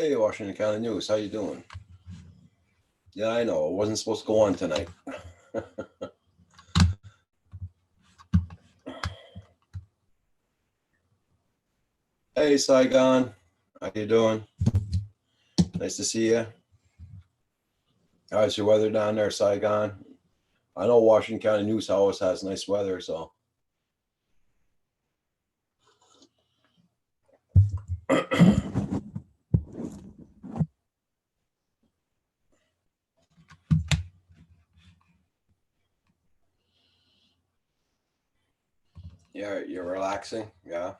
Hey, Washington County News, how you doing? Yeah, I know, it wasn't supposed to go on tonight. Hey, Saigon, how you doing? Nice to see you. How's your weather down there, Saigon? I know Washington County News always has nice weather, so. Yeah, you're relaxing, yeah.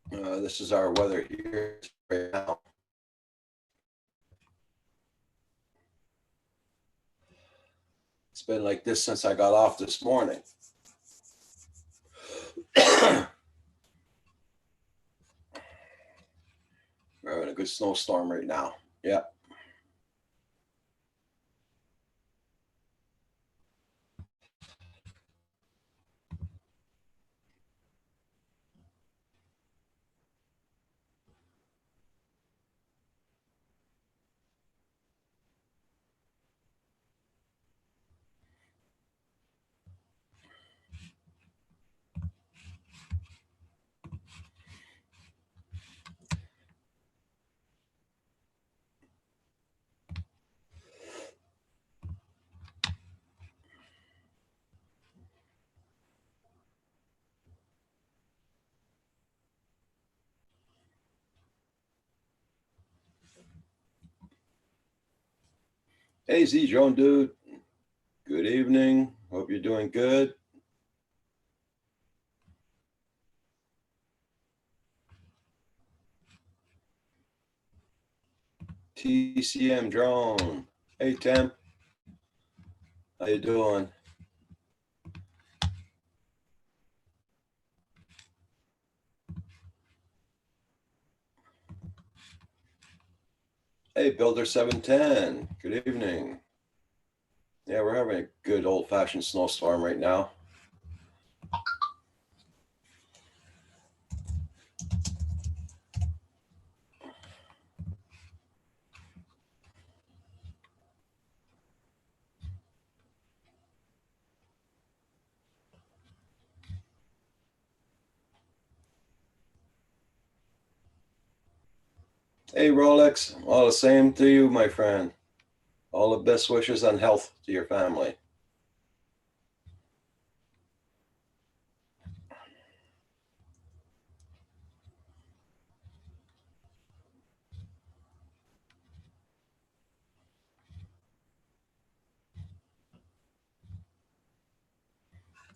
This is our weather here right now. It's been like this since I got off this morning. We're having a good snowstorm right now. Yeah. Hey, Z Joan, dude. Good evening. Hope you're doing good. TCM drone. Hey, Tim. How you doing? Hey, Builder 710. Good evening. Yeah, we're having a good old-fashioned snowstorm right now. Hey, Rolex. All the same to you, my friend. All the best wishes and health to your family.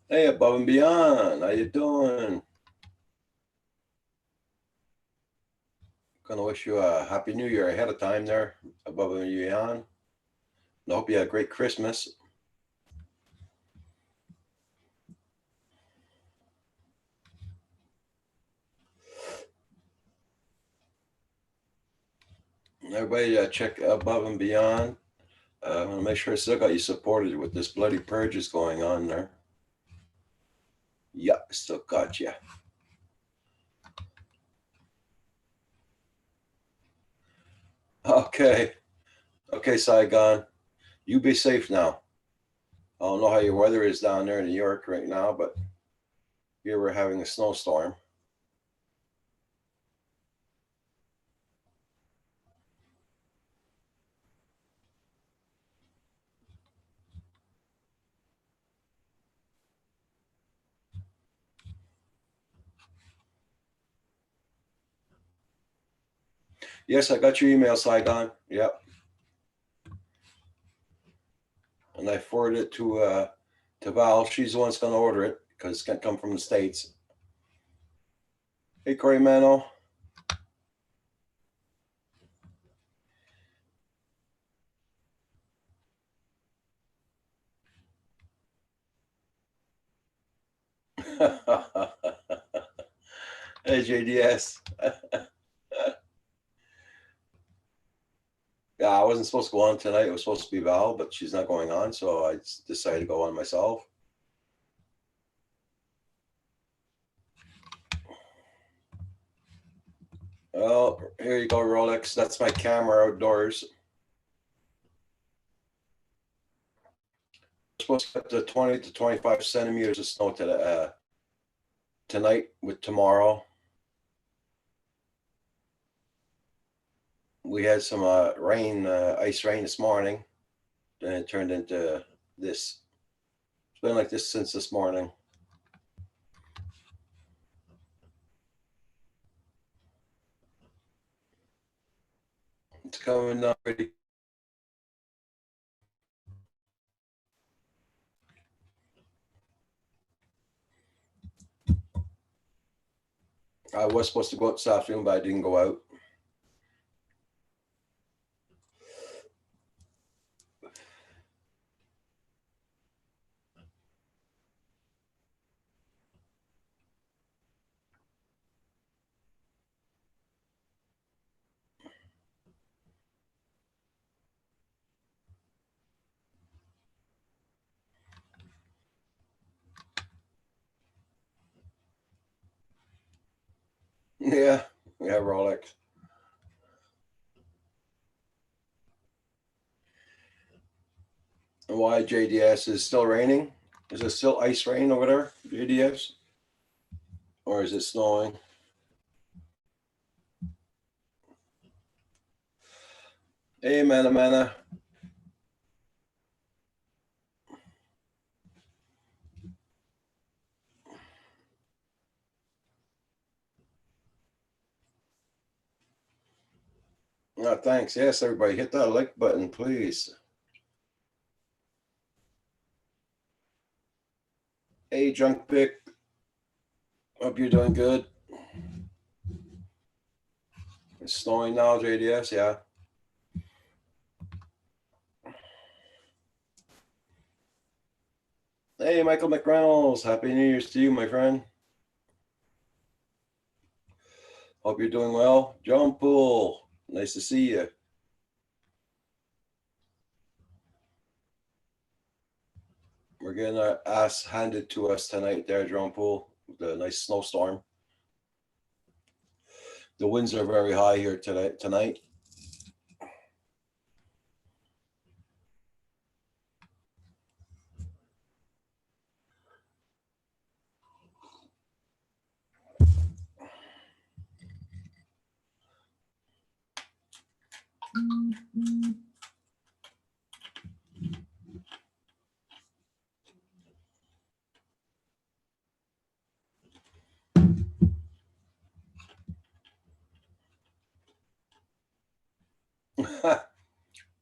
Hey, Above and Beyond. How you doing? Gonna wish you a happy new year ahead of time there, Above and Beyond. I hope you had a great Christmas. Everybody check Above and Beyond. I want to make sure I still got you supported with this bloody purges going on there. Yeah, still got you. Okay. Okay, Saigon. You be safe now. I don't know how your weather is down there in New York right now, but here we're having a snowstorm. Yes, I got your email, Saigon. Yep. And I forwarded it to Val. She's the one that's going to order it because it's going to come from the States. Hey, Corey Mano. Hey, JDS. Yeah, I wasn't supposed to go on tonight. It was supposed to be Val, but she's not going on. So I decided to go on myself. Well, here you go, Rolex. That's my camera outdoors. Supposed to get to 20 to 25 centimeters of snow tonight with tomorrow. We had some rain, ice rain this morning. Then it turned into this. It's been like this since this morning. It's coming down pretty. I was supposed to go out this afternoon, but I didn't go out. Yeah, Rolex. And why JDS is still raining? Is it still ice rain over there, JDS? Or is it snowing? Hey, Mana. Oh, thanks. Yes, everybody, hit that like button, please. Hey, Junk Pick. Hope you're doing good. It's snowing now, JDS. Yeah. Hey, Michael McReynolds. Happy New Year's to you, my friend. Hope you're doing well. John Poole. Nice to see you. We're getting our ass handed to us tonight there, John Poole. The nice snowstorm. The winds are very high here tonight.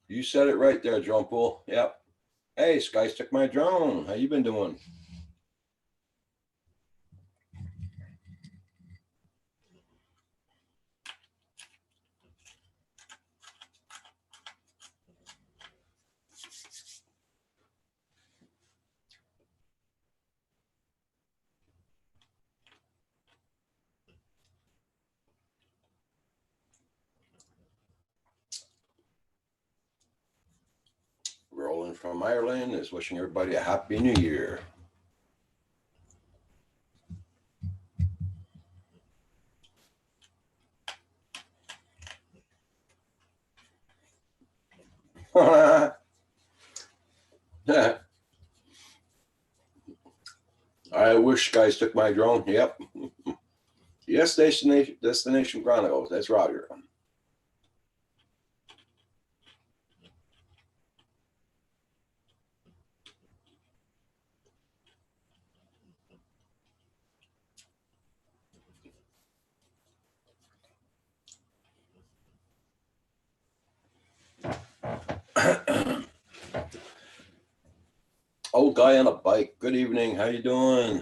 You said it right there, John Poole. Yep. Hey, Sky took my drone. How you been doing? Roland from Ireland is wishing everybody a happy new year. I wish guys took my drone. Yep. Yes, Destination Chronicles. That's Roger. Old guy on a bike. Good evening. How you doing?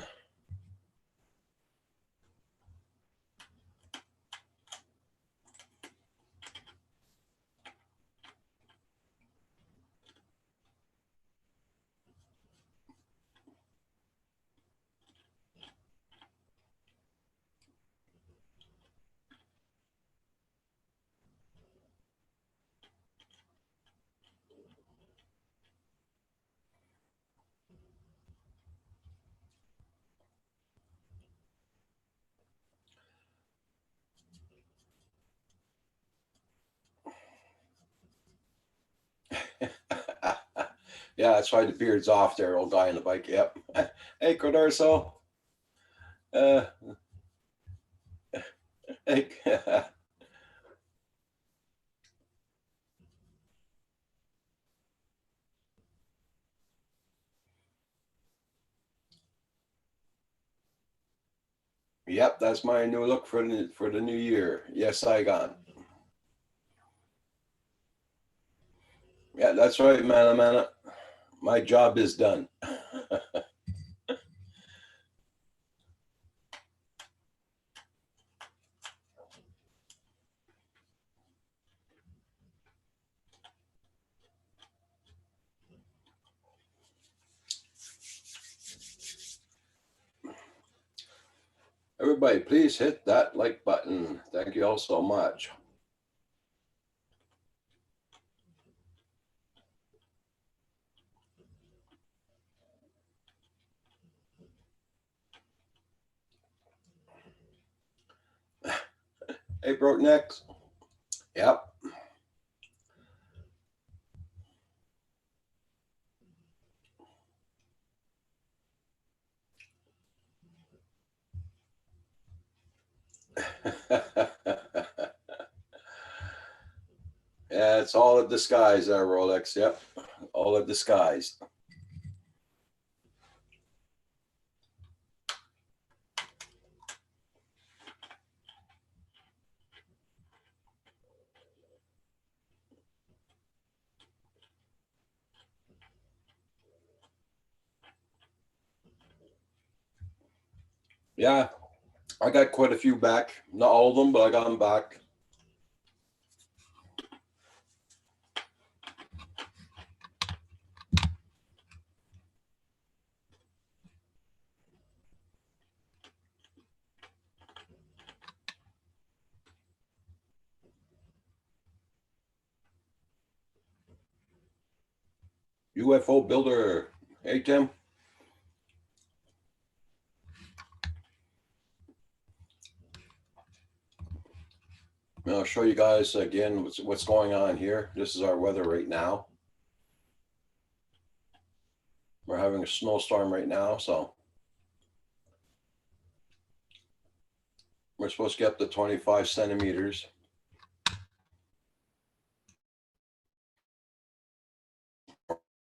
Yeah, that's why the beard's off there, old guy on the bike. Yep. Hey, Cordorso. Uh, hey. Yep, that's my new look for the new year. Yes, Saigon. Yeah, that's right, man. My job is done. Everybody, please hit that like button. Thank you all so much. Hey, broke necks. Yep. Yeah, it's all a disguise there, Rolex. Yep. All a disguise. Yeah, I got quite a few back. Not all of them, but I got them back. UFO builder. Hey, Tim. I'll show you guys again what's going on here. This is our weather right now. We're having a snowstorm right now, so we're supposed to get up to 25 centimeters.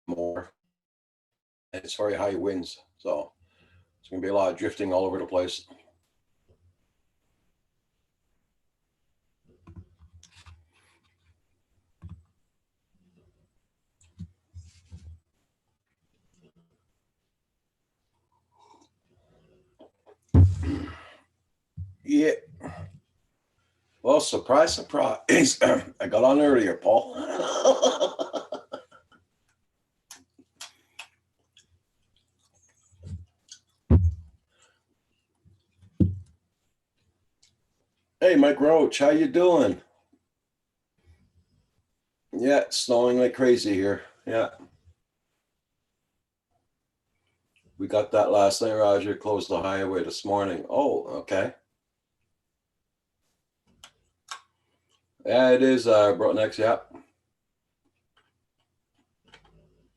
More. And it's very high winds, so it's going to be a lot of drifting all over the place. Yeah. Well, surprise, surprise. I got on earlier, Paul. Hey, Mike Roach, how you doing? Yeah, it's snowing like crazy here. Yeah. We got that last night. Roger closed the highway this morning. Oh, okay. Yeah, it is, bro. Next, yeah.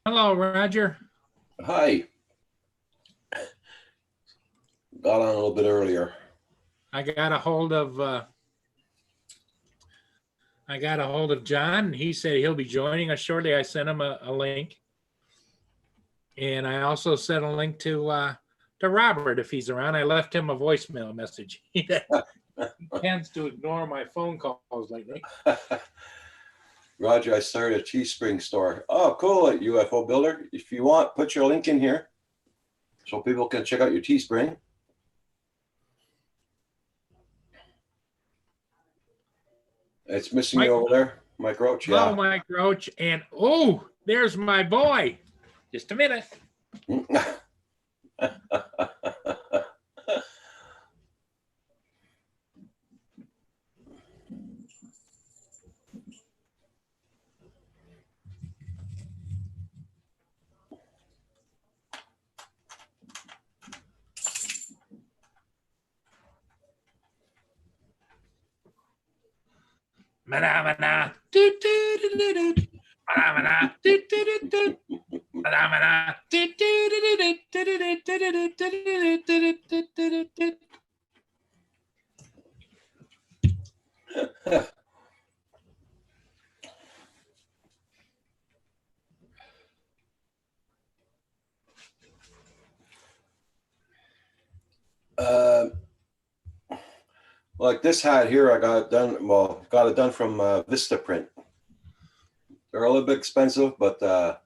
Hello, Roger. Hi. Got on a little bit earlier. I got a hold of John. He said he'll be joining us shortly. I sent him a link, and I also sent a link to Robert if he's around. I left him a voicemail message. He tends to ignore my phone calls lately. Roger, I started a Teespring store. Oh, cool, UFO builder. If you want, put your link in here so people can check out your Teespring. It's missing you over there, Mike Roach. Hello, Yeah. Mike Roach. And oh, there's my boy. Just a minute. Mana, mana. Mana, mana. Uh, like this hat here, I got it done. Well, got it done from Vistaprint. They're a little bit expensive, but They're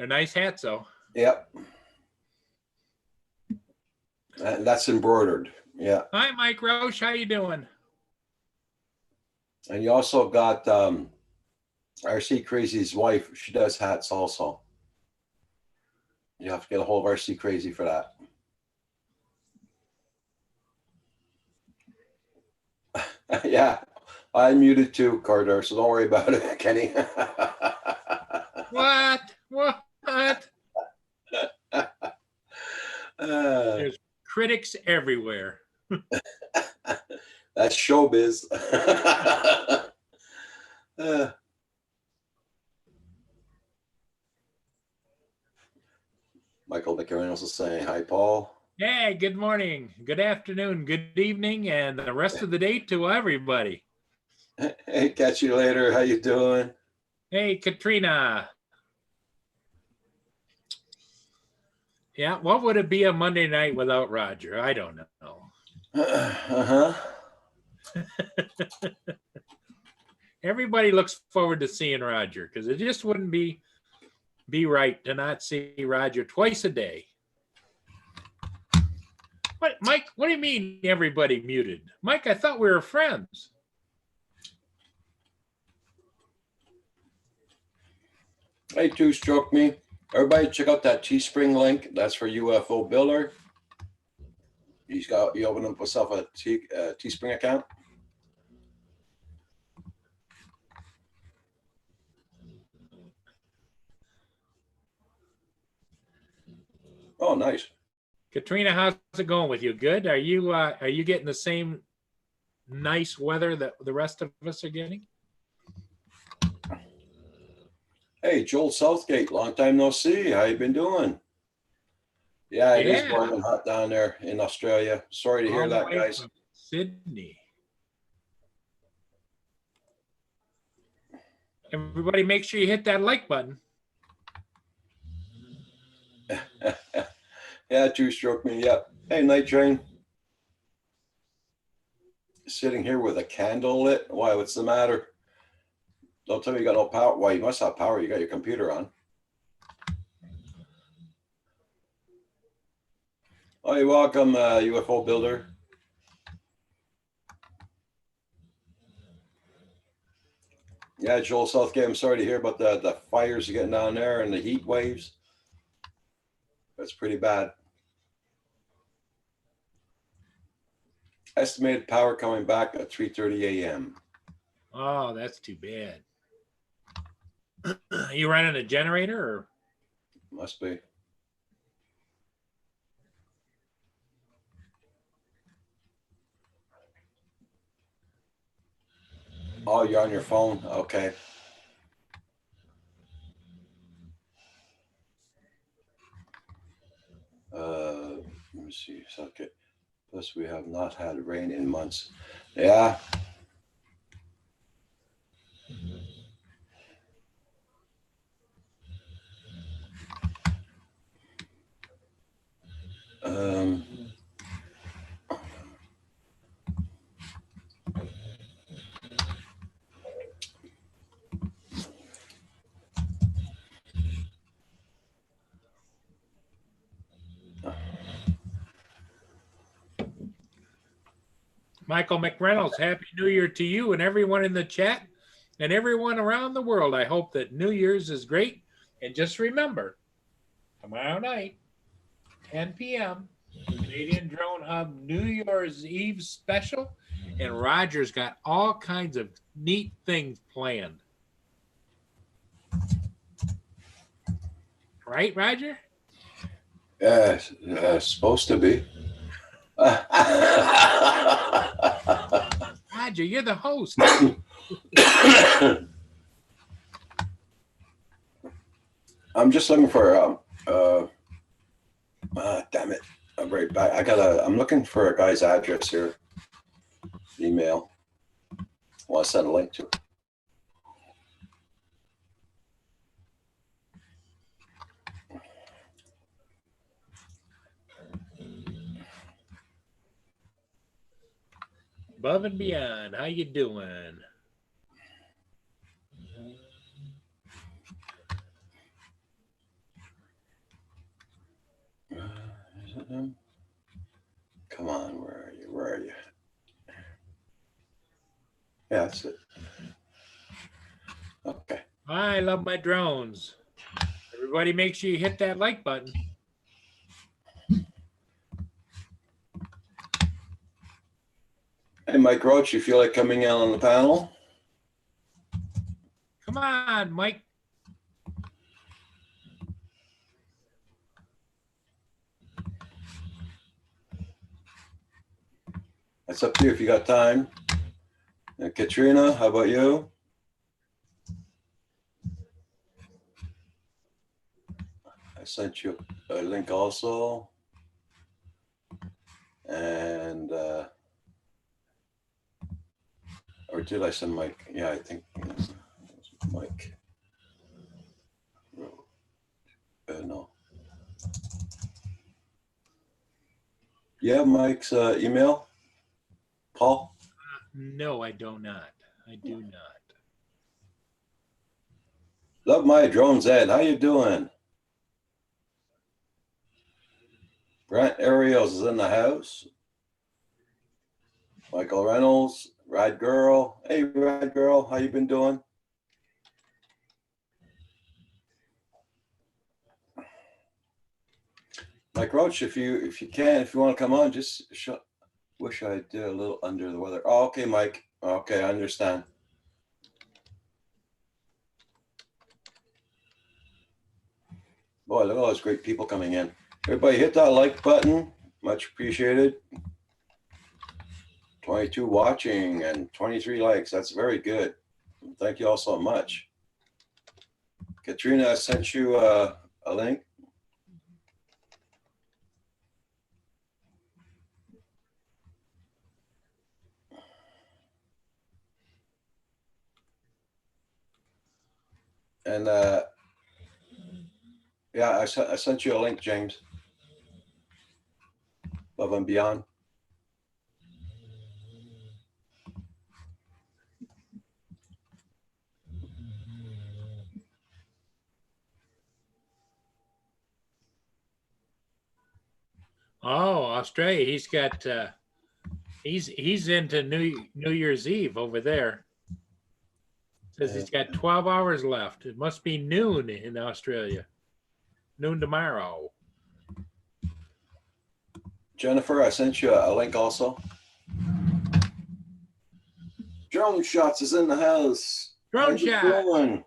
nice hats, though. yep. And that's embroidered. Yeah. Hi, Mike Roche. How you doing? And you also got RC Crazy's wife. She does hats also. You have to get a hold of RC Crazy for that. Yeah, I muted too, Carter, so don't worry about it, Kenny. What? There's critics everywhere. That's showbiz. Michael McCarron is saying hi, Paul. Hey, good morning, good afternoon, good evening, and the rest of the day to everybody. Hey, catch you later. How you doing? Hey, Katrina. Yeah, what would it be a Monday night without Roger? I don't know. Uh-huh. Everybody looks forward to seeing Roger because it just wouldn't be right to not see Roger twice a day. What, Mike? What do you mean everybody muted? Mike, I thought we were friends. Hey, Two Stroke Me. Everybody check out that Teespring link. That's for UFO Builder. You open up yourself a Teespring account. Oh, nice. Katrina, how's it going with you? Good. Are you getting the same nice weather that the rest of us are getting? Hey, Joel Southgate, long time no see. How you been doing? Yeah, it is warm and hot down there in Australia. Sorry to hear that, guys. Sydney. Everybody make sure you hit that like button. Yeah, Two Stroke Me. Yep. Hey, Night Train. Sitting here with a candle lit. Why? What's the matter? Don't tell me you got no power. Well, you must have power. You got your computer on. Oh, you're welcome, UFO Builder. Yeah, Joel Southgate, I'm sorry to hear about the fires getting down there and the heat waves. That's pretty bad. Estimated power coming back at 3:30 a.m. Oh, that's too bad. You running a generator or? Must be. Oh, you're on your phone? Okay. Let me see. Okay. Plus, we have not had rain in months. Yeah. Michael McReynolds, Happy New Year to you and everyone in the chat and everyone around the world. I hope that New Year's is great. And just remember, tomorrow night, 10 p.m., Canadian Drone Hub New Year's Eve special. And Roger's got all kinds of neat things planned. Right, Roger? Yeah, supposed to be. Roger, you're the host. I'm just looking for damn it. I'm right back. I'm looking for a guy's address here. Email. I want to send a link to. Above and beyond. How you doing? Is it him? Come on, where are you? Where are you? Yeah, that's it. Okay. I love my drones. Everybody make sure you hit that like button. Hey, Mike Roach, you feel like coming in on the panel? Come on, Mike. It's up to you if you got time. And Katrina, how about you? I sent you a link also. And, or did I send Mike? Yeah, I think it was Mike. No. Yeah, Mike's email, Paul? No, I do not. I do not. Love my drones, Ed. How you doing? Brent Ariels is in the house. Michael Reynolds, Rad Girl. Hey, Rad Girl, how you been doing? Mike Roach, if you want to come on, just wish I did a little under the weather. Oh, okay, Mike. Okay, I understand. Boy, look at all those great people coming in. Everybody hit that like button. Much appreciated. 22 watching and 23 likes. That's very good. Thank you all so much. Katrina, I sent you a link. And yeah, I sent you a link, James. Above and Beyond. Oh, Australia. He's got he's into New Year's Eve over there. Says he's got 12 hours left. It must be noon in Australia. Noon tomorrow. Jennifer, I sent you a link also. Drone Shots is in the house. Drone shot. Doing?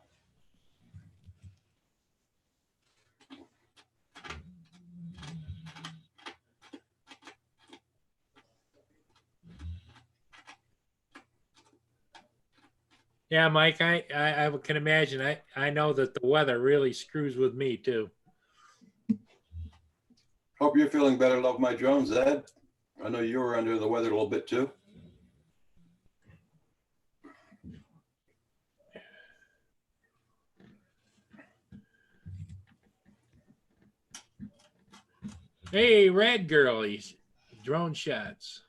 Yeah, Mike, I can imagine. I know that the weather really screws with me too. Hope you're feeling better. Love my drones, Ed. I know you were under the weather a little bit too. Hey, Red Girlies, drone shots.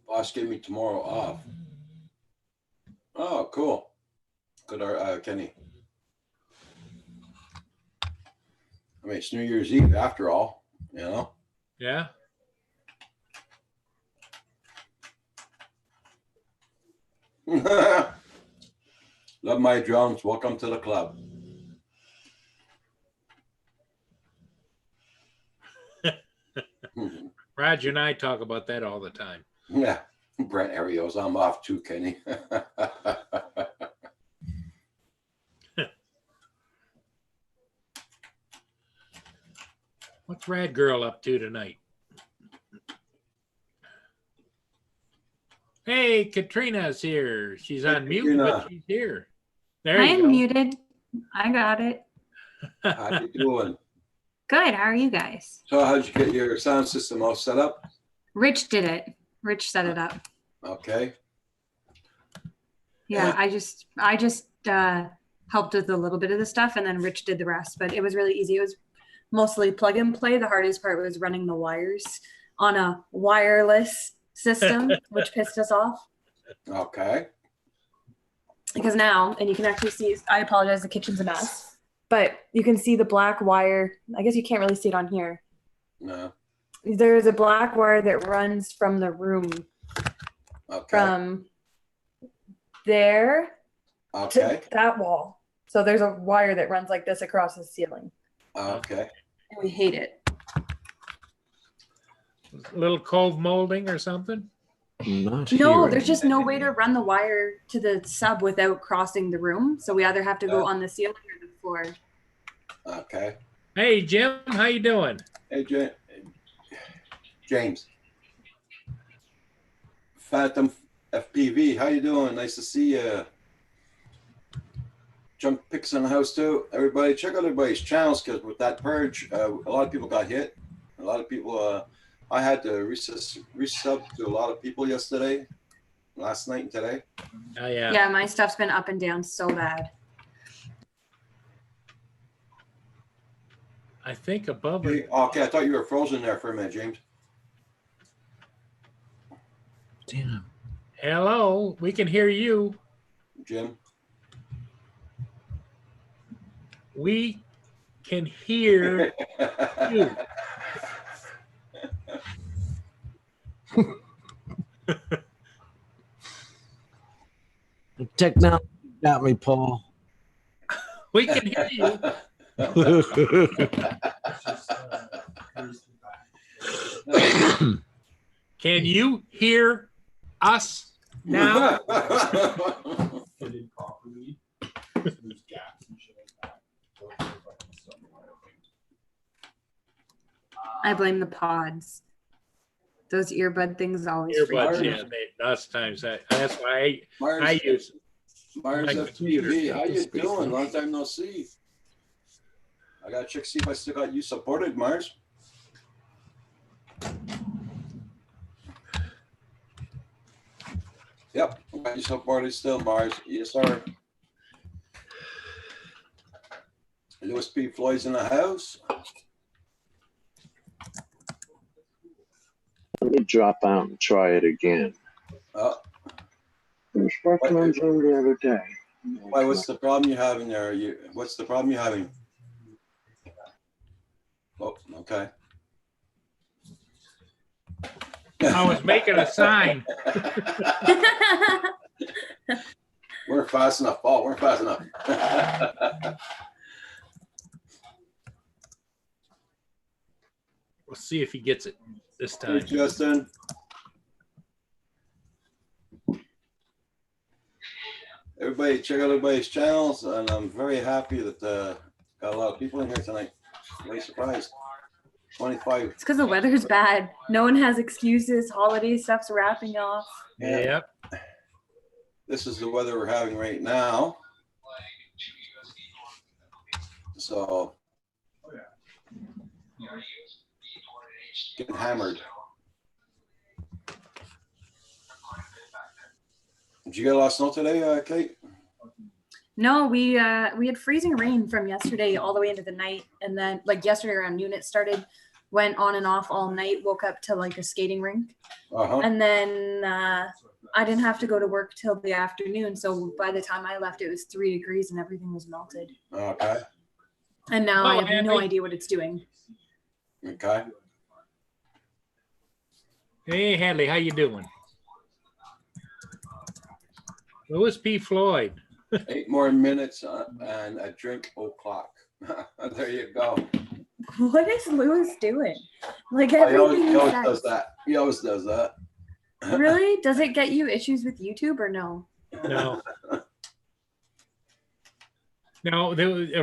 Boss gave me tomorrow off. Oh, cool. Good, Kenny. I mean, it's New Year's Eve after all, you know? Yeah. Love my drones. Welcome to the club. Roger and I talk about that all the time. Yeah. Brent Arios, I'm off too, Kenny. What's Rad Girl up to tonight? Hey, Katrina's here. She's Hey, on mute, Katrina. but she's here. There I you am go. muted. I got it. How you doing? Good. How are you guys? So how'd you get your sound system all set up? Rich did it. Rich set it up. Okay. Yeah, I just helped with a little bit of the stuff, and then Rich did the rest. But it was really easy. It was mostly plug and play. The hardest part was running the wires on a wireless system, which pissed us off. Okay. Because now, and you can actually see, I apologize, the kitchen's a mess, but you can see the black wire. I guess you can't really see it on here. No. There's a black wire that runs from the room, Okay. from there Okay. to that wall. So there's a wire that runs like this across the ceiling. Okay. And we hate it. Little cove molding or something? Not No, here. there's just no way to run the wire to the sub without crossing the room. So we either have to go on the ceiling or the floor. Okay. Hey, Jim, how you doing? Hey, James. Phantom FPV, how you doing? Nice to see you. Junk Picks in the house too. Everybody, check out everybody's channels because with that purge, a lot of people got hit. A lot of people. I had to resub to a lot of people yesterday, last night, and today. Oh, yeah. Yeah, my stuff's been up and down so bad. I think above it. Okay, I thought you were frozen there for a minute, James. Damn. Hello, we can hear you. Jim. We can hear you. The technology got me, Paul. We can hear you. Can you hear us now? I blame the pods. Those earbud things always freak Earbuds, me yeah, out. that's times. That's why I Mars, use. Mars my computer. FPV, how you doing? Long time no see. I gotta check see if I still got you supported, Mars. Yep, I got you supported still, Mars. Yes, sir. Lewis P. Floyd's in the house. Let me drop out and try it again. Uh, I was working on Zoom the other day. why? What's the problem you having there? What's the problem you having? Oh, okay. I was making a sign. We're fast enough, Paul. We're fast enough. We'll see if he gets it this Hey, time. Justin. Everybody, check out everybody's channels, and I'm very happy that got a lot of people in here tonight. Very surprised. 25. It's because the weather's bad. No one has excuses. Holiday stuff's wrapping off. Yep. This is the weather we're having right now. So, getting hammered. Did you get a lot of snow today, Kate? No, we had freezing rain from yesterday all the way into the night, and then like yesterday around noon it started, went on and off all night. Woke up to like a skating rink, Uh-huh. and then I didn't have to go to work till the afternoon. So by the time I left, it was 3 degrees and everything was melted. Okay. And now Oh, I have no Andy. idea what it's doing. Okay. Hey, Hadley, how you doing? Lewis P. Floyd. 8 more minutes and a drink o'clock. There you go. What is Lewis doing? Like He always, everything he he always says. does that. He always does that. Really? Does it get you issues with YouTube or no? No. No,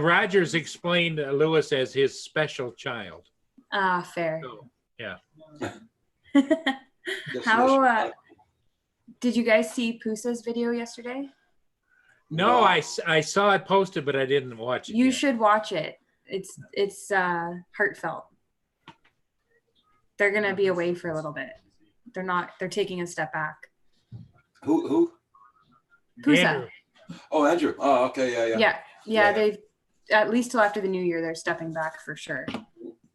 Rogers explained Lewis as his special child. Ah, fair. So, yeah. Just How Did you guys see Pusa's video yesterday? No, I saw it posted, but I didn't watch it. You yet. should watch it. It's heartfelt. They're gonna be away for a little bit. They're taking a step back. Who? Pusa. Andrew. Oh, Andrew. Oh, okay. Yeah. Yeah. Yeah. They've at least till after the new year, they're stepping back for sure.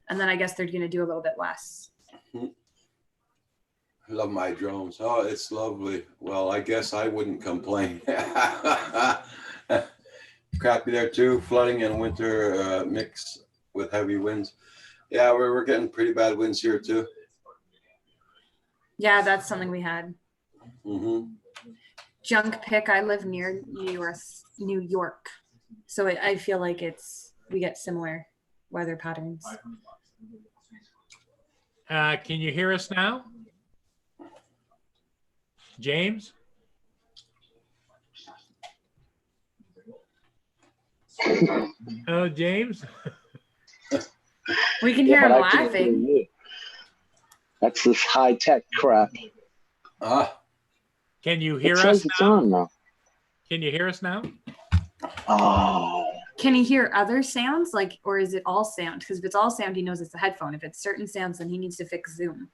And then I guess they're gonna do a little bit less. I love my drones. Oh, it's lovely. Well, I guess I wouldn't complain. Crappy there too. Flooding and winter mix with heavy winds. Yeah, we're getting pretty bad winds here too. Yeah, that's something we had. Mm-hmm. Junk pick. I live near New York, so I feel like we get similar weather patterns. Can you hear us now? James? Oh, James? We can hear him but I can't laughing. hear you. That's this high tech crap. Can you It hear us says it's now? on now. Can you hear us now? Oh, Can he hear other sounds, or is it all sound? Because if it's all sound, he knows it's a headphone. If it's certain sounds, then he needs to fix Zoom.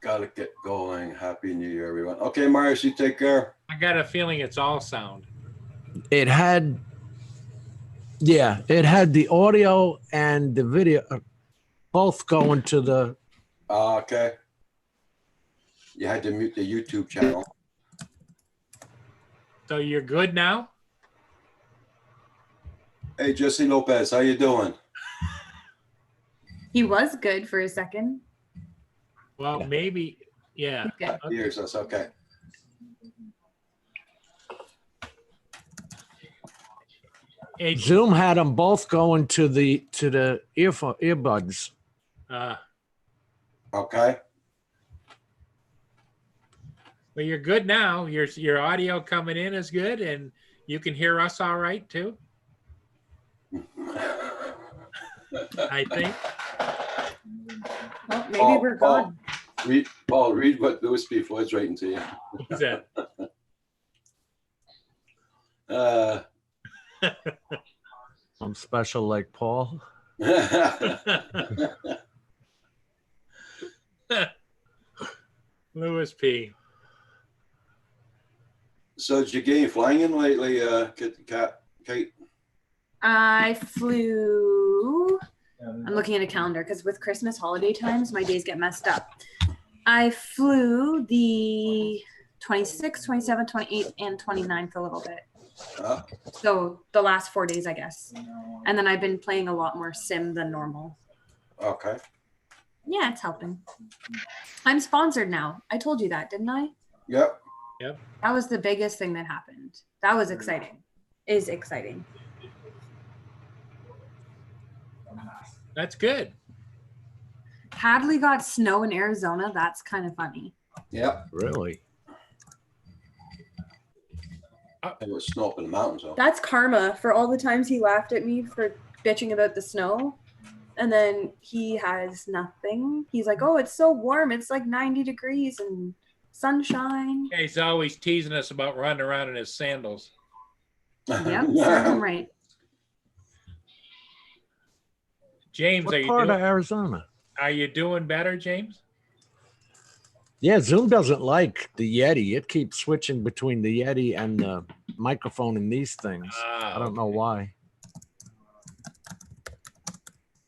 Gotta get going. Happy New Year, everyone. Okay, Marius, you take care. I got a feeling it's all sound. it had the audio and the video both going to the. Okay. You had to mute the YouTube channel. So you're good now? Hey, Jesse Lopez, how you doing? He was good for a second. Well, Yeah. maybe, yeah. He's good. Years, that's okay. Hey, Zoom had them both going to the earbuds. Okay. well, you're good now. Your audio coming in is good, and you can hear us all right too, I think. Well, maybe Paul, we're Paul. gone. Read what Louis B. Floyd's writing to you. Who's that? I'm special like Paul. Louis P. So did you get any flying in lately, Kate? I flew. I'm looking at a calendar because with Christmas holiday times, my days get messed up. I flew the 26th, 27th, 28th, and 29th a little bit. So the last 4 days, I guess. And then I've been playing a lot more sim than normal. Okay. Yeah, it's helping. I'm sponsored now. I told you that, didn't I? Yep. That was the biggest thing that happened. That was exciting. Is exciting. That's good. Hadley got snow in Arizona. That's kind of funny. Yep. Really? It was snow up in the mountains, though. That's karma for all the times he laughed at me for bitching about the snow. And then he has nothing. He's like, oh, it's so warm. It's like 90 degrees and sunshine. Yeah, he's always teasing us about running around in his sandals. Yep, serves him right. James, What part of Arizona? are you doing better, James? Yeah, Zoom doesn't like the Yeti. It keeps switching between the Yeti and the microphone in these things. I don't know why.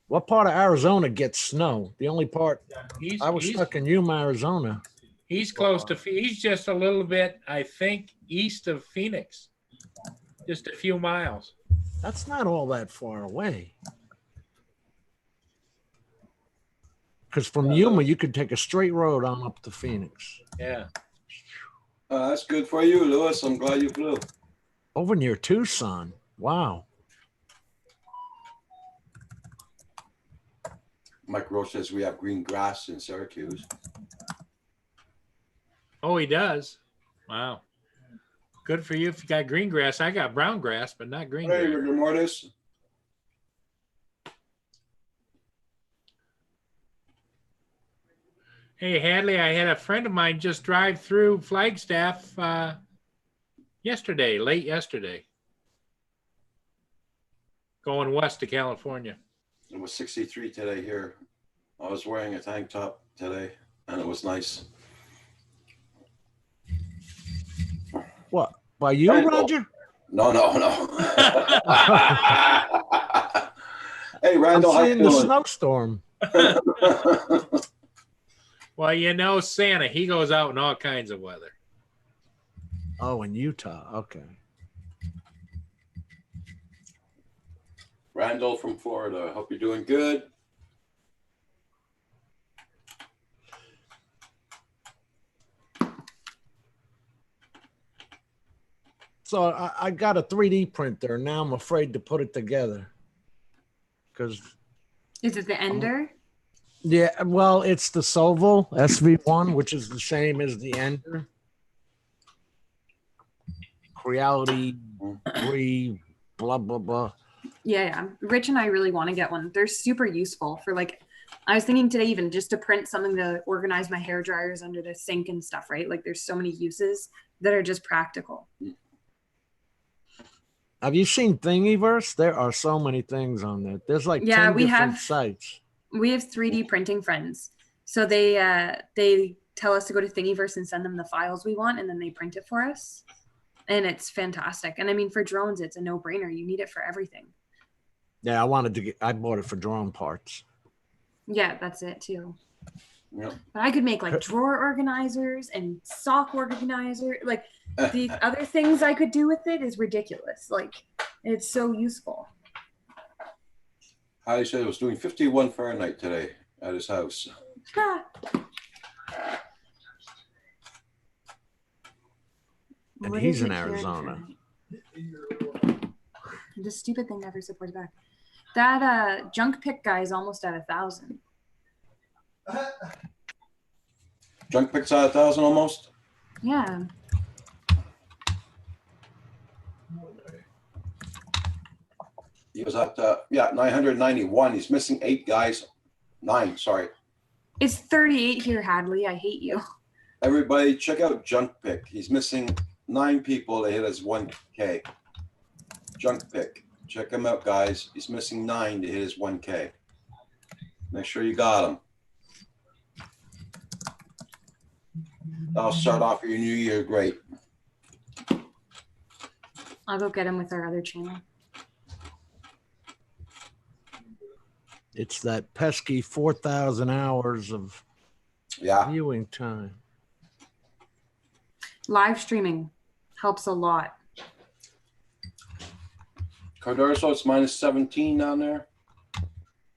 What part of Arizona gets snow? The only part I was stuck in Yuma, Arizona. He's close to, he's just a little bit, I think, east of Phoenix. Just a few miles. That's not all that far away. Because from Yuma, you could take a straight road on up to Phoenix. Yeah. That's good for you, Louis. I'm glad you flew. Over near Tucson. Wow. Mike Roach says we have green grass in Syracuse. Oh, he does. Wow. Good for you if you got green grass. I got brown grass, but not green Hey, grass. rigor mortis. Hey, Hadley, I had a friend of mine just drive through Flagstaff yesterday, late yesterday, going west to California. It was 63 today here. I was wearing a tank top today and it was nice. What? By you, Randall. Roger? No. Hey, I'm Randall, how you seeing the doing? snowstorm. Well, you know, Santa, he goes out in all kinds of weather. Oh, in Utah. Okay. Randall from Florida. Hope you're doing good. So I got a 3D printer. Now I'm afraid to put it together. Because, Is it the Ender? yeah, well, it's the Soval SV1, which is the same as the Ender. Creality 3, blah, blah, blah. Yeah. Rich and I really want to get one. They're super useful for like, I was thinking today even just to print something to organize my hair dryers under the sink and stuff, right? Like there's so many uses that are just practical. Have you seen Thingiverse? There are so many things on there. There's like Yeah, 10 we different have- sites. We have 3D printing friends. So they tell us to go to Thingiverse and send them the files we want, and then they print it for us. And it's fantastic. And I mean, for drones, it's a no-brainer. You need it for everything. Yeah, I bought it for drone parts. Yeah, that's it too. Yep. But I could make like drawer organizers and sock organizer. Like the other things I could do with it is ridiculous. Like it's so useful. Heidi said it was doing 51 Fahrenheit today at his house. Ah. And What he's is in it here Arizona. This stupid thing never supports back. That junk pick guy is almost at 1,000. Junk picks out 1,000 almost. Yeah. He was at 991. He's missing 8 guys. 9, sorry. It's 38 here, Hadley. I hate you. Everybody check out Junk Pick. He's missing 9 people to hit his 1K. Junk Pick. Check him out, guys. He's missing 9 to hit his 1K. Make sure you got him. That'll start off your new year great. I'll go get him with our other channel. It's that pesky 4,000 hours of Yeah. viewing time. Live streaming helps a lot. Cordurso, it's minus 17 down there.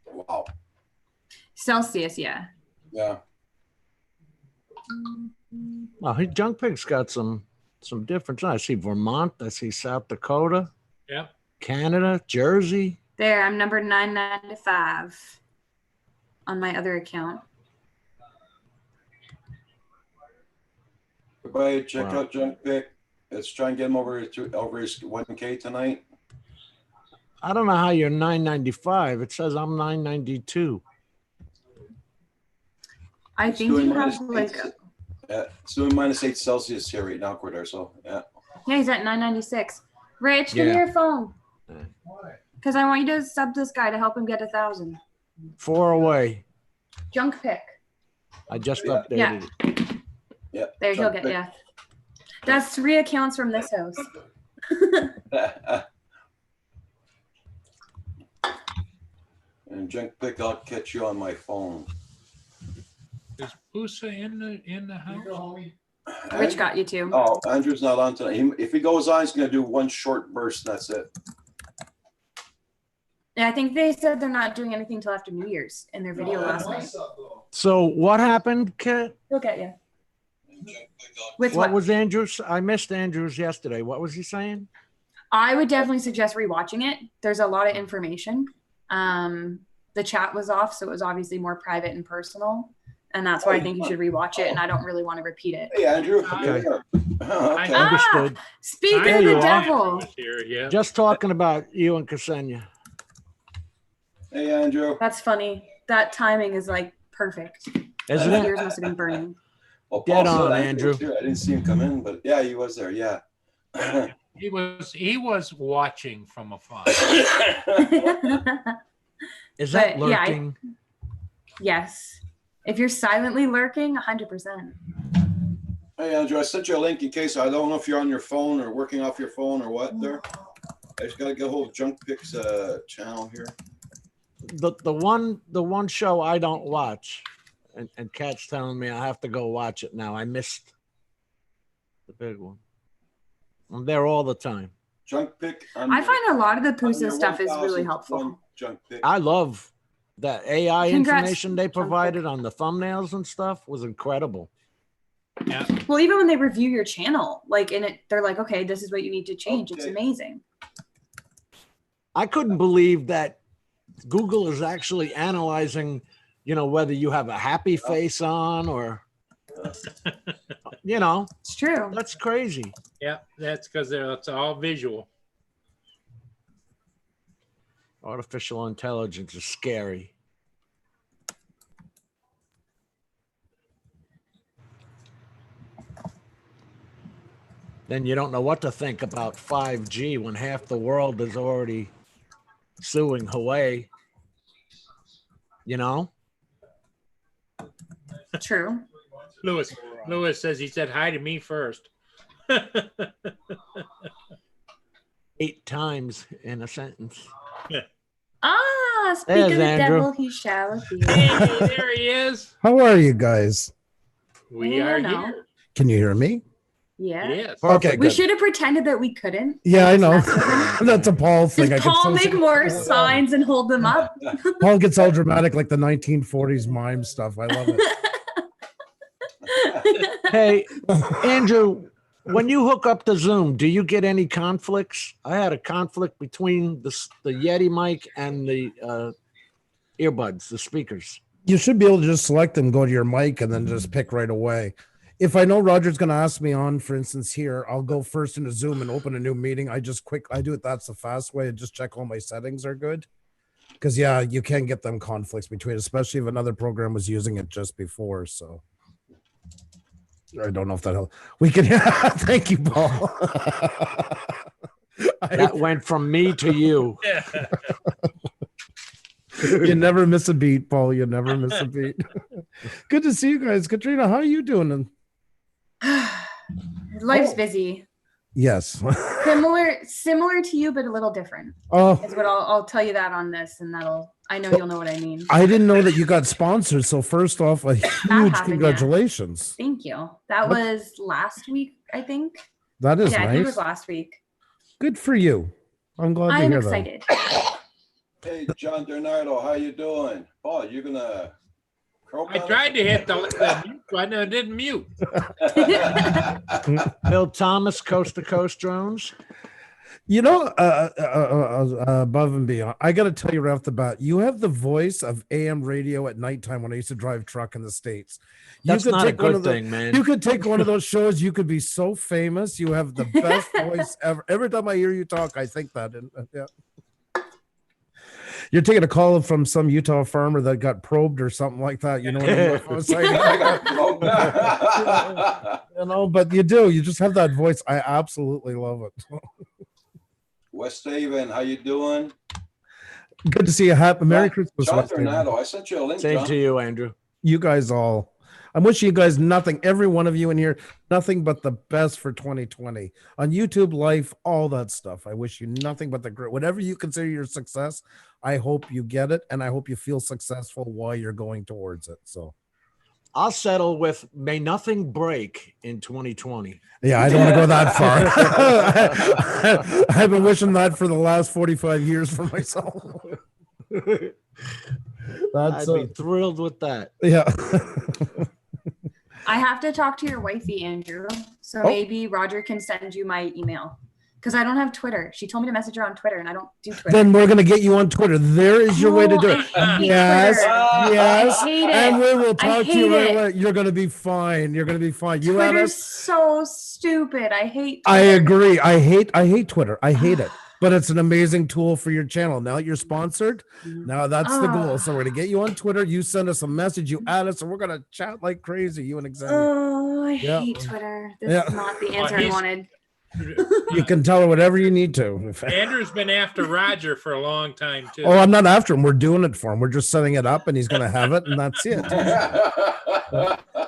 Wow. Celsius, yeah. Yeah. Well, Junk Pig's got some difference. I see Vermont. I see South Dakota, Yep. Canada, Jersey. There, I'm number 995 on my other account. Everybody check Wow. out Junk Pick. Let's try and get him over his 1K tonight. I don't know how you're 995. It says I'm 992. I It's think doing you minus have like, 8. Yeah, it's doing minus 8 Celsius here right now, Cordurso. Yeah. yeah, he's at 996. Rich, give me Yeah. your phone. Why? Because I want you to sub this guy to help him get 1,000. 4 away. Junk pick. I just Yeah. updated Yeah. it. Yeah. There, he'll Junk get Pick. yeah. That's 3 accounts from this house. And Junk Pick, I'll catch you on my phone. Is Pusa in the Here you go, house? homie. Rich got you too. Oh, Andrew's not on tonight. If he goes on, he's going to do one short burst. And that's it. Yeah, I think they said they're not doing anything till after New Year's in their video No, last my night. stuff, though. So what happened, Kit? He'll get you. With What what? was Andrews? I missed Andrews yesterday. What was he saying? I would definitely suggest rewatching it. There's a lot of information. The chat was off, so it was obviously more private and personal. And that's why I think you should rewatch it. And I don't really want to repeat it. Hey, Andrew. Okay. Here. Okay. Ah! Understood. Speak There of you the are. devil. Here, yeah. Just talking about you and Ksenia. Hey, Andrew. That's funny. That timing is like perfect. Isn't His it? ears must have been burning. Well, Get Paul said on, I Andrew. was here. I didn't see him come in, but yeah, he was there. Yeah. He was watching from afar. Is that But, yeah, lurking? Yes. If you're silently lurking, 100%. Hey, Andrew, I sent you a link in case I don't know if you're on your phone or working off your phone or what there. I just got to get a hold of Junk Picks channel here. The one show I don't watch, and Kat's telling me I have to go watch it now. I missed the big one. I'm there all the time. Junk Pick. I find a lot of the on your Pusa stuff is really 1001 helpful. Junk Pick. I love that AI Congrats, information they Junk Pick. provided on the thumbnails and stuff was incredible. Yeah. Well, even when they review your channel, like in it, they're like, okay, this is what you need to change. It's Okay. amazing. I couldn't believe that Google is actually analyzing, whether you have a happy face on or, It's true. that's crazy. Yeah, that's because it's all visual. Artificial intelligence is scary. Then you don't know what to think about 5G when half the world is already suing Huawei. True. Lewis says he said hi to me first. 8 times in a sentence. Speak There's of the Andrew. devil, he shall appear. Hey, there he is. How are you guys? We Yeah, are no. here. Can you hear me? Yeah. Yes. Okay, We good. should have pretended that we couldn't. Yeah, I know. That's different. That's a Paul thing. Does Paul make more signs and hold them up? Paul gets all dramatic like the 1940s mime stuff. I love it. Hey, Andrew, when you hook up to Zoom, do you get any conflicts? I had a conflict between the Yeti mic and the earbuds, the speakers. You should be able to just select them, go to your mic, and then just pick right away. If I know Roger's going to ask me on, for instance, here, I'll go first into Zoom and open a new meeting. I do it. That's the fast way. I just check all my settings are good. Because, yeah, you can get them conflicts between, especially if another program was using it just before. So I don't know if that helps. We can, thank you, Paul. That went from me to you. You never miss a beat, Paul. You never miss a beat. Good to see you guys. Katrina, how are you doing? Life's Oh. busy. Yes. Similar to you, but a little different. Oh, Is what I'll tell you that on this, and I know you'll know what I mean. I didn't know that you got sponsored. So first off, a huge happened, yeah. congratulations. Thank you. That was last week, I think. That is Yeah, I think it was nice. last week. Good for you. I'm glad to I'm hear excited. Hey, John Bernardo, how you doing? Paul, you gonna croak I on tried to hit the mute button and it didn't mute. that. Bill Thomas, Coast to Coast Drones. You know, above and beyond, I got to tell you right off the bat, you have the voice of AM radio at nighttime when I used to drive truck in the States. That's not a one good of the- thing, man. You could take one of those shows. You could be so famous. You have the best voice ever. Every time I hear you talk, I think that. Yeah. You're taking a call from some Utah farmer that got probed or something like that. You know what I mean? I was like, I got broke. you know, but you do. You just have that voice. I absolutely love it. West Haven, how you doing? Good to see you. Happy Merry John- Christmas. John West Haven. Bernardo, I sent you a link. Same John. to you, Andrew. You guys all. I'm wishing you guys nothing, every one of you in here, nothing but the best for 2020 on YouTube, life, all that stuff. I wish you nothing but the great, whatever you consider your success. I hope you get it, and I hope you feel successful while you're going towards it. So, I'll settle with may nothing break in 2020. yeah, I don't want to go that far. I've been wishing that for the last 45 years for myself. I'd That's be thrilled with that. yeah. I have to talk to your wifey, Andrew. So Oh. maybe Roger can send you my email. Because I don't have Twitter. She told me to message her on Twitter, and I don't do Twitter. Then we're gonna get you on Twitter. There is your way to do it. I hate Yes, Twitter. yes. I hate it. And we will I talk to you hate right it. away. You're gonna be fine. You're gonna be fine. You and Twitter's us. so stupid. I hate I Twitter. agree. I hate Twitter. I hate it. but it's an amazing tool for your channel. Now you're sponsored. Now that's the goal. So we're gonna get you on Twitter. You send us a message, you add us, and we're gonna chat like crazy. You and Xavier. Oh, I Yeah. hate Twitter. This Yeah. is not the answer I he's- wanted. You can tell her whatever you need to. Andrew's been after Roger for a long time too. Oh, I'm not after him. We're doing it for him. We're just setting it up, and he's gonna have it, and that's it.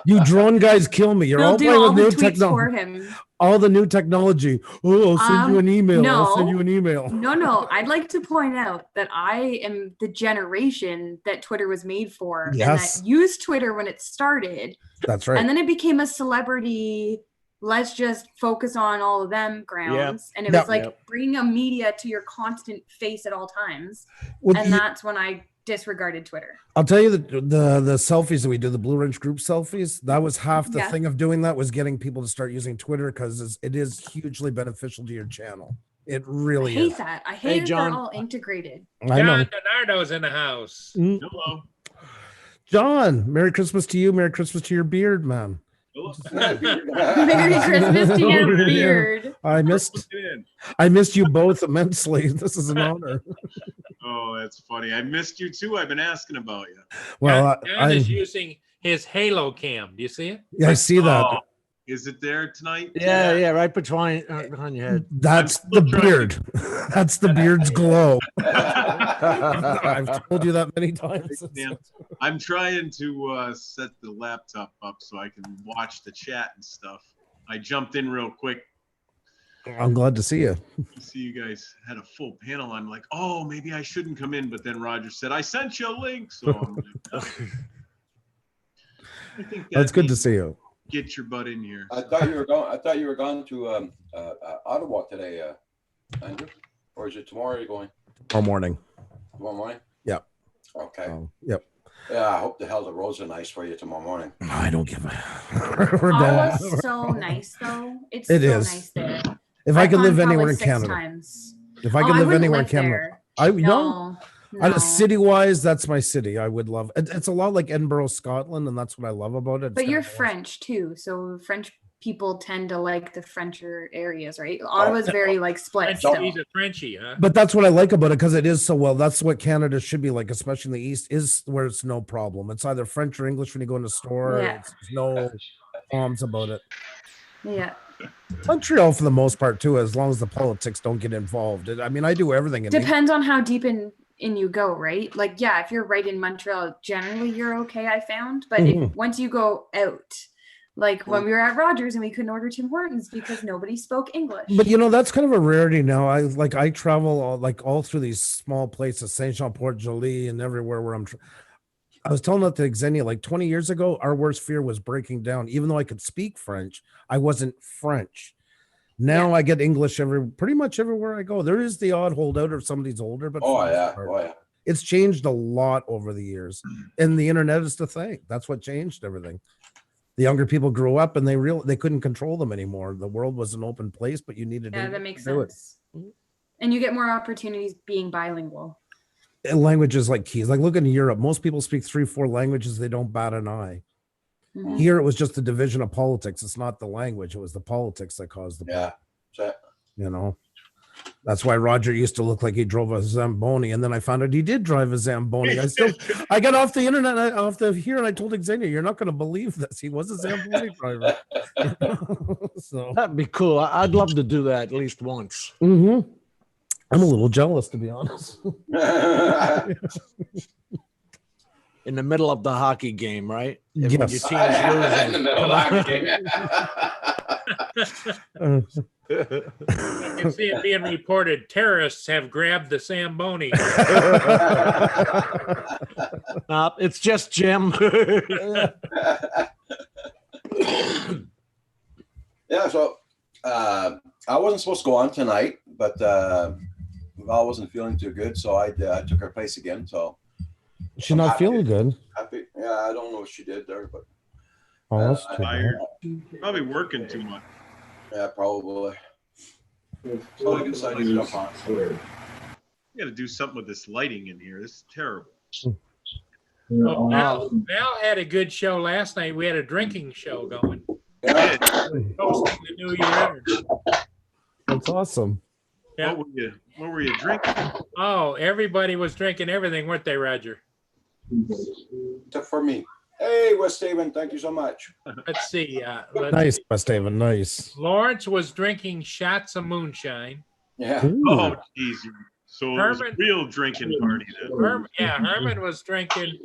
You drone guys kill me. You're We'll all do playing all with the new tweets for technology. him. All the new technology. Oh, I'll send you an email. I'll send no. you an email. No. I'd like to point out that I am the generation that Twitter was made for, Yes. and that used Twitter when it started, That's right. and then it became a celebrity. Let's just focus on all of them grounds, and it Yep. was like Yep. bringing a media to your constant face at all times, Well, and you- that's when I disregarded Twitter. I'll tell you the selfies that we do, the Blue Ridge group selfies, that was half the Yeah. thing of doing that was getting people to start using Twitter because it is hugely beneficial to your channel. It I really hate is. that. I Hey, hate that John. they're all integrated. I know. John Donardo's in the house. Mm. Hello. John, Merry Christmas to you. Merry Christmas to your beard, man. Hello. Merry Christmas to your Yeah. beard. I missed you both immensely. This is an honor. Oh, that's funny. I missed you too. I've been asking about you. Well, John is using his Halo cam. Do you see it? I see that. Oh, is it there tonight? Yeah, right behind your head. That's I'm the still trying beard. That's the beard's glow. I've told you that many times. Yeah. I'm trying to set the laptop up so I can watch the chat and stuff. I jumped in real quick. I'm glad to see you. See you guys had a full panel. I'm like, oh, maybe I shouldn't come in. But then Roger said, I sent you a link. So I'm like, oh. I think That's good to means see you. get your butt in here. I thought you were going. I thought you were going to Ottawa today, Andrew. Or is it tomorrow? You're going Tomorrow morning. tomorrow morning? Yep. Okay. Yep. Yeah, I hope the hell the roads are nice for you tomorrow morning. I don't give a. We're Ottawa's going. so nice, though. It's It so is. nice there. If I I've could gone live probably anywhere in 6 Canada, times. if I Oh, could live wouldn't anywhere in live Canada, there. I know. No. City wise, that's my city. I would love. It's a lot like Edinburgh, Scotland, and that's what I love about it. It's But you're kinda awesome. French too, so French people tend to like the Frencher areas, right? Ottawa's very like split. French, Still. he's a Frenchie, huh? But that's what I like about it because it is so well. That's what Canada should be like, especially in the East, is where it's no problem. It's either French or English when you go in the store. Yeah. There's no qualms about it. Yeah, Montreal, for the most part, too, as long as the politics don't get involved. I mean, I do everything. depends on how deep in you go, right? Like, yeah, if you're right in Montreal, generally you're okay. I found, but if, once you go out, like when we were at Rogers and we couldn't order Tim Hortons because nobody spoke English. But you know, that's kind of a rarity now. I travel all through these small places, Saint Jean Port Joli, and everywhere where I was telling that to Xenia, like 20 years ago, our worst fear was breaking down. Even though I could speak French, I wasn't French. Now I get English pretty much everywhere I go. There is the odd holdout if somebody's older, but Oh for the most yeah. part, Oh yeah. it's changed a lot over the years. And the internet is the thing. That's what changed everything. The younger people grew up and they couldn't control them anymore. The world was an open place, but you needed yeah, to that makes do it. sense. And you get more opportunities being bilingual. And languages like keys. Like look in Europe, most people speak 3-4 languages. They don't bat an eye. Mhm. Here it was just the division of politics. It's not the language. It was the politics that caused the, Yeah. So, you know, that's why Roger used to look like he drove a Zamboni. And then I found out he did drive a Zamboni. I got off the internet, here, and I told Xenia, you're not going to believe this. He was a Zamboni driver. So, That'd be cool. I'd love to do that at least once. I'm a little jealous, to be honest. In the middle of the hockey game, right? When your Yes. team's losing. in the middle of the I can see it being reported terrorists have grabbed the Zamboni. It's just Jim. Yeah, so I wasn't supposed to go on tonight, but Val wasn't feeling too good, so I took her place again. So She's not feeling good. happy. Yeah, I don't know what she did there, but Oh, that's too bad. Tired. Probably working too much. yeah, probably. So I decided to jump on. You got to do something with this lighting in here. This is terrible. Well, Val had a good show last night. We had a drinking show going. Yeah. Hosting the New Year. That's awesome. Yeah. What were you drinking? Oh, everybody was drinking everything, weren't they, Roger? Except for me. Hey, West Haven, thank you so much. Let's see. Nice, West Haven. Nice. Lawrence was drinking shots of moonshine. Yeah. Ooh. Oh, geez. So it was a Herman- real drinking party then. Herman was drinking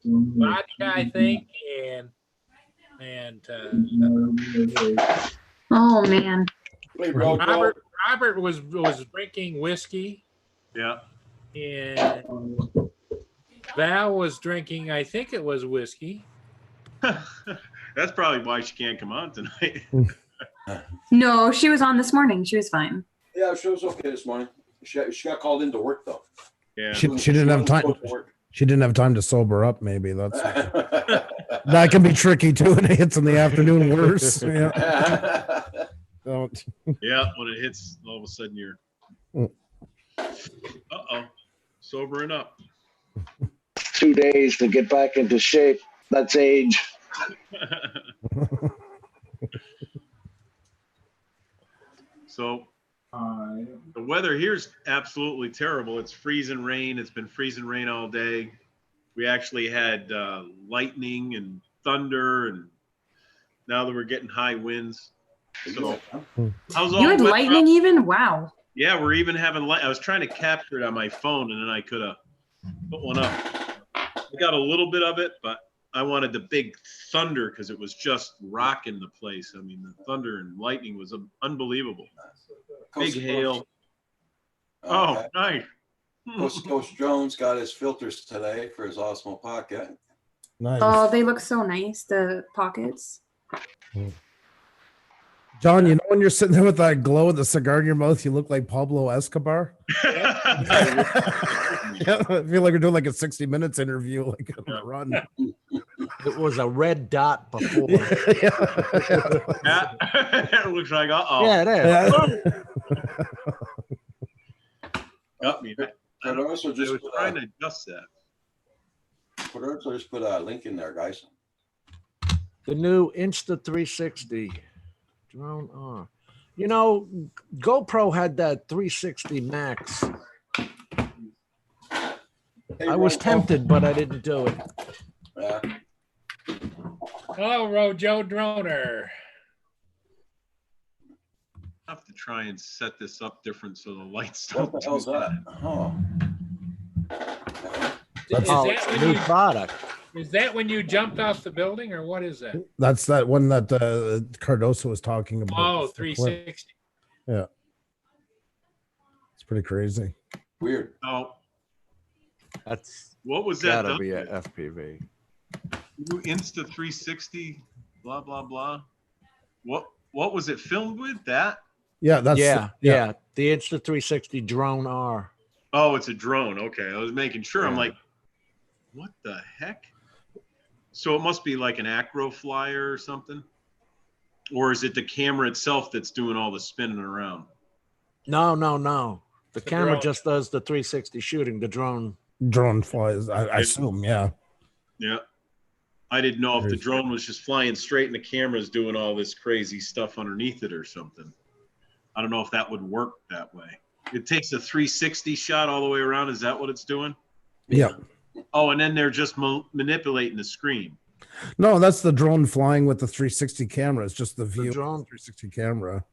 vodka, I think, and Oh man. Hey, bro, Robert was drinking whiskey, Yeah. and Val was drinking, I think it was whiskey. That's probably why she can't come on tonight. No, she was on this morning. She was fine. Yeah, she was okay this morning. She got called into work though. Yeah. She didn't have time. She didn't have time to sober up. Maybe that's that can be tricky too. And it hits in the afternoon worse. Yeah. Don't. Yeah, when it hits, all of a sudden you're. Uh-oh. Sobering up. 2 days to get back into shape. That's age. So the weather here's absolutely terrible. It's freezing rain. It's been freezing rain all day. We actually had lightning and thunder, and now that we're getting high winds. So how's all You had weather lightning out? even? Wow. Yeah, we're even having light. I was trying to capture it on my phone, and then I could have put one up. I got a little bit of it, but I wanted the big thunder because it was just rocking the place. I mean, the thunder and lightning was unbelievable. Big hail. Oh, Okay. nice. Coast to Coast Jones got his filters today for his Osmo Pocket. Nice. Oh, they look so nice. The pockets. John, you know when you're sitting there with that glow with the cigar in your mouth, you look like Pablo Escobar. Yeah, I feel like we're doing like a 60 Minutes interview, like on a run. It was a red dot before. Yeah. Yeah. It looks like, uh-oh. Yeah, it is. Got me. But also I just was trying to adjust that. put a link in there, guys. The new Insta360 drone R. You know, GoPro had that 360 Max. Hey, I was Ron, tempted, but I didn't do it. Yeah. Hello, Rojo Droner. I have to try and set this up different so the lights don't. What the hell's do that? Oh. Is Oh, that it's a when new you- product. Is that when you jumped off the building, or what is that? That's that one that Cardoso was talking about. Oh, The clip. 360. It's pretty crazy. Weird. Oh, That's what was that? gotta done be a with? FPV. New Insta360, blah, blah, blah. What was it filmed with? That? Yeah, that's Yeah. The Insta360 drone R. Oh, it's a drone. Okay. I was making sure. I'm Yeah. like, what the heck? So it must be like an acro flyer or something? Or is it the camera itself that's doing all the spinning around? No. The camera drone. just does the 360 shooting. The drone. drone flies. I assume, yeah. Yeah. I didn't know if the Crazy. drone was just flying straight and the camera's doing all this crazy stuff underneath it or something. I don't know if that would work that way. It takes a 360 shot all the way around. Is that what it's doing? Yeah. Oh, and then they're just manipulating the screen. No, that's the drone flying with the 360 camera. It's just the view The of drone. the 360 camera.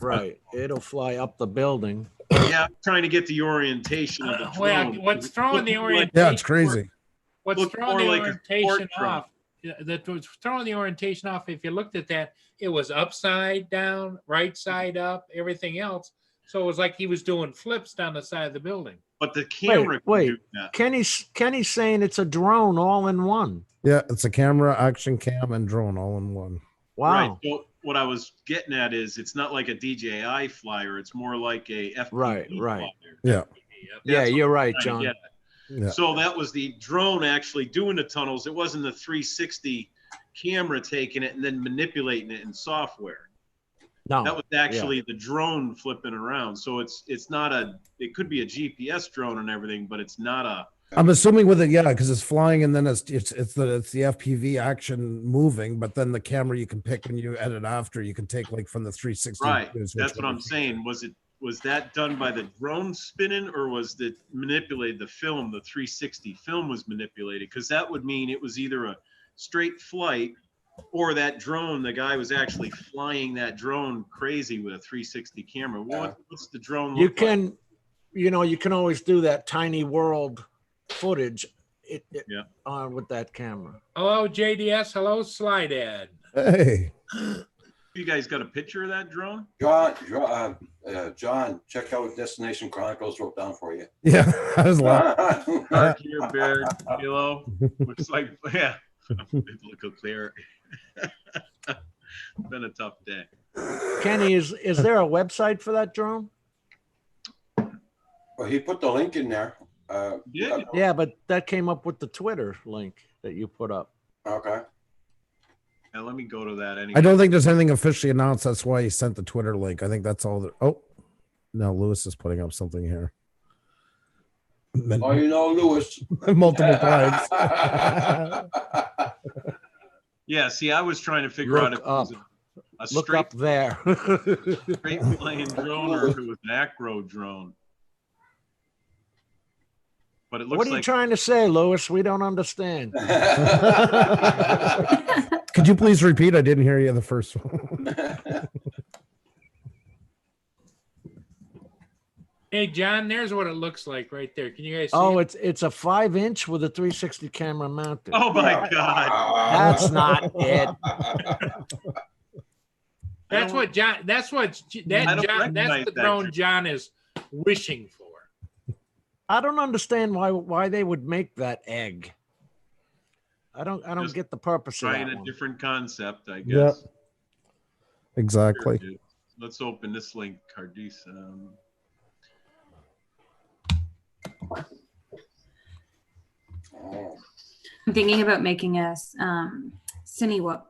Right. It'll fly up the building. Yeah, I'm trying to get the orientation of the drone. Well, what's throwing the orientation? Yeah, it's crazy. What's Looked throwing more the like a orientation sport drone. off? That was throwing the orientation off. If you looked at that, it was upside down, right side up, everything else. So it was like he was doing flips down the side of the building. But the camera wait. can do that. Kenny's saying it's a drone all in one. Yeah, it's a camera, action cam, and drone all in one. Right. Wow. So what I was getting at is it's not like a DJI flyer. It's more like a FPV Right. flyer. Yeah. Yeah, That's you're right, what I'm trying John. to get at. Yeah. So that was the drone actually doing the tunnels. It wasn't the 360 camera taking it and then manipulating it in software. That No. was actually the drone flipping around. So it's not it could be a GPS drone and everything, but it's not a. I'm assuming with it, yeah, because it's flying and then it's the FPV action moving, but then the camera you can pick when you edit after, you can take like from the 360. Right. views, That's which what I'm one- saying. Was was that done by the drone spinning, or was it manipulated? The film, the 360 film was manipulated, because that would mean it was either a straight flight or that drone, the guy was actually flying that drone crazy with a 360 camera. What's the drone You look like? can, you can always do that tiny world footage with that camera. Hello, JDS. Hello, Slide Ad. Hey, You guys got a picture of that drone? John, check out Destination Chronicles wrote down for you. yeah, I was laughing. Dark here, beard, kilo. Looks like, yeah. Look clear. Been a tough day. Kenny, is there a website for that drone? Well, he put the link in there. Yeah. Yeah, but that came up with the Twitter link that you put up. Okay. Now let me go to that anyway. I don't think there's anything officially announced. That's why he sent the Twitter link. I think that's all. Oh, no, Lewis is putting up something here. Oh, you know, Lewis. Multiple times. Yeah, see, I was trying to figure out if it was a Look straight, up there. straight flying drone or if it was an acro drone. But it looks What are you like trying to say, Lewis? We don't understand. Could you please repeat? I didn't hear you the first one. Hey, John, there's what it looks like right there. Can you guys see Oh, it? it's a 5-inch with a 360 camera mounted. oh my God. That's not it. That's what John. That's what that I don't John. That's recognize the that drone drone. John is wishing for. I don't understand why they would make that egg. I don't Just get the purpose of Trying that a one. different concept, I Yep. guess. Exactly. Here, dude. Let's open this link, Cardis. Oh. I'm thinking about making a cine whoop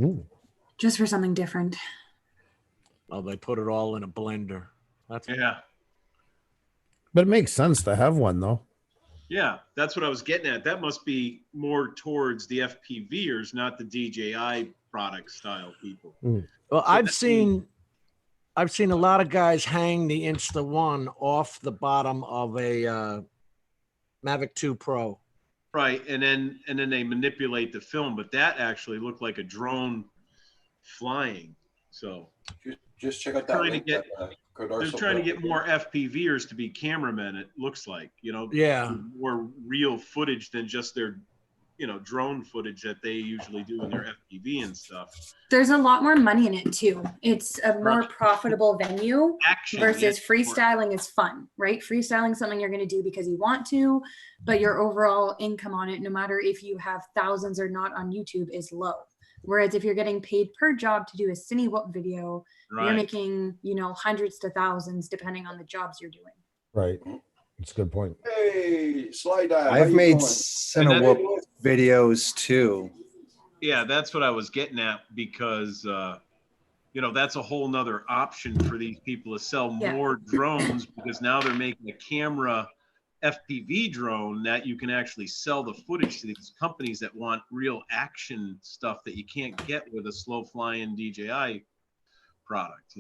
Ooh. just for something different. Oh, they put it all in a blender. That's Yeah. But it makes sense to have one, though. Yeah, that's what I was getting at. That must be more towards the FPVers, not the DJI product style people. Well, So I've that seen a lot of guys hang the Insta-1 off the bottom of a Mavic 2 Pro. Right, and then they manipulate the film, but that actually looked like a drone flying. So Just check out that Trying to link. get- Kurt they're Arso trying to put get up. more FPVers to be cameramen. It looks like, Yeah. more real footage than just their, drone footage that they usually do in their FPV and stuff. There's a lot more money in it too. It's a more Right. profitable venue Action versus yes, freestyling is fun, right? Freestyling is something you're going to do because you want to, but your overall income on it, no matter if you have thousands or not on YouTube, is low. Whereas if you're getting paid per job to do a cine whoop video, you're Right. making, hundreds to thousands depending on the jobs you're doing. Right. That's a good point. Hey, slide dive. how I've you made doing? Cinewhoop videos too. Yeah, that's what I was getting at because, that's a whole nother option for these people to sell Yeah. more drones because now they're making a camera FPV drone that you can actually sell the footage to these companies that want real action stuff that you can't get with a slow flying DJI product,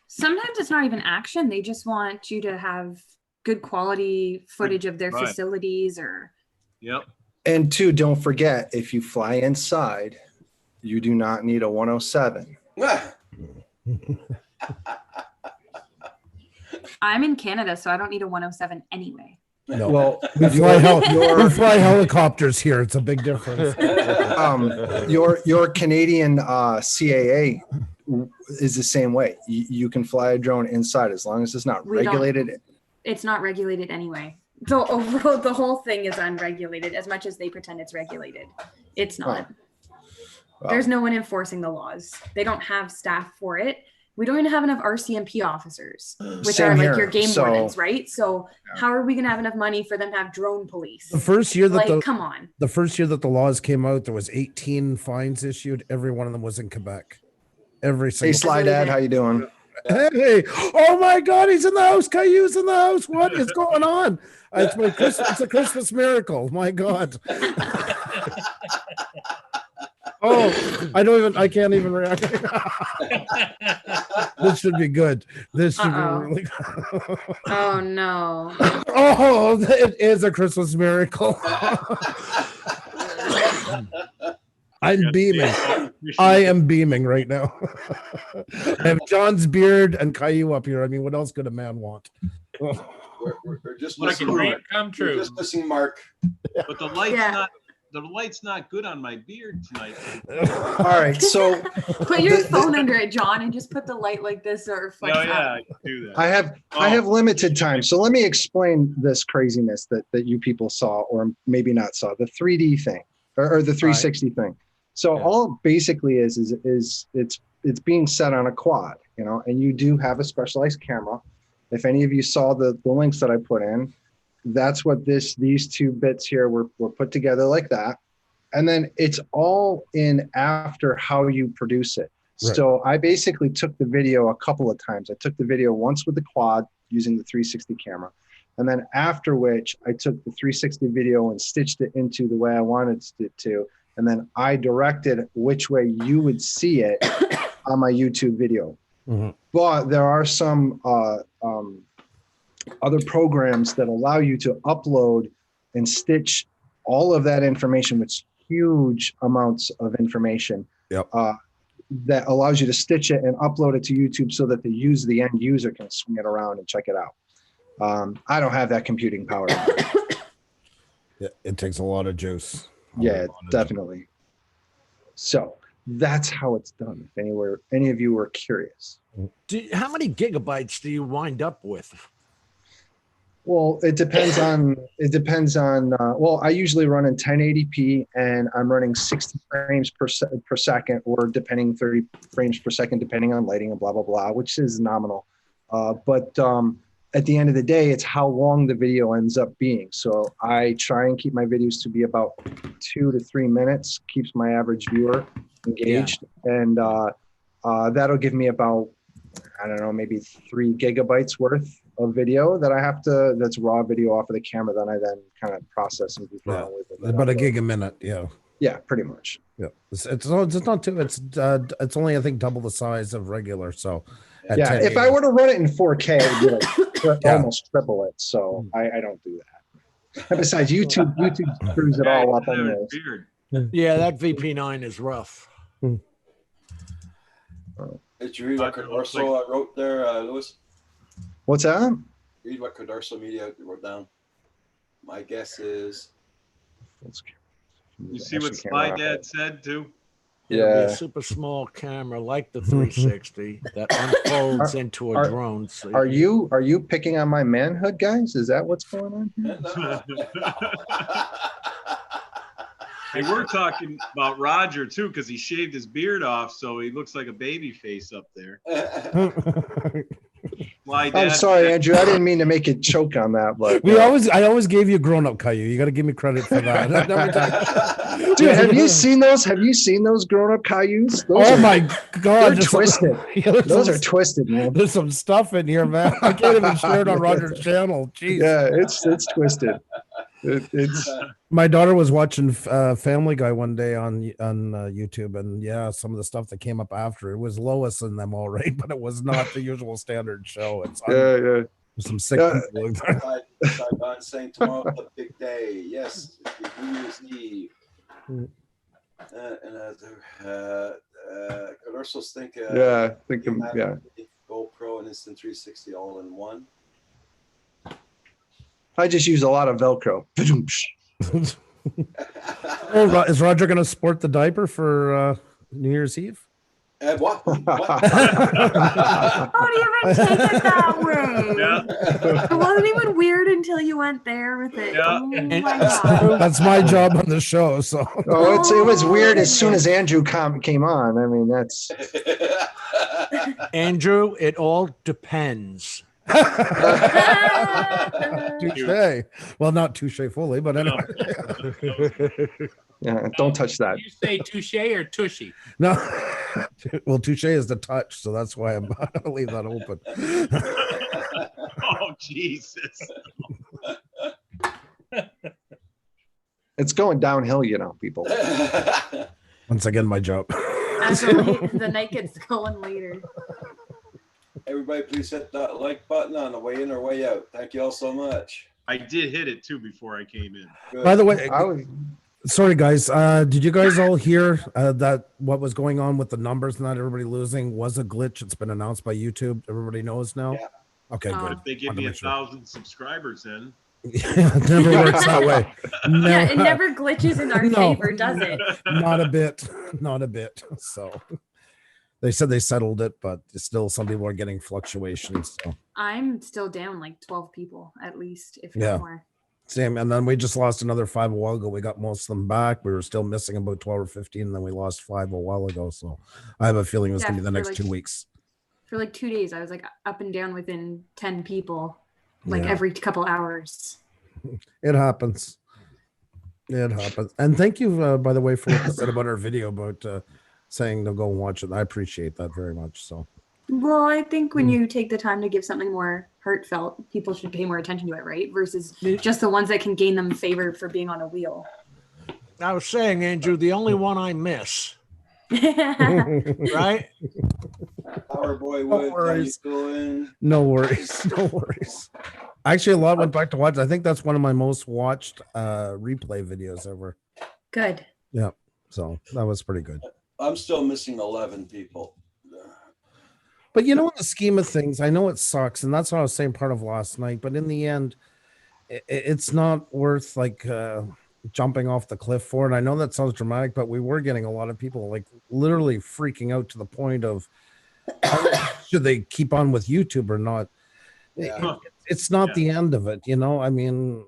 Sometimes it's not even action. They just want you to have good quality footage of their Right. facilities or Yep. And two, don't forget, if you fly inside, you do not need a 107. Ah, I'm in Canada, so I don't need a 107 anyway. No. Well, we fly, your- we fly helicopters here. It's a big difference. your Canadian CAA is the same way. You can fly a drone inside as long as it's not We don't- regulated. It's not regulated anyway. So overall, the whole thing is unregulated as much as they pretend it's regulated. It's not. Wow. There's no one enforcing the laws. They don't have staff for it. We don't even have enough RCMP officers, which Same are like here. your game So- wardens, right? So how are we going to have enough money for them to have drone police? The first year that Like, come on. the first year that the laws came out, there was 18 fines issued. Every one of them was in Quebec. Every Hey, single. Sly Dad, how you doing? Hey! Oh my God, he's in the house. Caillou's in the house. What is going on? It's my Christmas. It's a Christmas miracle. My God. Oh, I can't even react. This should be good. This should Uh-oh. be really good. Oh no. Oh, it is a Christmas miracle. I'm beaming. I am beaming right now. I have John's beard and Caillou up here. I mean, what else could a man want? We're just What a missing dream Mark. come We're true. just missing Mark. But the light's Yeah. not. The light's not good on my beard tonight. All right, so Put your phone under it, John, and just put the light like this or Oh reflects yeah, out. I can do that. I have limited time. So let me explain this craziness that you people saw or maybe not saw, the 3D thing or the 360 thing. So Yeah. all it basically is it's being set on a quad, you know, and you do have a specialized camera. If any of you saw the links that I put in, that's what these two bits here were put together like that. And then it's all in after how you produce it. Right. So I basically took the video a couple of times. I took the video once with the quad using the 360 camera. And then after which I took the 360 video and stitched it into the way I wanted it to. And then I directed which way you would see it on my YouTube video. Mhm. But there are some other programs that allow you to upload and stitch all of that information, which huge amounts of information. Yep. That allows you to stitch it and upload it to YouTube so that the end user can swing it around and check it out. I don't have that computing power. Yeah, it takes a lot of juice. Yeah, definitely. So that's how it's done. If any of you were curious. How many gigabytes do you wind up with? Well, it depends on, well, I usually run in 1080p and I'm running 60 frames per second or 30 frames per second, depending on lighting and blah, blah, blah, which is nominal. But at the end of the day, it's how long the video ends up being. So I try and keep my videos to be about 2 to 3 minutes, keeps my average viewer engaged. And that'll give me about, I don't know, maybe 3 gigabytes worth of video that I have to, that's raw video off of the camera that I then kind of process and goof around with. and then About a upload. gig a minute. Yeah. Yeah, pretty much. Yeah. It's not too, it's only, I think, double the size of regular. So at Yeah, if I 1080. were to run it in 4K, it would be like Yeah. almost triple it. So I don't do that. And besides, YouTube screws it all up Yeah, anyways. beard. Yeah, that VP9 is rough. Did you read what Cadorso wrote there, Louis? What's that? Read what Cadorso Media wrote down. My guess is You see what Spy Dad said too? It'll be a Yeah. super small camera like the 360 that unfolds into a drone. So Are you picking on my manhood, guys? Is that what's going on here? Hey, we're talking about Roger too, because he shaved his beard off, so he looks like a baby face up there. Why, I'm Dad? sorry, Andrew. I didn't mean to make it choke on that, but I always gave you grown up Caillou. You got to give me credit for that. dude, have you seen those? Have you seen those grown-up Cailloux? Oh my God. They're there's some- twisted. Yeah, there's Those some- are twisted, man. There's some stuff in here, man. I can't even share it on Roger's channel. Jeez. Yeah, it's twisted. It's My daughter was watching Family Guy one day on YouTube, and yeah, some of the stuff that came up after it was Lois and them all right, but it was not the usual standard show. It's yeah. some sick Yeah. people. Saigon saying tomorrow's a big day. Yes, it's New Year's Eve. Cadorso's think. Yeah, I think you have yeah. GoPro and Instant 360 all in one. I just use a lot of Velcro. Is Roger going to sport the diaper for New Year's Eve? What? How do you even take it that way? Yeah. It wasn't even weird until you went there with it. Yeah. Oh my God. That's my job on the show. So Oh, it was weird as soon as Andrew came on. I mean, that's Andrew, it all depends. touche. Well, not touche fully, but anyway. yeah. Don't touch that. You say touche or tushy? No. Well, touche is the touch, so that's why I'm gonna leave that open. Oh, Jesus. It's going downhill, you know, people. Once again, my job. As the night gets going later. Everybody, please hit that like button on the way in or way out. Thank you all so much. I did hit it too before I came in. Good. By the way, I was, sorry guys, did you guys all hear that what was going on with the numbers? Not everybody losing was a glitch. It's been announced by YouTube. Everybody knows now. Yeah. Okay, Oh. good. If they give Wanted to me make sure. 1,000 subscribers in. Yeah, it never works that way. Yeah, it never glitches in our No. favor, does it? Not a bit. Not a bit. So they said they settled it, but still some people are getting fluctuations. So I'm still down like 12 people at least, if Yeah. not more. same. And then we just lost another 5 a while ago. We got most of them back. We were still missing about 12 or 15, and then we lost 5 a while ago. So I have a feeling it's Yeah, gonna be the for next like- 2 weeks. For like 2 days, I was like up and down within 10 people, like Yeah. every couple hours. It happens. It happens. And thank you, by the way, for what you said about our video about saying to go and watch it. I appreciate that very much. So Well, I think when you take the time to give something more heartfelt, people should pay more attention to it, right? Versus just the ones that can gain them favor for being on a wheel. I was saying, Andrew, the only one I miss, right? Power Boy Wood, how you worries. doing? no worries. No worries. Actually, a lot went back to watch. I think that's one of my most watched replay videos ever. Good. So that was pretty good. I'm still missing 11 people. But you know, in the scheme of things, I know it sucks, and that's what I was saying part of last night. But in the end, it's not worth like jumping off the cliff for it. I know that sounds dramatic, but we were getting a lot of people like literally freaking out to the point of should they keep on with YouTube or not? Yeah. It's not Yeah. the end of it, you know. I mean,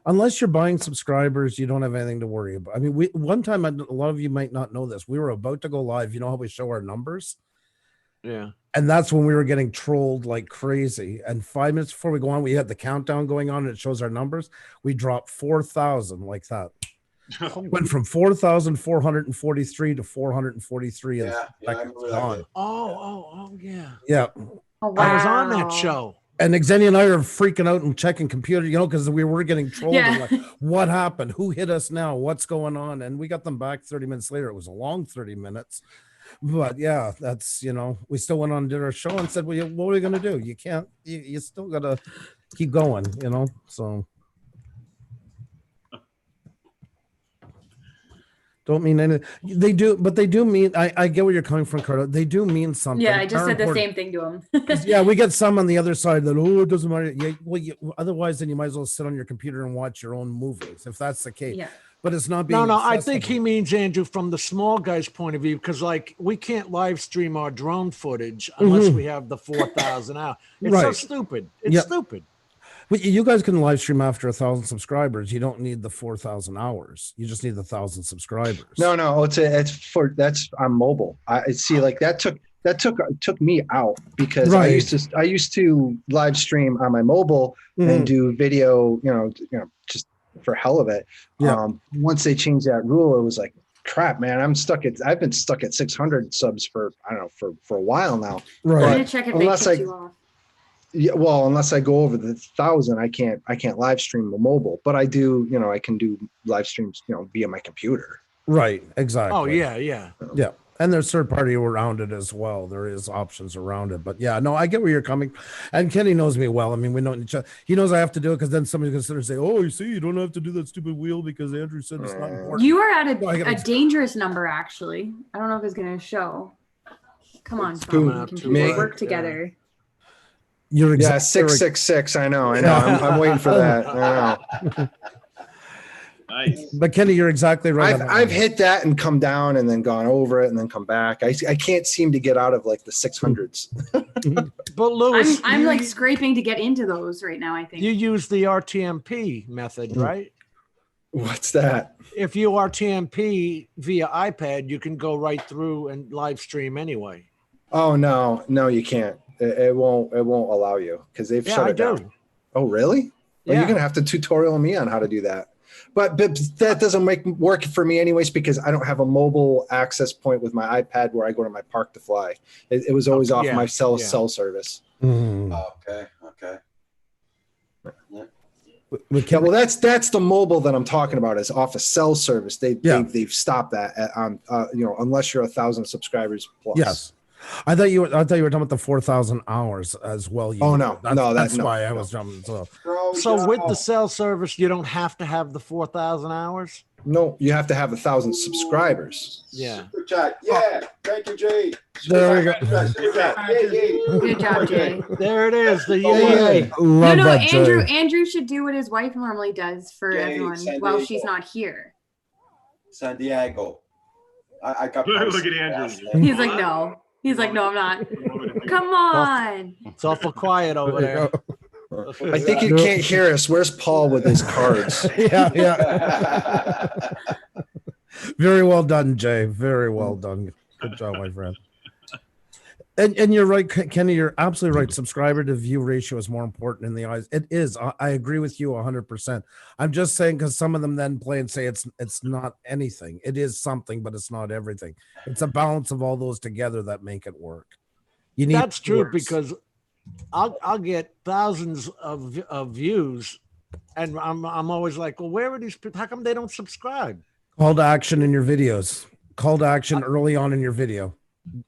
unless you're buying subscribers, you don't have anything to worry about. I mean, one time, a lot of you might not know this. We were about to go live. You know how we show our numbers? Yeah. And that's when we were getting trolled like crazy. And 5 minutes before we go on, we had the countdown going on and it shows our numbers. We dropped 4,000 like that. Went from 4,443 to 443. Yeah, I remember that. Gone. Oh, yeah. Yeah. Oh, I was on that wow. show. And Xenia and I are freaking out and checking computer, you know, because we were getting trolled. Yeah. And like, what happened? Who hit us now? What's going on? And we got them back 30 minutes later. It was a long 30 minutes. But yeah, that's, you know, we still went on and did our show and said, well, what are we going to do? You can't, you still got to keep going, you know? So don't mean anything. They do, but they do mean, I get where you're coming from, Carter. They do mean something. Yeah, I just They're said the important. same thing to him. Yeah, we get some on the other side that, oh, it doesn't matter. Yeah, well, otherwise, then you might as well sit on your computer and watch your own movies if that's the case. Yeah. But it's not being. No, I think he accessible. means, Andrew, from the small guy's point of view, because like we can't live stream our drone footage unless we have the 4,000 out. It's so Right. stupid. It's Yep. stupid. But you guys can live stream after 1,000 subscribers. You don't need the 4,000 hours. You just need the 1,000 subscribers. no, that's on mobile. I see, like that took me out because Right. I used to live stream on my mobile and do video, you know, just for hell of it. Yeah. Once they changed that rule, it was like, crap, man, I've been stuck at 600 subs for, I don't know, for a while now. I'm Right. gonna check if they Unless kicked I- you off. Yeah, well, unless I go over the 1,000, I can't live stream the mobile, but I do, you know, I can do live streams, you know, via my computer. Right. Exactly. Oh, yeah. Yeah. And there's third party around it as well. There is options around it. But yeah, no, I get where you're coming. And Kenny knows me well. I mean, we know each other. He knows I have to do it because then somebody's going to sit there and say, oh, you see, you don't have to do that stupid wheel because Andrew said it's not important. You are at No, I a gotta- dangerous number, actually. I don't know if it's gonna show. Come on, It's phone coming and up too computer, bright, work yeah. together. You're Yeah, exactly right. 666. I know. I'm waiting for that. I know. Nice. But Kenny, you're exactly right. on that I've one. hit that and come down and then gone over it and then come back. I can't seem to get out of like the 600s. But Lewis, I'm you, like scraping to get into those right now, I think. you use the RTMP method, right? What's that? If you RTMP via iPad, you can go right through and live stream anyway. Oh no, you can't. It won't allow you because they've Yeah, shut I it do. down. Oh really? Well, Yeah. you're gonna have to tutorial me on how to do that. But that doesn't work for me anyways because I don't have a mobile access point with my iPad where I go to my park to fly. It was always off Yeah, my cell yeah. service. Mhm. Okay. We Yeah, can, well, that's the mobile that I'm talking about. Is off a cell service. Yeah. They've stopped that on unless you're 1,000 subscribers plus. yes. I thought you were talking about the 4,000 hours as well. Oh, no. That's No, why I no. was jumping. So So with the cell service, you don't have to have the 4,000 hours. No, you have to have 1,000 subscribers. Yeah. Super chat. Yeah. Thank you, Jay. There we go. Super chat. Yay, yay. Good job, Jay. There it is. The Oh, yay. Love No, that, Andrew. Jay. Andrew should do what his wife normally does for Jay, everyone San while Diego. she's not here. San Diego. I got. Look at Andrew. He's like, no. He's like, no, I'm not. Come on. It's awful quiet over There you there. go. I think you can't hear us. Where's Paul with his cards? Yeah, yeah. Very well done, Jay. Very well done. Good job, my friend. And you're right, Kenny. You're absolutely right. Subscriber to view ratio is more important in the eyes. It is. I agree with you 100%. I'm just saying because some of them then play and say it's not anything. It is something, but it's not everything. It's a balance of all those together that make it work. You need. That's true viewers. because I'll get thousands of views, and I'm always like, well, where are these people? How come they don't subscribe? Call to action in your videos. Call to action early on in your video.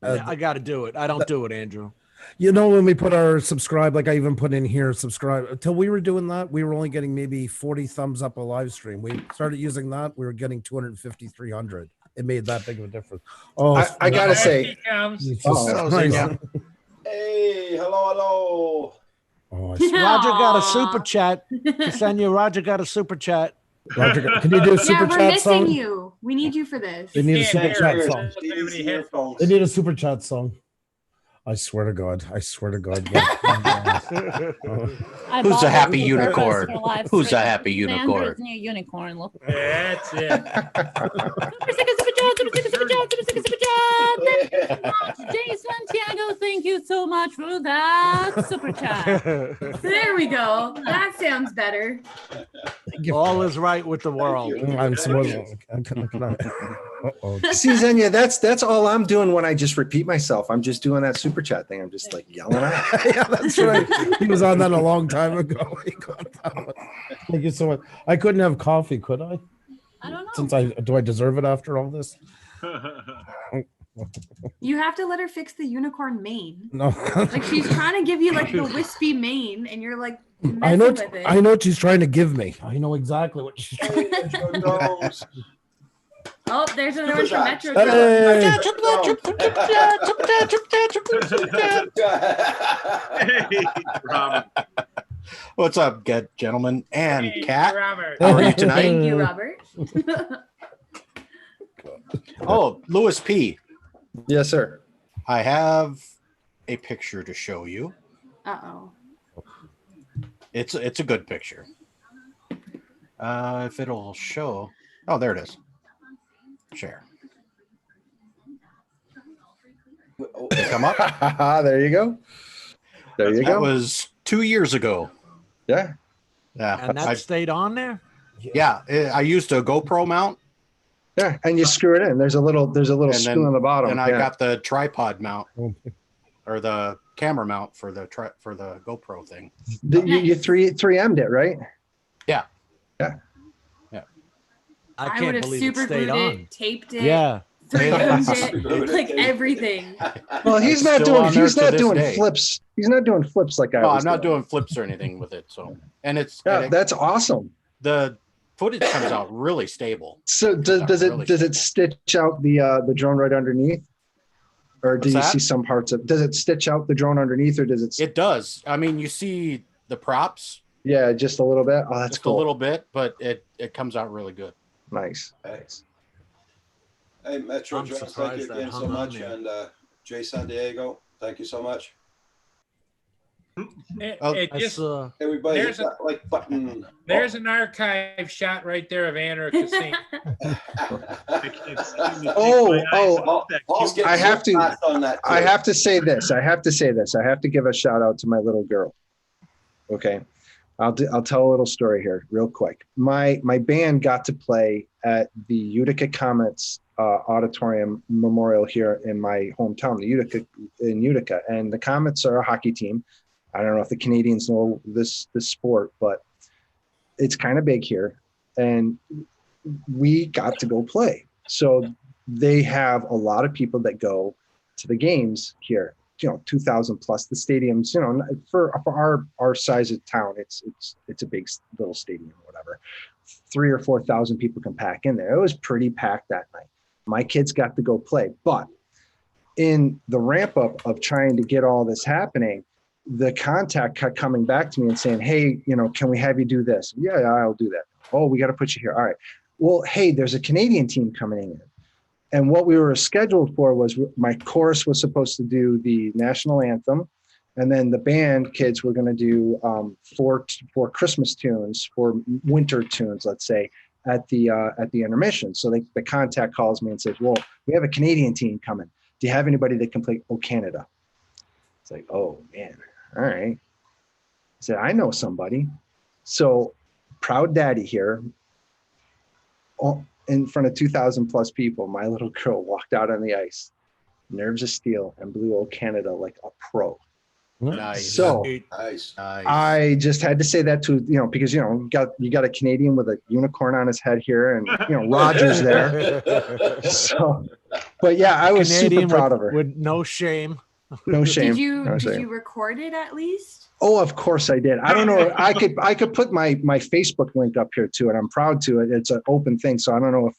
I got to do it. I don't do it, Andrew. You know, when we put our subscribe, like I even put in here, subscribe. Until we were doing that, we were only getting maybe 40 thumbs up a live stream. We started using that, we were getting 250, 300. It made that big of a difference. Oh, I gotta There say, he comes. Jesus Oh, Christ. yeah. Hey, hello. Oh, I Roger got a Aw. super chat. Ksenia, Roger got a super chat. Roger, can you do a super Yeah, we're chat missing song? you. We need you for this. They need a Yeah, super there chat it is. song. Doesn't have any headphones. They need a super chat song. I swear to God. I swear to God. I Who's bought a it happy for unicorn? personal life Who's a stream. happy unicorn? Sandra's new unicorn. Look. That's it. Super sticker, super chat, super sticker, super chat, super sticker, super chat. Thank you so much, Jay Santiago. Thank you so much for that super chat. There we go. That sounds better. All is right with the world. I'm supposed Uh-oh. see, Xenia, that's all I'm doing when I just repeat myself. I'm just doing that super chat thing. I'm just like yelling out. Yeah, that's right. He was on that a long time ago. He got that one. Thank you so much. I couldn't have coffee, could I? I don't know. Since I deserve it after all this? You have to let her fix the unicorn mane. No. Like she's trying to give you like the wispy mane, and you're like I know. messing with it. I know what she's trying to give me. I know exactly what she's trying. Oh, there's another one from Metro. Hey. Hey, Robert. What's up, gentlemen and Hey, Kat? Robert. How are you tonight? Thank you, Robert. Oh, Louis P. Yes, sir. I have a picture to show you. Uh-oh. It's a good picture. If it'll show. Oh, there it is. Share. They come up. There you go. There you That go. was 2 years ago. Yeah. Yeah, And that stayed on there? I used a GoPro mount, Yeah. And you screw it in. There's a little And screw then- on the bottom. and I Yeah. got the tripod mount or the camera mount for the GoPro thing. You 3M'd it, right? I I can't would have believe it super stayed glued on. it, taped it, Yeah. 3M'd it, like everything. Well, he's It's not still doing on there he's to not this doing day. flips. He's not doing flips like I No, was I'm not doing flips or anything with it. So, and it's Yeah, and it- that's awesome. the footage comes out really stable. So does it stitch out the drone right underneath? Or do What's you that? see some parts of does it stitch out the drone underneath or does it It does. I mean, you see the props yeah, just a little bit? Oh, that's just cool. a little bit, but it comes out really good. Nice. Thanks. Hey, Metro I'm Jones, thank surprised you that again so hung on much. there. And Jay San Diego, thank you so much. It, Oh, it That's, just, Everybody hit There's a- that like button. there's an archive shot right there of Andrew Cassini. I can't seem to Oh, take my eyes off that Paul's cute- getting I have to- fast on that I too. have to say this. I have to give a shout out to my little girl. Okay. I'll tell a little story here real quick. My band got to play at the Utica Comets Auditorium Memorial here in my hometown, Utica. And the Comets are a hockey team. I don't know if the Canadians know this sport, but it's kind of big here, and we got to go play. So they have a lot of people that go to the games here. 2,000 plus. The stadiums, for our size of town, it's a big little stadium, whatever. 3,000 or 4,000 people can pack in there. It was pretty packed that night. My kids got to go play, but in the ramp up of trying to get all this happening, the contact kept coming back to me and saying, "Hey, can we have you do this?" Yeah, I'll do that. Oh, we got to put you here. All right. Well, hey, there's a Canadian team coming in. And what we were scheduled for was my chorus was supposed to do the national anthem. And then the band kids were going to do four Christmas tunes, 4 winter tunes, let's say, at the intermission. So the contact calls me and says, "Well, we have a Canadian team coming. Do you have anybody that can play O Canada?" It's like, oh, man. All right. I said, I know somebody. So proud daddy here. In front of 2,000 plus people, my little girl walked out on the ice, nerves of steel, and blew O Canada like a pro. Nice. So Nice. I just had to say that to, because, you got a Canadian with a unicorn on his head here, and, Roger's there. So, but yeah, I was Canadian super proud of her. with no shame. No shame. Did you No shame. record it at least? Oh, of course I did. I don't know. I could put my Facebook link up here too, and I'm proud to it. It's an open thing, so I don't know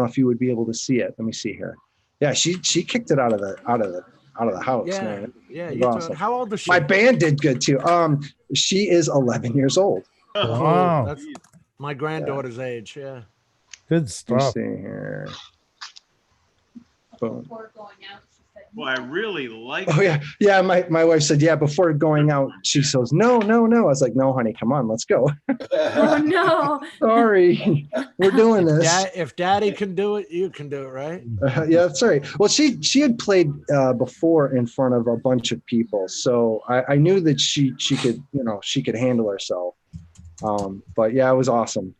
if you would be able to see it. Let me see here. Yeah, she kicked it out of the house. Yeah, Man. yeah. It was awesome. How old is she? My band did good too. She is 11 years old. Wow. That's my granddaughter's age. Yeah. Good Let me stuff. see here. Boom. Well, I really like. Oh yeah. My wife said, yeah, before going out, she says, no. I was like, no, honey, come on, let's go. Oh no. Sorry, we're doing this. If daddy can do it, you can do it, right? Yeah, that's right. Well, she had played before in front of a bunch of people, so I knew that she could, she could handle herself. But yeah, it was awesome.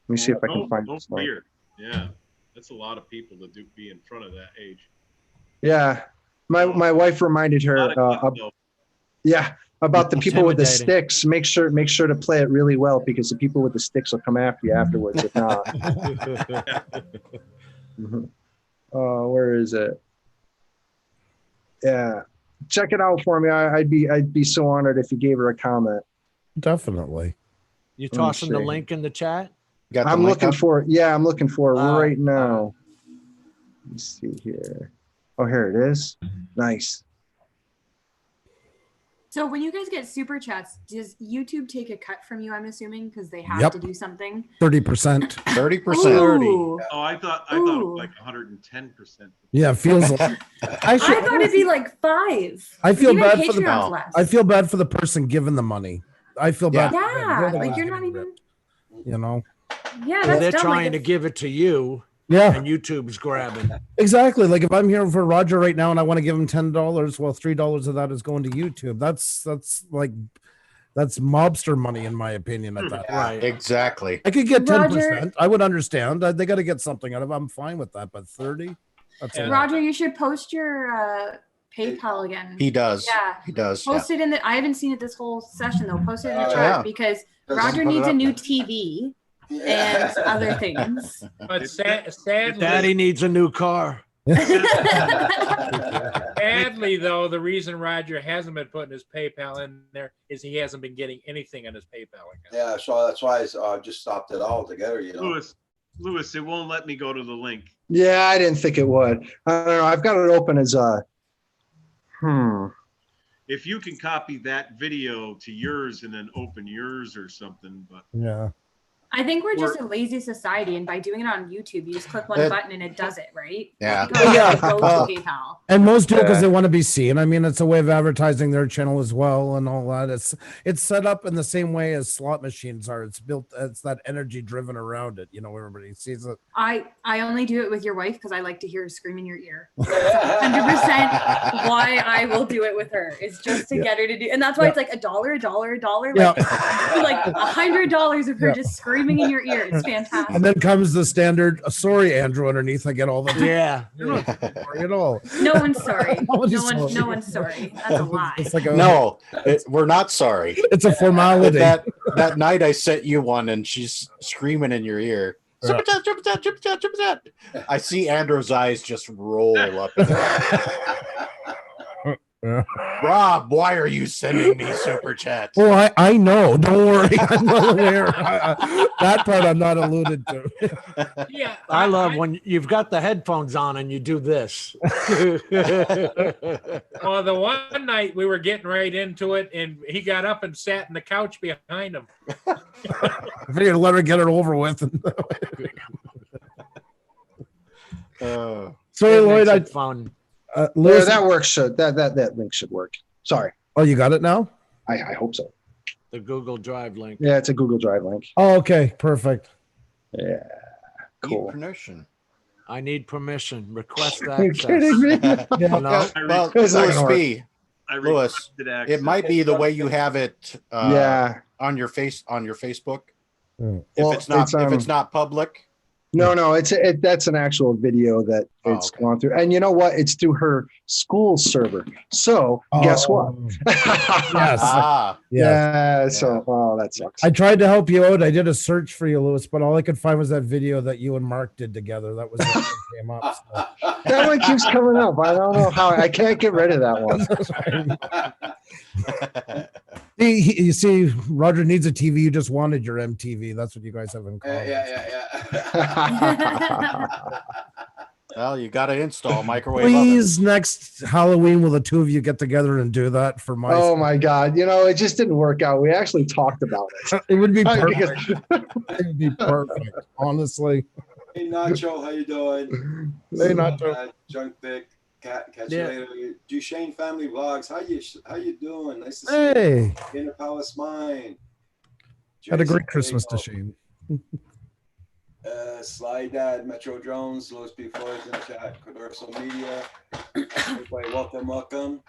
Let me see if I can find this one. Weird. Yeah, that's a lot of people to be in front of that age. Yeah, my wife reminded her, about the people with the Intimidating. sticks. Make sure to play it really well, because the people with the sticks will come after you afterwards. If not, where is it? Yeah, check it out for me. I'd be so honored if you gave her a comment. Definitely. You Let me tossing the see. link in the chat? Got the I'm link looking up? for. Yeah, I'm looking for it right now. uh, Let's see here. Oh, here it is. Nice. So when you guys get super chats, does YouTube take a cut from you? I'm assuming because they have Yep. to do something. 30%. 30%. Ooh. Oh, I thought it was Ooh. like 110%. Yeah, it feels like I thought it'd be like 5. I feel Even bad for the Patreon's No. less. I feel bad for the person giving the money. I feel bad. for them. Yeah, They're the like ones you're not giving even. it, you know. Yeah, Well, that's they're dumb. trying like to if- give it to you, Yeah, and YouTube's grabbing. exactly. Like if I'm here for Roger right now and I want to give him $10, well, $3 of that is going to YouTube. That's mobster money in my opinion. At that, Right. Exactly. I could get Roger- 10%. I would understand. They got to get something out of it. I'm fine with that. But 30, that's a lot. Roger, you should post your PayPal again. He does. Yeah. He does. Yeah. Post it in the. I haven't seen it this whole session though. Post it in the chat Yeah. because Just Roger put it needs a up new there. TV and other things. But sadly, Daddy needs a new car. sadly, though, the reason Roger hasn't been putting his PayPal in there is he hasn't been getting anything on his PayPal account. Yeah, so that's why I just stopped it all together, you know. Lewis, it won't let me go to the link. Yeah, I didn't think it would. I don't know. I've got it open as a. If you can copy that video to yours and then open yours or something, but Yeah. I think we're just a lazy society, and by doing it on YouTube, you just click one That- button and it does it, right? Yeah. Because Yeah. it goes to PayPal. And most do it because they want to be seen. I mean, it's a way of advertising their channel as well and all that. It's set up in the same way as slot machines are. It's built. It's that energy driven around it. You know, everybody sees it. I only do it with your wife because I like to hear her scream in your ear. 100% why I will do it with her is just to get her to do, and that's why it's like $1, like like $100 of her Yeah. just screaming in your ear. It's fantastic. And then comes the standard. Sorry, Andrew. Underneath, I get all the. Yeah. You're not sorry at all. No one's sorry. Nobody's No sorry. one's sorry. That's a lie. It's like a No, we're not sorry. It's a formality. That that night I sent you one, and she's screaming in your ear. Super chat, super chat, super chat, super chat. I see Andrew's eyes just roll up. Rob, why are you sending me super chats? Oh, I know. Don't worry. I'm well aware. That part I'm not alluded to. Yeah, I love when you've got the headphones on and you do this. Well, the one night we were getting right into it, and he got up and sat in the couch behind him. I figured let her get it over with. Sorry, It Lloyd. makes I it fun. Lewis, that works. That link should work. Sorry. oh, you got it now? I hope so. The Google Drive link. Yeah, it's a Google Drive link. Oh, okay, perfect. Yeah. Cool. Permission. I need permission. Request Are you access. kidding me? No. Well, It's not Louis gonna B. I Louis, requested access. it might be the way you have it Yeah. on your Facebook. Mm. Well, If it's, it's not public. No, that's an actual video that Oh, it's okay. gone through. And you know what? It's through her school server. So guess what? Oh, Yes. Ah, Yeah. Yeah. So, oh, that sucks. I tried to help you out. I did a search for you, Lewis, but all I could find was that video that you and Mark did together. That was it that came up. So. That one keeps coming up. I don't know how. I can't get rid of that one. You see, Roger needs a TV. You just wanted your MTV. That's what you guys have in common. Yeah. well, you got to install microwave Please, next Halloween, will the two of you get together and do that for my? Oh my God! You know, it just didn't work out. We actually talked about it. It would be Because- perfect. It would be perfect. Honestly. Hey Nacho, how you doing? Hey, Nacho. Junk Vic, catch Yeah. you later. Duchesne Family Vlogs. How you doing? Nice to see Hey, you. Inner Palace Mine. had a Jason great Christmas to Diego, Shane. Sly Dad, Metro Drones, Louis B. Floyd in the chat, Codorso Media. Everybody, welcome.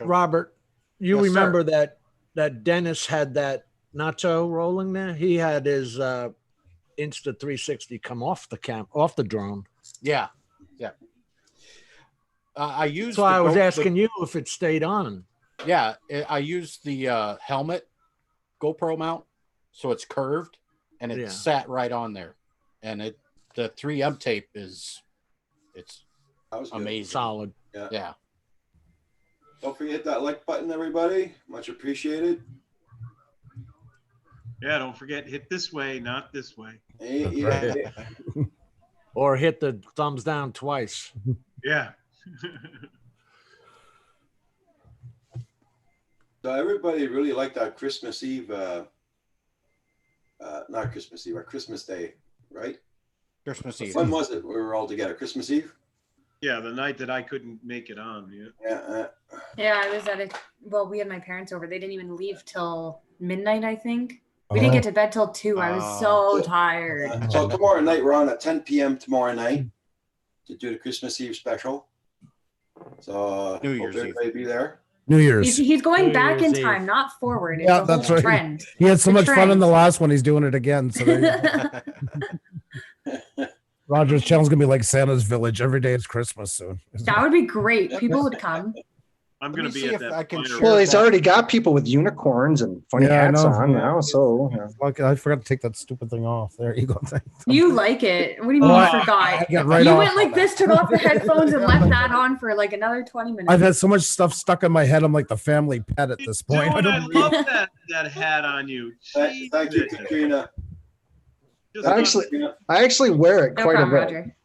Robert, you Yes, sir. remember that Dennis had that nacho rolling there? He had his Insta 360 come off the drone. Yeah. I used. So I was asking you if it stayed on. Yeah, I used the helmet GoPro mount, so it's curved and it Yeah. sat right on there, and the 3M tape it's That was good. amazing. Solid. Yeah. Don't forget to hit that like button, everybody. Much appreciated. Yeah, don't forget, hit this way, not this way. Hey, Right. yeah. Or hit the thumbs down twice. Yeah. So everybody really liked that Christmas Eve, not Christmas Eve, or Christmas Day, right? Christmas Eve. When was it? We were all together. Christmas Eve? Yeah, the night that I couldn't make it on. Yeah. Yeah. Yeah, I was at it. Well, we had my parents over. They didn't even leave till midnight, I think. We didn't get to bed till 2. I was so tired. So tomorrow night, we're on at 10 p.m. tomorrow night to do the Christmas Eve special. So New hope Year's Eve. everybody be there. New Year's. He's going New back in Year's Eve. time, not forward. It's Yeah, a whole that's right. trend. He had so The much fun in trend. the last one. He's doing it again. So there you go. Roger's channel's gonna be like Santa's Village. Every day is Christmas soon. That would be great. People would come. I'm Let going me to see be at if that. I can final- share Well, he's that. already got people with unicorns and funny Yeah, I hats know. on now. So yeah. Look, I forgot to take that stupid thing off. There you go. You like it. What do you mean Oh, you I forgot? get right You off. went like this, took off the headphones, and left that on for like another 20 minutes. I've had so much stuff stuck in my head. I'm like the family pet at this point. Dude, I don't love that hat on you. Thank you, Jesus. Katrina. Just Actually- Katrina. I actually wear it No quite problem, a bit. Roger.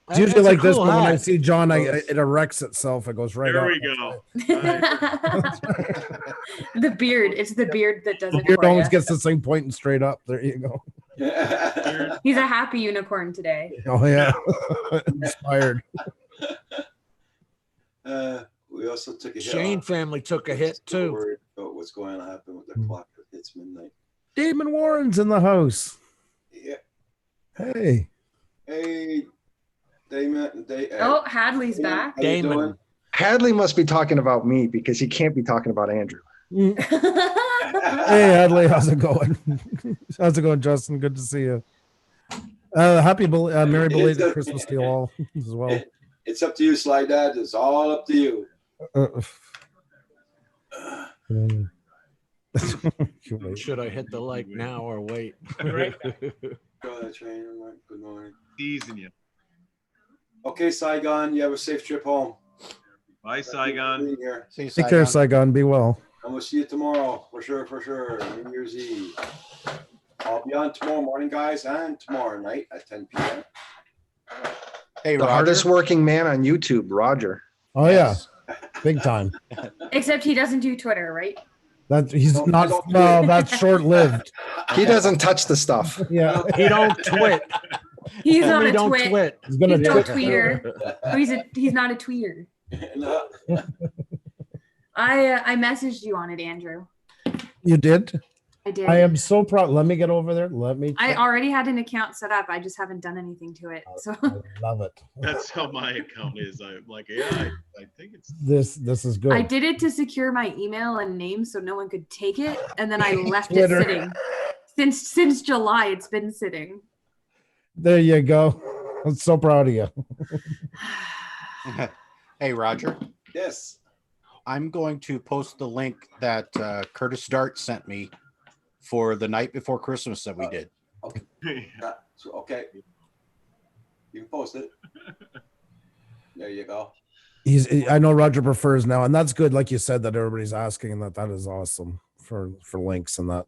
It's usually That's a like this, cool but when I hat. see John, it erects itself. It goes right There up. we go. The beard. It's the beard that does The it beard for always you. gets this thing pointing straight up. There you go. He's a happy unicorn today. Oh yeah, inspired. We also took a hit. Shane on- family took a hit Still too. worried about what's going to happen with the clock that hits midnight. Damon Warren's in the house. Yeah. Hey, Hey, Damon. Oh, Hadley's back. How you Damon. doing? Hadley must be talking about me because he can't be talking about Andrew. hey Hadley, how's it going? How's it going, Justin? Good to see you. Merry belated Christmas to you all as well. It's up to you, Sly Dad. It's all up to you. Should I hit the like now or wait? Right. Go the train. I'm like, good morning. Teasing you. Okay, Saigon, you have a safe trip home. Bye, Saigon. Being here. See you, Take care, Saigon. Saigon. Be well. And we'll see you tomorrow for sure. New Year's Eve. I'll be on tomorrow morning, guys, and tomorrow night at 10 p.m. Hey, The Roger. hardest working man on YouTube, Roger. Oh yeah, big time. Except he doesn't do Twitter, right? That he's No, I not. don't do No, it. that's short lived. He doesn't touch the stuff. Yeah, He don't twit. He's not Homie a don't twit. twit. he's gonna He's no twit. tweeter. Oh, he's not a tweeter. No. I messaged you on it, Andrew. You did. I did. I am so proud. Let me get over there. Let me. I check. already had an account set up. I just haven't done anything to it. So I love it. That's how my account is. I'm like, yeah, I think it's. This is good. I did it to secure my email and name so no one could take it, and then I left it Twitter. sitting. Since July, it's been sitting. There you go. I'm so proud of you. Hey, Roger. Yes. I'm going to post the link that Curtis Dart sent me for the night before Christmas that we did. So, okay. You can post it. There you go. I know Roger prefers now, and that's good. Like you said, that everybody's asking, and that is awesome for links and that.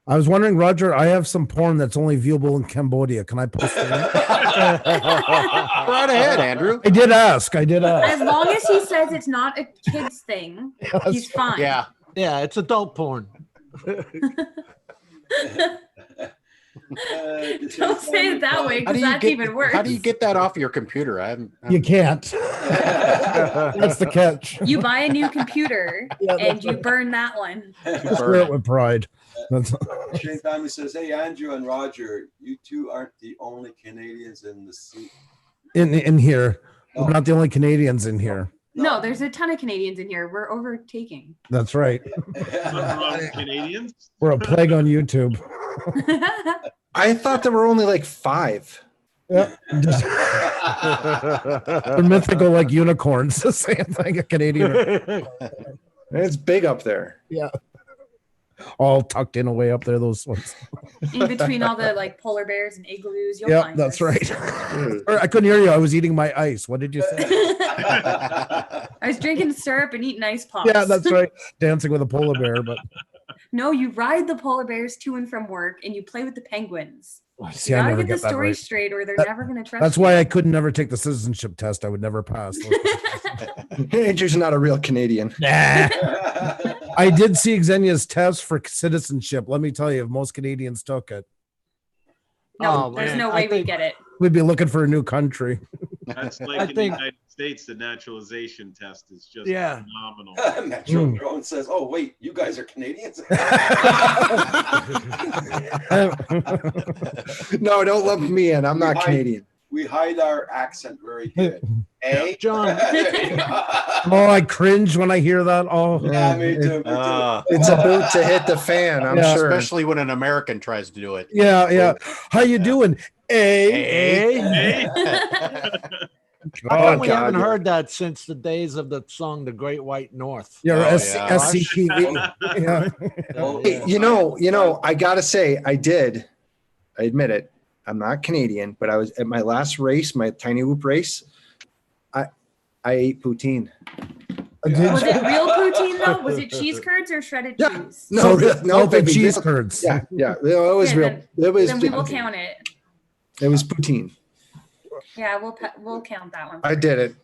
I was wondering, Roger, I have some porn that's only viewable in Cambodia. Can I post it? Right ahead, Andrew. I did ask. As long as he says it's not a kid's thing, he's fine. Yeah. Yeah, it's adult porn. Don't say it that way, because that's even worse. How do you get that off your computer? I haven't. You can't. That's the catch. You buy a new computer and you burn that one. Wear it with pride. That's Shane Family says, hey, Andrew and Roger, you two aren't the only Canadians in the seat. in here. We're not the only Canadians in here. No, there's a ton of Canadians in here. We're overtaking. That's right. Nothing wrong with Canadians. We're a plague on YouTube. I thought there were only like 5. Yeah. They're mythical like unicorns. The same thing, a Canadian. It's big up there. Yeah. All tucked in away up there, those ones. In between all the like polar bears and igloos, you'll Yeah, find that's us. right. Or, I couldn't hear you. I was eating my ice. What did you say? I was drinking syrup and eating ice pops. Yeah, that's right. Dancing with a polar bear, but No, you ride the polar bears to and from work, and you play with the penguins. see, You I gotta never get the get that story right. straight, or they're That- never gonna trust. That's you. why I could never take the citizenship test. I would never pass. Andrew's not a real Canadian. Nah. I did see Xenia's test for citizenship. Let me tell you, if most Canadians took it, No, Oh, there's man, no I way we think- get it. we'd be looking for a new country. That's I like in the think- United States, the naturalization test is just Yeah. phenomenal. Metro Mm. Drone says, oh, wait, you guys are Canadians? No, don't lump me in. I'm not Canadian. We hide our accent very good. Eh? John. Oh, I cringe when I hear that. Oh, Yeah, me too. Me too. It's a boot to hit the fan, I'm Yeah. sure. Especially when an American tries to do it. Yeah, yeah. How you doing? Hey. Hey. Oh, We God, haven't yeah. heard that since the days of the song "The Great White North." Yeah, Oh, yeah. SCTV. Yeah. Oh, Hey, you know, I gotta say, I admit it. I'm not Canadian, but I was at my last race, my tiny whoop race. I ate poutine. Was it real poutine though? Was it cheese curds or shredded Yeah. cheese? No, Salted baby, cheese real- curds. Yeah, yeah, it was Okay, real. It was. Then we will count it. It was poutine. Yeah, we'll count that one. I did it.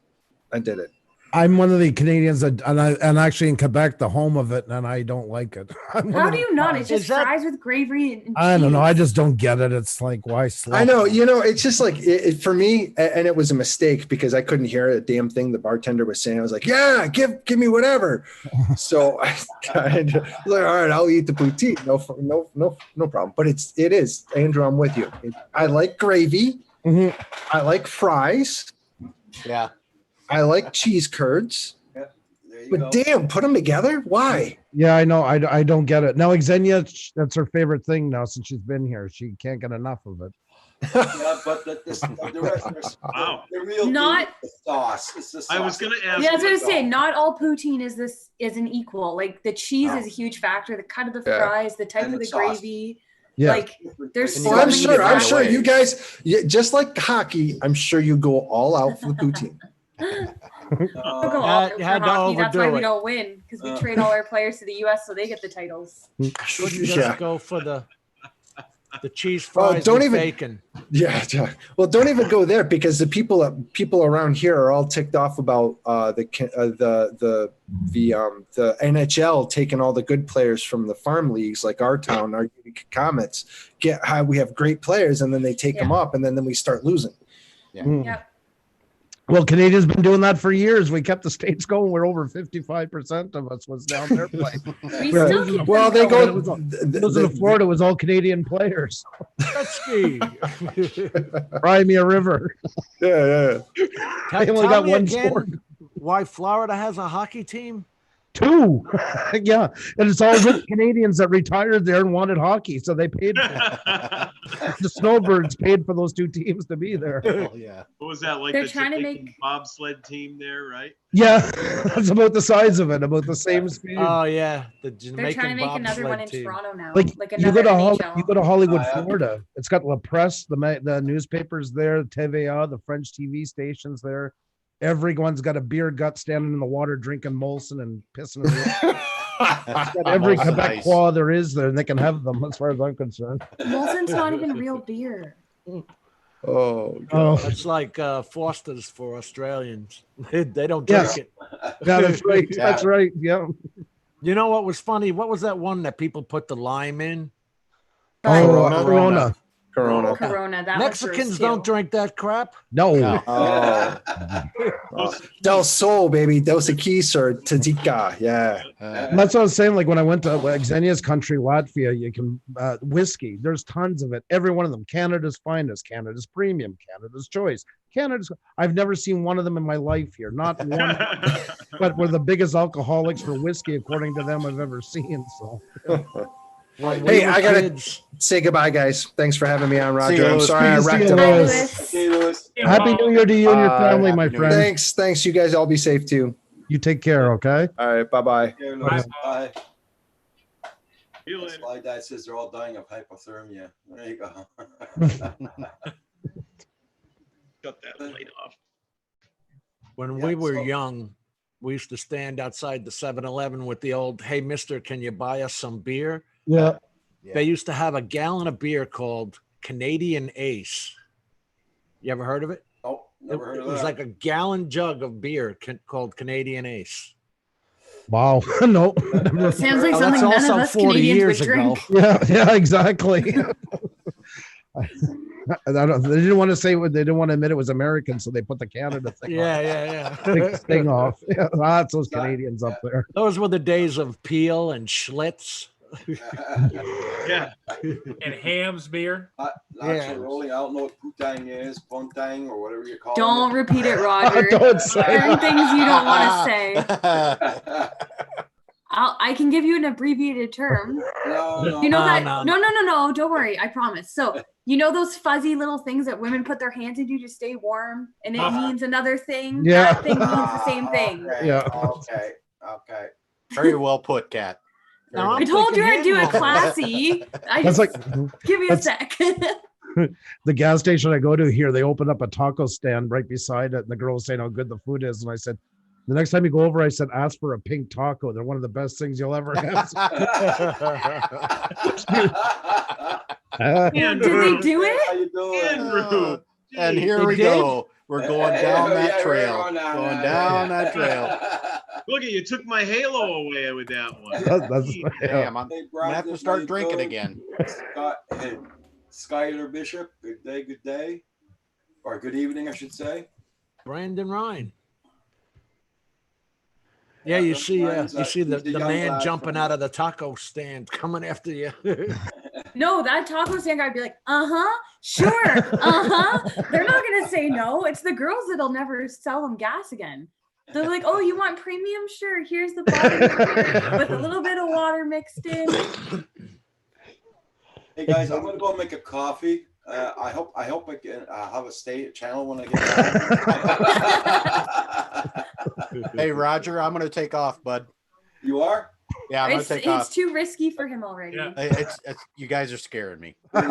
I'm one of the Canadians that, and actually in Quebec, the home of it, and I don't like it. I'm one How of do the- you not? It's just Is that- fries with gravy and I don't know. I cheese. just don't get it. It's like, why slap? I know. You know, it's just like for me, and it was a mistake because I couldn't hear a damn thing the bartender was saying. I was like, "Yeah, give me whatever." So I was like, "All right, I'll eat the poutine. No problem." But it is, Andrew. I'm with you. I like gravy. Mhm. I like fries. Yeah. I like cheese curds. There you But go. damn, put them together? Why? Yeah, I know. I don't get it. Now, Xenia, that's her favorite thing now since she's been here. She can't get enough of it. Yeah, but the rest are Wow. the real Not- thing is the sauce. It's the sauce. I was gonna ask. Yeah, I was you gonna say, about- not all poutine is an equal. Like the cheese No. is a huge factor. The cut of the Yeah. fries, the type And of the the sauce. gravy. Yeah. Like there's And so you Well, I'm gotta many eat it sure. right I'm sure away. you guys, just like hockey. I'm sure you go all out for the poutine. We'll go all Had- out for had to hockey. That's why overdo we it. don't win because we trade all our players to the U.S. so they get the titles. Couldn't Yeah. just go for the cheese Oh, fries don't with even- bacon. Yeah, yeah. Well, don't even go there because the people around here are all ticked off about the NHL taking all the good players from the farm leagues, like our town, our Comets. Get how we have great players, and then they take them up, and then we start losing. Mm. Yep. Well, Canadians been doing that for years. We kept the states going. We're over 55% of us was down there playing. We Well, still keep Well, them they going. go. It was in Florida. It was all Canadian players. Gretzky. Crimea River. Yeah, yeah. They only Tell got me one again sport. why Florida has a hockey team? 2. Yeah, and it's all rich Canadians that retired there and wanted hockey, so they paid. The Snowbirds paid for those 2 teams to be there. Hell yeah. What was that like? They're the trying to Jamaican make- bobsled team there, right? Yeah, that's about the size of it, about the same speed. Oh yeah, the They're Jamaican trying to make another one in bobsled team. Toronto now. Like, you another go to NHL. you go to Hollywood, yeah. Florida. It's got La Presse, the newspapers there, TVA, the French TV stations there. Everyone's got a beer gut standing in the water, drinking Molson and pissing. In the It's got every Molson Ice. Quebecois there is there, and they can have them, as far as I'm concerned. Molson's not even real beer. Oh, Oh, That's like Foster's for Australians. They don't Yes. drink it. yeah, that's right. Yeah. That's right. Yeah. You know what was funny? What was that one that people put the lime in? Oh, Corona. Corona. Corona. Corona. That was Mexicans gross, don't too. drink that crap. No. No. Oh. Del Sol, baby. Dos Equis or Tadika. Yeah. That's what I was saying. Like when I went to Xenia's country, Latvia, you can whiskey. There's tons of it. Every one of them. Canada's finest, Canada's premium, Canada's choice, Canada's. I've never seen one of them in my life here. Not one. But we're the biggest alcoholics for whiskey, according to them, I've ever seen. So When Hey, were I gotta- kids- Say goodbye, guys. Thanks for having me on, See Roger. you, I'm Louis. sorry I Good to see wrecked you, it Bye, all. Louis. Louis. Hey, Louis. happy New Year to you and your family, Happy my New Year. friend. Thanks. You guys all be safe too. You take care, okay? All right. Bye-bye. Hey, Louis. Bye. See you That's later. why Dad says they're all dying of hypothermia. There you go. Shut that light off. When Yeah, we were so- young, we used to stand outside the 7-Eleven with the old, "Hey, mister, can you buy us some beer?" Yeah. Yeah. They used to have a gallon of beer called Canadian Ace. You ever heard of it? Oh, never heard It of was that. like a gallon jug of beer called Canadian Ace. Wow. No. Never- Sounds like Oh, something that's none of also us 40 Canadians years would ago. drink. Yeah, exactly. I don't, they didn't want to say what they didn't want to admit it was American, so they put the Canada thing. Yeah. Take the sting off. Yeah, that's those Canadians up there. Those were the days of Peel and Schlitz. Yeah. And Ham's beer. Not Yeah. rolling. I don't know what putang is, pontang, or whatever you call Don't repeat it, Roger. Don't say Certain things you don't want to say. it. I can give you an abbreviated term. No, You know No, that? no. No. Don't worry. I promise. So you know those fuzzy little things that women put their hands into to stay warm, and it means another thing. Yeah. That thing means the same thing. Okay, Yeah. Okay. Very well put, Kat. Very No, well I I'm put. told you thinking I'd do it hand classy. I That's just like give me a that's- sec. the gas station I go to here. They opened up a taco stand right beside it, and the girl was saying how good the food is. And I said, the next time you go over, I said, ask for a pink taco. They're one of the best things you'll ever have. Did they do it? How you doing? Andrew. And Gee. here They we did? go. We're going down that Yeah, we're trail. going down Going that down that trail. Look at you, took my halo away with that one. That's Gee. yeah. Damn, I'm Hey, gonna have to Brandon, start how you drinking doing? again. Hey, Skylar Bishop, good day. Or good evening, I should say. Brandon Ryan. Yeah, you that's see, Ryan's, you see the he's the young man lad jumping from- out of the taco stand coming after you. No, that taco stand guy'd be like, sure, They're not gonna say no. It's the girls that'll never sell them gas again. They're like, oh, you want premium? Sure, here's the bottle with a little bit of water mixed in. Hey guys, I'm gonna go make a coffee. I hope I can have a state channel when I get back. Hey, Roger, I'm going to take off, bud. You are? Yeah, I'm going to take It's off. too risky for him already. Yeah. It's you guys are scaring me. Wait,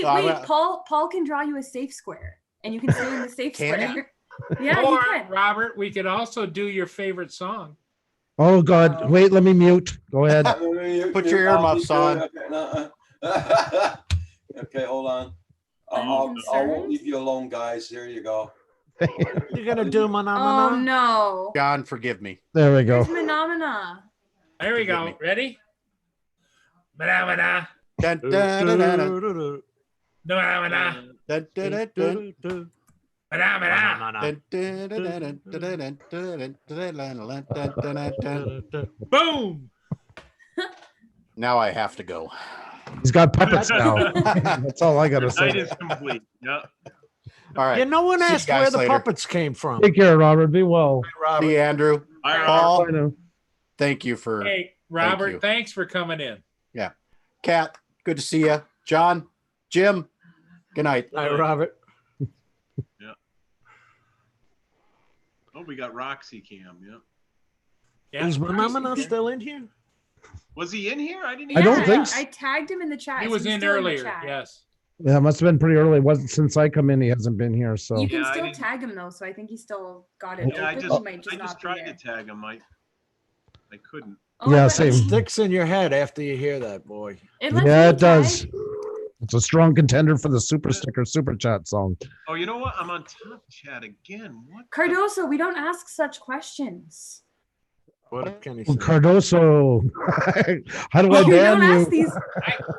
I'm wait, Paul can draw you a safe square, and you can stay in the safe Can he? square. Yeah, Or, you can. Robert, we could also do your favorte song. Oh God, wait, let me mute. Go ahead. Put your earmuffs on. Okay, hold on. Any I won't concerns? leave you alone, guys. There you go. You're gonna do Oh Manamana? no. John, forgive me. There we go. Where's Phenomena? There we Forgive go. me. Ready? Manamana. Dun, dun, dun, dun, dun. Manamana. Dun, dun, dun, dun. Manamana. Dun, dun, dun, dun, dun, dun, dun, dun, dun, dun, dun, dun. Boom. Now I have to go. He's got puppets now. That's all I gotta Night say. is complete. Yeah. All right. Yeah, no one See you asked where guys the later. puppets came from. Take care, Robert. Be well. See you, Andrew. All right. Paul, Bye now. thank you for Hey, Robert, you. thanks for coming in. Kat. Good to see you. John, Jim. Good night. Hi, Robert. Oh, we got Roxy Cam. Yeah. Yeah. Is Manamana still in here? Was he in here? I didn't. I don't Yeah, think so. I tagged him in the chat. He so was he's in still the earlier. chat. Yes. Yeah, it must have been pretty early. It wasn't since I come in. He hasn't been here. So You can Yeah, I still didn't- tag him though, so I think he still got it. Yeah, I open. just, He might just I just not be tried there. to tag him. I couldn't. Oh, Yeah, but same. It sticks in your head after you hear that, boy. lets yeah, me it does. tag. It's a strong contender for the super sticker super chat song. Oh, you know what? I'm on top chat again. What? the- Cardoso, we don't ask such questions. What can he Well, say? Cardoso, how do I We ban don't ask you? these.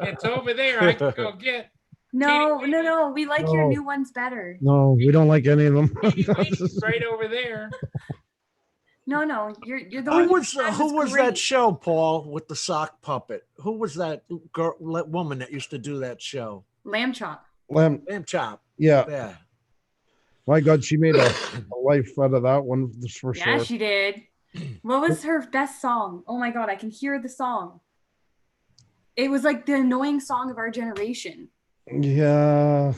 It's over there. I can go get. No, no, no. We like your No. new ones better. No, we don't like any of them. It's right over there. No, no. You're the Who one. was that's who was great. that show, Paul, with the sock puppet? Who was that girl, that woman that used to do that show? Lamb chop. Lamb, Lamb chop. yeah, Yeah. my God, she made a life out of that one for Yeah, sure. she did. What was her best song? Oh my God, I can hear the song. It was like the annoying song of our generation. Yeah,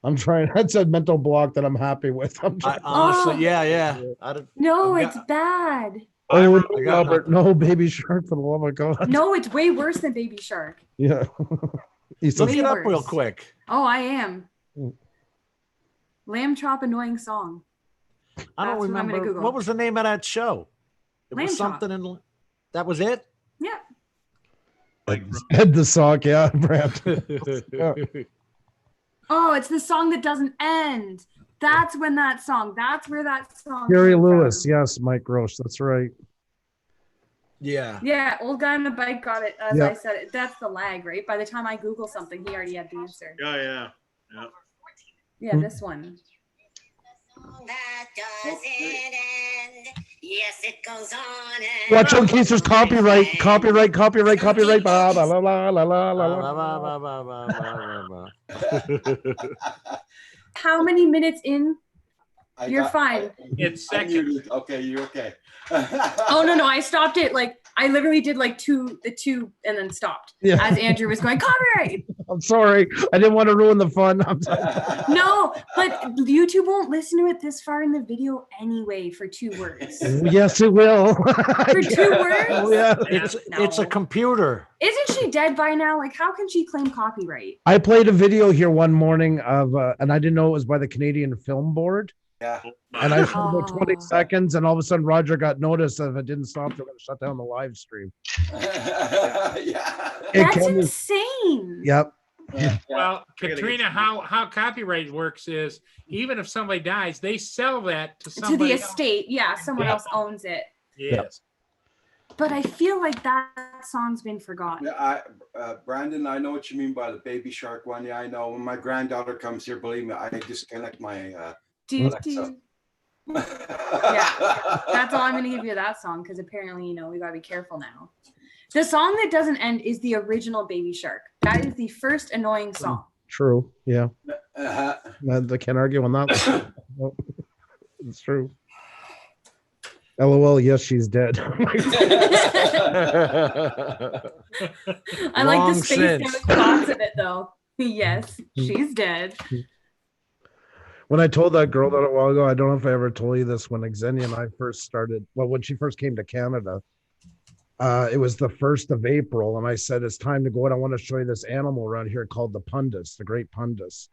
I'm trying. That's a mental block that I'm happy with. I'm I, trying. honestly, Oh. yeah. I don't, No, I've it's got- bad. Oh, I no, got Robert, no, Baby Shark, for the love of God. No, it's way worse than Baby Shark. Yeah. He look says, it up worse. real quick. Oh, I am. Mm. Lamb chop annoying song. I don't That's what I'm gonna remember Google. what was the name of that show. It Lamb was chop. something in. That was it. Yeah. Like, head the sock, yeah, Brad. Yeah. Oh, it's the song that doesn't end. That's when that song. That's where that song. Gary came Lewis, from. yes, Mike Gross, that's right. Yeah. Yeah, old guy on a bike got it. As Yeah. I said, that's the lag, right? By the time I Google something, he already had the answer. oh yeah. Yeah. Yeah, this one. That doesn't end. Yes, it goes on. And Watch on Keester's copyright, copyright, blah, blah, blah, blah, blah, blah, blah. How many minutes in? I You're got- fine. It's I second. muted. Okay, you're okay. Oh no, I stopped it. Like I literally did like the two, and then stopped Yeah. as Andrew was going copyright. I'm sorry, I didn't want to ruin the fun. I'm sorry. No, but YouTube won't listen to it this far in the video anyway for 2 words. Yes, it will. For 2 words? Oh, yeah. It's a No. computer. Isn't she dead by now? Like, how can she claim copyright? I played a video here one morning of, and I didn't know it was by the Canadian Film Board. Yeah. And I showed about 20 Oh. seconds, and all of a sudden Roger got notice that if it didn't stop, they're going to shut down the live stream. Yeah. It That's can- insane. Yep. Well, I gotta get Katrina, some- how copyright works is even if somebody dies, they sell that to To somebody the estate. Yeah, someone Yeah. else owns it. Yes. But I feel like that song's been forgotten. Yeah, Brandon, I know what you mean by the Baby Shark one. Yeah, I know. When my granddaughter comes here, believe me, I disconnect my. Do, Alexa. do. That's all I'm going to give you that song because apparently, we got to be careful now. The song that doesn't end is the original Baby Shark. That is the first annoying song. True. Yeah. Uh-huh. I can't argue on that one. It's true. LOL. Yes, she's dead. I like Long the spaced since. out thoughts of it though. Yes, she's dead. When I told that girl that a while ago, I don't know if I ever told you this, when Xenia and I first started, well, when she first came to Canada, it was the 1st of April. And I said, it's time to go out. I want to show you this animal around here called the pundus, the great pundus.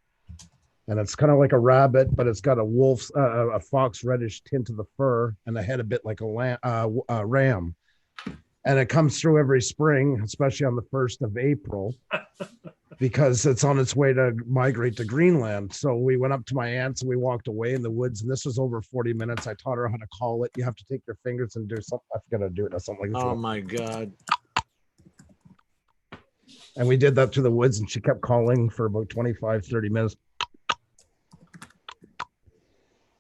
And it's kind of like a rabbit, but it's got a wolf's, a fox reddish tint to the fur and a head a bit like a ram. And it comes through every spring, especially on the 1st of April, because it's on its way to migrate to Greenland. So we went up to my aunt's and we walked away in the woods. And this was over 40 minutes. I taught her how to call it. You have to take your fingers and do something. I forgot to do it. Or something like Oh this. my God. And we did that through the woods and she kept calling for about 25, 30 minutes.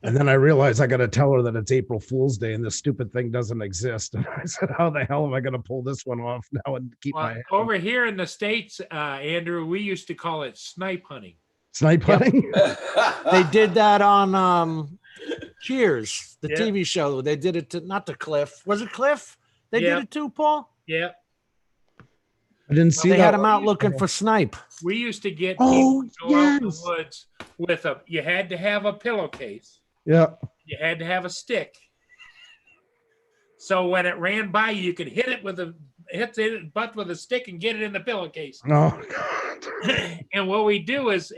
And then I realized I got to tell her that it's April Fool's Day and this stupid thing doesn't exist. And I said, how the hell am I going to pull this one off now and keep Well, my over here in the States, Andrew, we used to call it snipe hunting. snipe hunting? They did that on Cheers, the Yeah. TV show. They did it to not to Cliff. Was it Cliff? They Yeah. did it too, Paul. Yeah. I didn't see They that. had him out looking for snipe. We used to get Oh, people to go out in the yes. woods with you had to have a pillowcase. Yeah. You had to have a stick. So when it ran by you, you could hit it hit it butt with a stick and get it in the pillowcase. No. And what we do is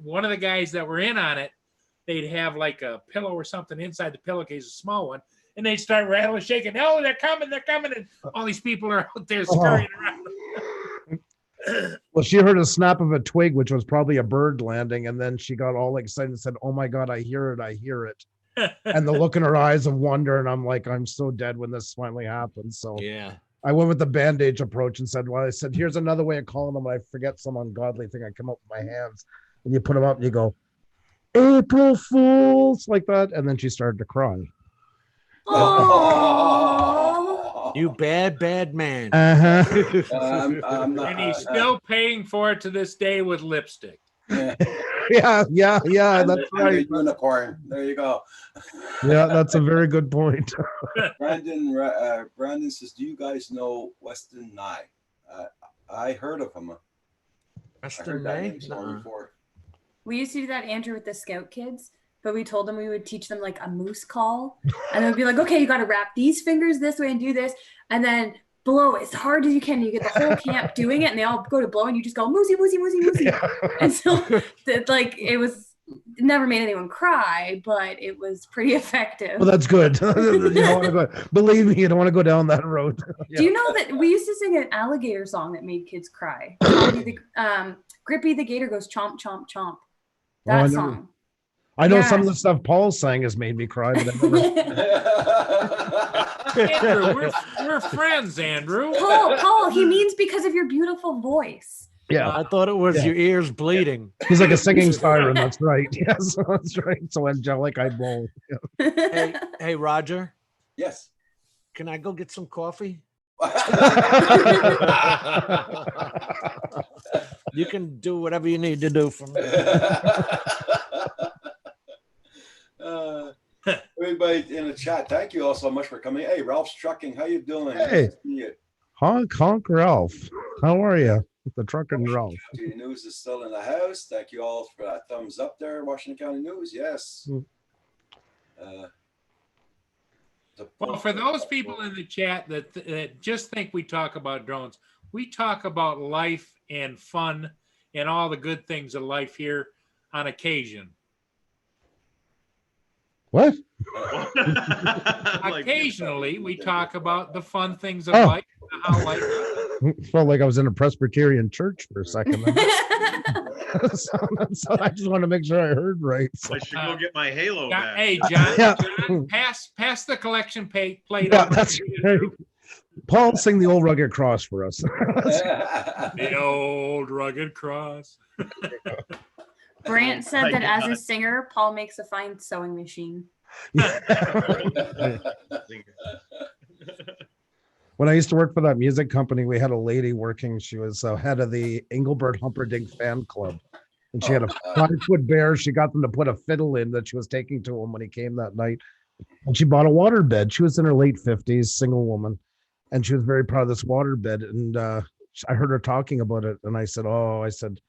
one of the guys that were in on it, they'd have like a pillow or something inside the pillowcase, a small one, and they'd start rattling, shaking. Oh, they're coming, and all these people are out there scurrying around. Well, she heard a snap of a twig, which was probably a bird landing. And then she got all excited and said, oh my God, I hear it. I hear it. And the look in her eyes of wonder. And I'm like, I'm so dead when this finally happens. So Yeah. I went with the bandage approach and said, well, I said, here's another way of calling them when I forget some ungodly thing. I come up with my hands and you put them up and you go, April Fools, like that. And then she started to cry. You bad, bad man. Uh-huh. I'm not, And he's still paying for it to this day with lipstick. yeah. Yeah, that's I'm a right. unicorn. There you go. Yeah, that's a very good point. Brandon says, do you guys know Weston Nye? I heard of him. I Weston heard that May? name somewhere before. We used to do that, Andrew, with the scout kids, but we told them we would teach them like a moose call. And then we'd be like, okay, you got to wrap these fingers this way and do this. And then blow as hard as you can. You get the whole camp doing it and they all go to blow and you just go, moosey, moosey, moosey, moosey. And so it never made anyone cry, but it was pretty effective. Well, that's good. You don't want to go, believe me, you don't want to go down that road. Do you know that we used to sing an alligator song that made kids cry? Grippy the gator goes chomp, chomp, chomp. That song. I know Yeah. some of the stuff Paul sang has made me cry. But I never... Andrew, we're friends, Andrew. Paul, he means because of your beautiful voice. Yeah. I thought it was Yeah. your ears bleeding. He's like a singing siren. That's right. Yes, that's right. So angelic, I roll. Hey, Roger, Yes. can I go get some coffee? You can do whatever you need to do for me. Everybody in the chat, thank you all so much for coming. Hey, Ralph's Trucking, how you doing? Hey. Nice to see you. Honk Ralph. How are you? The trucking Ralph. County News is still in the house. Thank you all for that thumbs up there, Washington County News. Yes. Well, for those people in the chat that just think we talk about drones, we talk about life and fun and all the good things of life here on occasion. What? Occasionally, we talk about the fun things of Oh. life, how life Felt like I was in a Presbyterian church for a second. so I just want to make sure I heard right. So. I should go get my halo Yeah, back. hey, John, Yeah. John, pass the collection plate Yeah, over. that's right. Paul, sing the old rugged cross for us. The old rugged cross. Brant said that as a singer, Paul makes a fine sewing machine. When I used to work for that music company, we had a lady working. She was head of the Engelbert Humperdinck fan club. And she had a 5-foot bear. She got them to put a fiddle in that she was taking to him when he came that night. And she bought a water bed. She was in her late 50s, single woman, and she was very proud of this water bed. And I heard her talking about it, and I said, "Oh," I said,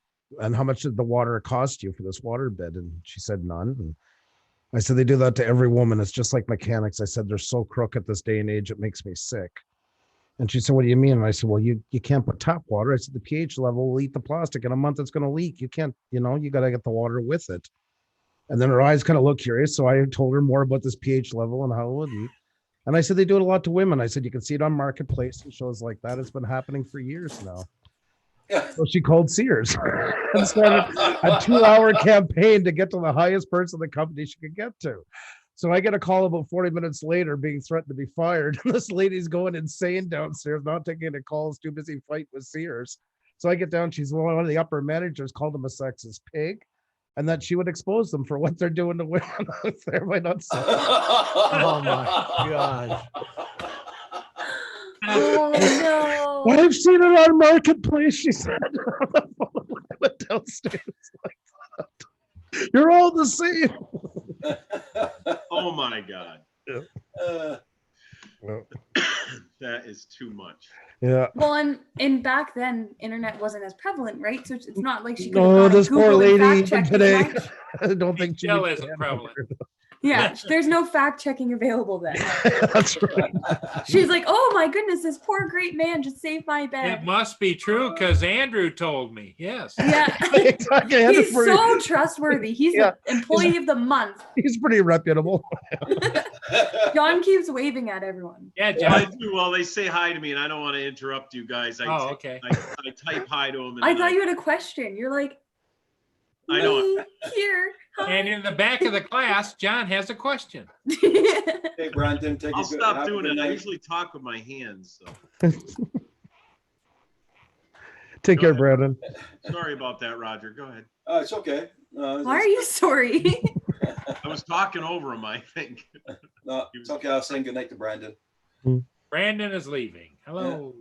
"and how much did the water cost you for this water bed?" And she said, "None." And I said, "They do that to every woman. It's just like mechanics." I said, "They're so crooked this day and age, it makes me sick." And she said, "What do you mean?" And I said, "Well, you can't put tap water." I said, "The pH level will eat the plastic. In a month, it's going to leak. You can't, you got to get the water with it." And then her eyes kind of looked curious. So I told her more about this pH level and how it would eat. And I said, they do it a lot to women. I said, you can see it on Marketplace and shows like that. It's been happening for years now. So she called Sears and started a 2-hour campaign to get to the highest person the company she could get to. So I get a call about 40 minutes later being threatened to be fired. And this lady's going insane downstairs, not taking any calls, too busy fighting with Sears. So I get down, she's one of the upper managers, called him a sexist pig, and that she would expose them for what they're doing to women. Everybody not saying. Oh my gosh. Oh Well, no. I've seen it on Marketplace, she said. I went downstairs like that. You're all the same. Oh my God. Uh, That is too much. Yeah. Well, and back then, internet wasn't as prevalent, right? So it's not like she could No, have this poor Google and lady fact even checked today. it much. I don't think she Still would isn't stand prevalent. for it. Yeah, there's no fact checking available then. That's right. She's like, "Oh my goodness, this poor great man just saved my It bed." must be true because Andrew told me. Yes. Yeah, Exactly. he's so trustworthy. He's Yeah. the employee of the month. He's pretty reputable. John keeps waving at everyone. Yeah, I John. do. Well, they say hi to me, and I don't want to interrupt you guys. Oh, okay. I type hi to them. And I then thought you had a question. You're like, I know. "Me here." And in the back of the class, John has a question. Hey, Brandon, take I'll a good, stop have a doing good it. I night. usually talk with my hands. So Take Go care, ahead. Brandon. sorry about that, Roger. Go ahead. It's okay. No, Why are you sorry? I was talking over him, I think. No, it's okay. I'll say goodnight to Brandon. Brandon is leaving. Hello.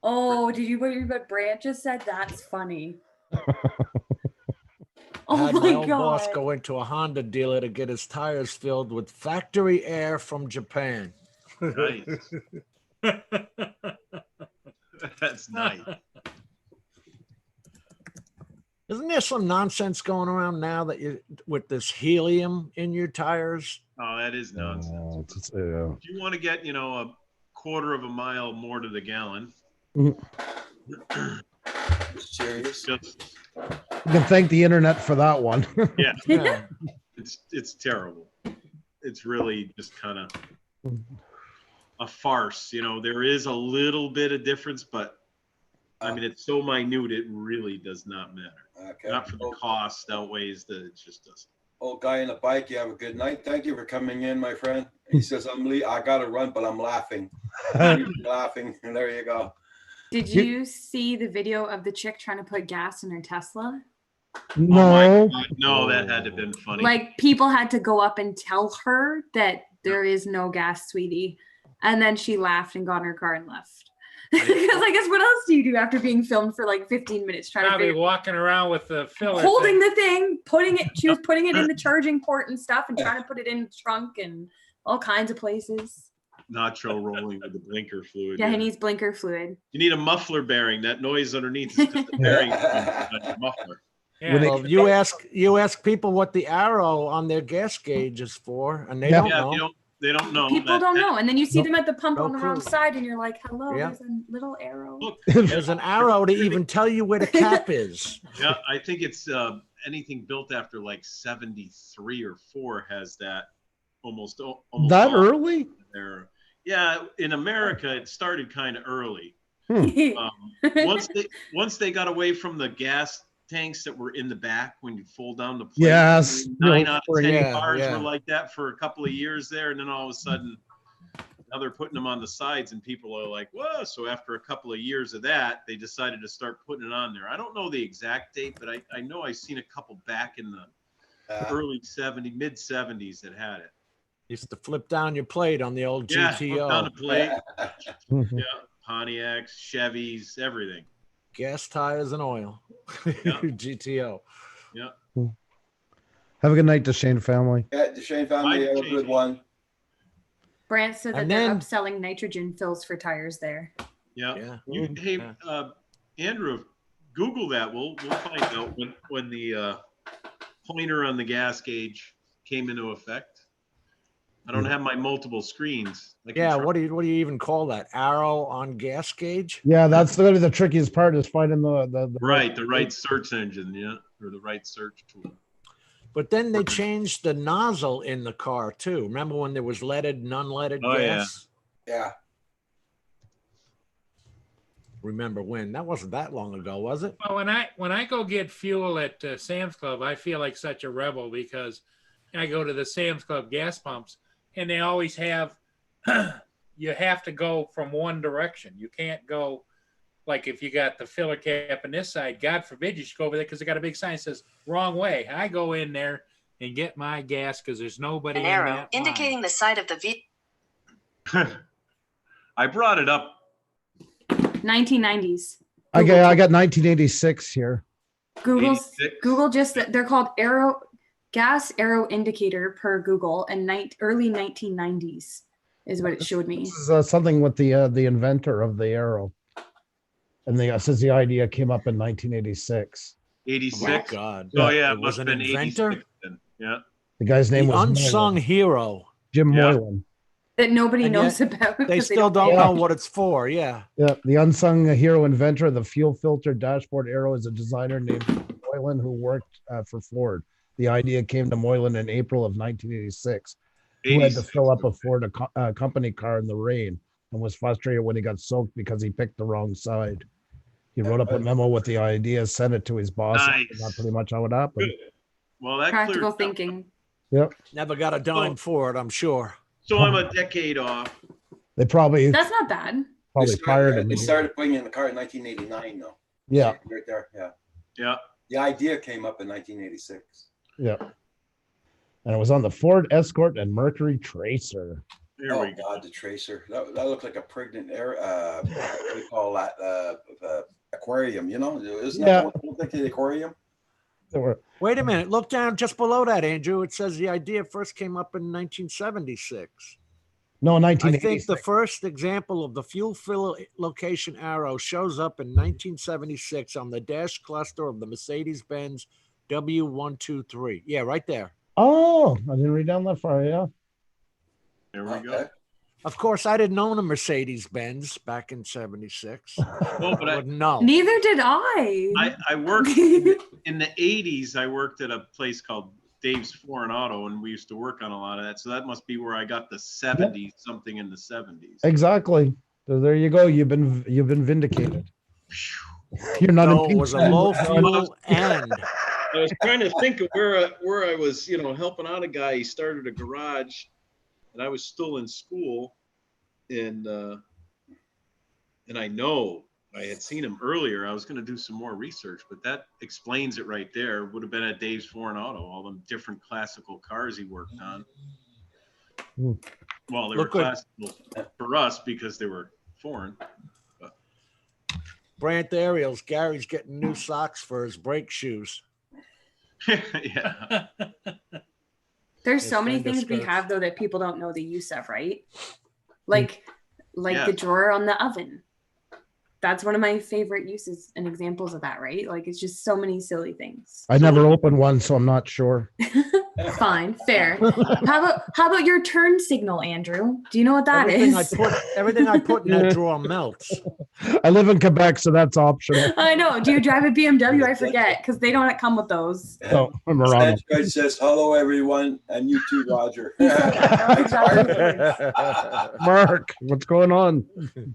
Oh, did you hear what Brant just said? That's funny. I Oh had my my old boss god. go into a Honda dealer to get his tires filled with factory air from Japan. Nice. That's nice. Isn't there some nonsense going around now that you with this helium in your tires? Oh, that is nonsense. Yeah. If you want to get, a quarter of a mile more to the gallon, Serious? just You can thank the internet for that one. yeah, Yeah. it's terrible. It's really just kind of a farce. There is a little bit of difference, but I mean, it's so minute, it really does not matter. Okay. Not for the cost outweighs the, it just doesn't. Old guy on the bike, you have a good night. Thank you for coming in, my friend. He says, I gotta run, but I'm laughing. I'm laughing. And there you go. Did you see the video of the chick trying to put gas in her Tesla? No. No, that had to have been funny. Like people had to go up and tell her that there is no gas, sweetie. And then she laughed and got in her car and left. Because I guess what else do you do after being filmed for like 15 minutes trying Probably to figure, walking around with the filler. holding thing. the thing, she was putting it in the charging port and stuff and trying to put it in the trunk and all kinds of places. Nacho rolling with the blinker fluid. Yeah, he needs blinker fluid. You need a muffler bearing. That noise underneath is just a bearing muffler. Yeah. Well, you ask people what the arrow on their gas gauge is for, and they Yeah. don't Yeah, know. they don't know. People don't know. And then you see Nope. them at the pump No on the wrong clue. side and you're like, hello, Yeah. there's a little arrow. Look, There's an arrow to even tell you where the cap is. yeah, I think it's anything built after like 73 or 4 has that almost That all early? there. Yeah, in America it started kind of early. Hmm. Once they got away from the gas tanks that were in the back when you fold down the plate. Yes. 9 out of 10 Yeah, cars yeah. were like that for a couple of years there, and then all of a sudden now they're putting them on the sides and people are like, whoa. So after a couple of years of that, they decided to start putting it on there. I don't know the exact date, but I know I've seen a couple back in the early 70s, mid 70s that had it. Used to flip down your plate on the old Yeah, put down the GTO. plate. Yeah, Pontiacs, Chevys, everything. Gas, tires, and oil. GTO. Yeah. Have a good night, Deshane family. Yeah, the Shane family, Bye, have a Shane. good one. Brant said that And they're then- upselling nitrogen fills for tires there. Yeah. Yeah. Hey, Yeah. Andrew, Google that. We'll find out when the pointer on the gas gauge came into effect. I don't have my multiple screens. I can Yeah, try. what do you even call that? Arrow on gas gauge? Yeah, that's really the trickiest part is finding the Right, the right search engine, yeah, or the right search tool. But then they changed the nozzle in the car too. Remember when there was leaded and unleaded Oh, yeah. gas? Yeah. Remember when? That wasn't that long ago, was it? Well, when I go get fuel at Sam's Club, I feel like such a rebel because I go to the Sam's Club gas pumps and they always have you have to go from one direction. You can't go like if you got the filler cap on this side. God forbid you should go over there because they got a big sign that says wrong way. I go in there and get my gas because there's nobody An in arrow that indicating line. the side of the V. I brought it up. 1990s. I got 1986 here. Google's 86. Google just they're called gas arrow indicator per Google, and early 1990s is what it showed me. This is something with the inventor of the arrow, and says the idea came up in 1986. 86. God. Oh yeah, It it was must have an been inventor? 86 then. Yeah. The guy's name The was unsung Moylan. hero. Jim Yeah. Moylan. That nobody And knows yet about. They 'cause still don't pay know attention. what it's for. Yeah. Yeah, the unsung hero inventor of the fuel filter dashboard arrow is a designer named Moylan who worked for Ford. The idea came to Moylan in April of 1986. Who had to 86. fill up a Ford company car in the rain and was frustrated when he got soaked because he picked the wrong side. He wrote up a memo with the idea, sent it to his boss. Nice. And that's pretty much how it happened. Good. Well, that Practical clears up. thinking. Yep. Never got a dime for it, I'm sure. So I'm a decade off. They probably That's not bad. fired him. They started putting it in the car in 1989, though. Yeah, Right there. Yeah. Yeah. The idea came up in 1986. yeah. And it was on the Ford Escort and Mercury Tracer. There Oh we go. God, the Tracer. That looked like a pregnant air. What do you call that? Aquarium. You know, isn't Yeah. that what the aquarium? There were Wait a minute. Look down just below that, Andrew. It says the idea first came up in 1976. no I 1986. think the first example of the fuel fill location arrow shows up in 1976 on the dash cluster of the Mercedes-Benz W123. Yeah, right there. Oh, I didn't read down that far. Yeah. There we Okay. go. Of course, I didn't own a Mercedes-Benz back in 76. Well, but I wouldn't know. Neither did I. I worked in the 80s. I worked at a place called Dave's Foreign Auto, and we used to work on a lot of that. So that must be where I got the 70s, something in the 70s. Exactly. So there you go. You've been vindicated. You're not No, it impeached. was a low fuel and I was trying to think of where I was, helping out a guy. He started a garage, and I was still in school, and I know I had seen him earlier. I was going to do some more research, but that explains it right there. Would have been at Dave's Foreign Auto, all them different classical cars he worked on. Hmm. Well, they Look were good. classical for us because they were foreign. Brant Ariels. Gary's getting new socks for his brake shoes. Yeah. There's His so many fender things we skirts. have though that people don't know the use of, right? Like Yeah. the drawer on the oven. That's one of my favorite uses and examples of that, right? Like it's just so many silly things. I never opened one, so I'm not sure. Fine, fair. How about your turn signal, Andrew? Do you know what that Everything is? everything I put in that drawer melts. I live in Quebec, so that's optional. I know. Do you drive a BMW? I forget because they don't come with those. So I'm around. Android says hello, everyone, and you too, Roger. Mark, what's going on?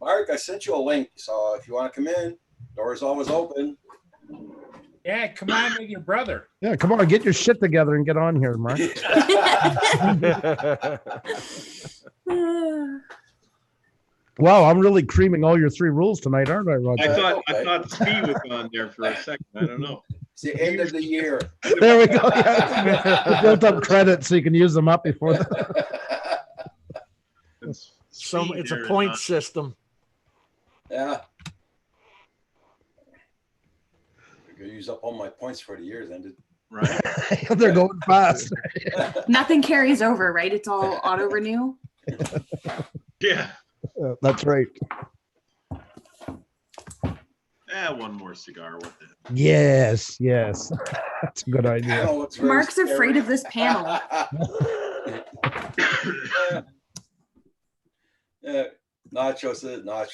Mark, I sent you a link, so if you want to come in, door's always open. Yeah, come on with your brother. Yeah, come on, get your shit together and get on here, Mark. Wow, I'm really creaming all your 3 rules tonight, aren't I, Roger? I thought speed was on there for a second. I don't know. It's the end of the year. There we go. Yeah. Built up credit so you can use them up before. It's It's a there, point huh? system. Yeah. I'm gonna use up all my points for the year's ended. Right. They're going fast. Nothing carries over, right? It's all auto renew. Yeah. That's right. One more cigar. What the? Yes, yes. That's a good idea. Panel looks very Mark's scary. afraid of this panel. Nacho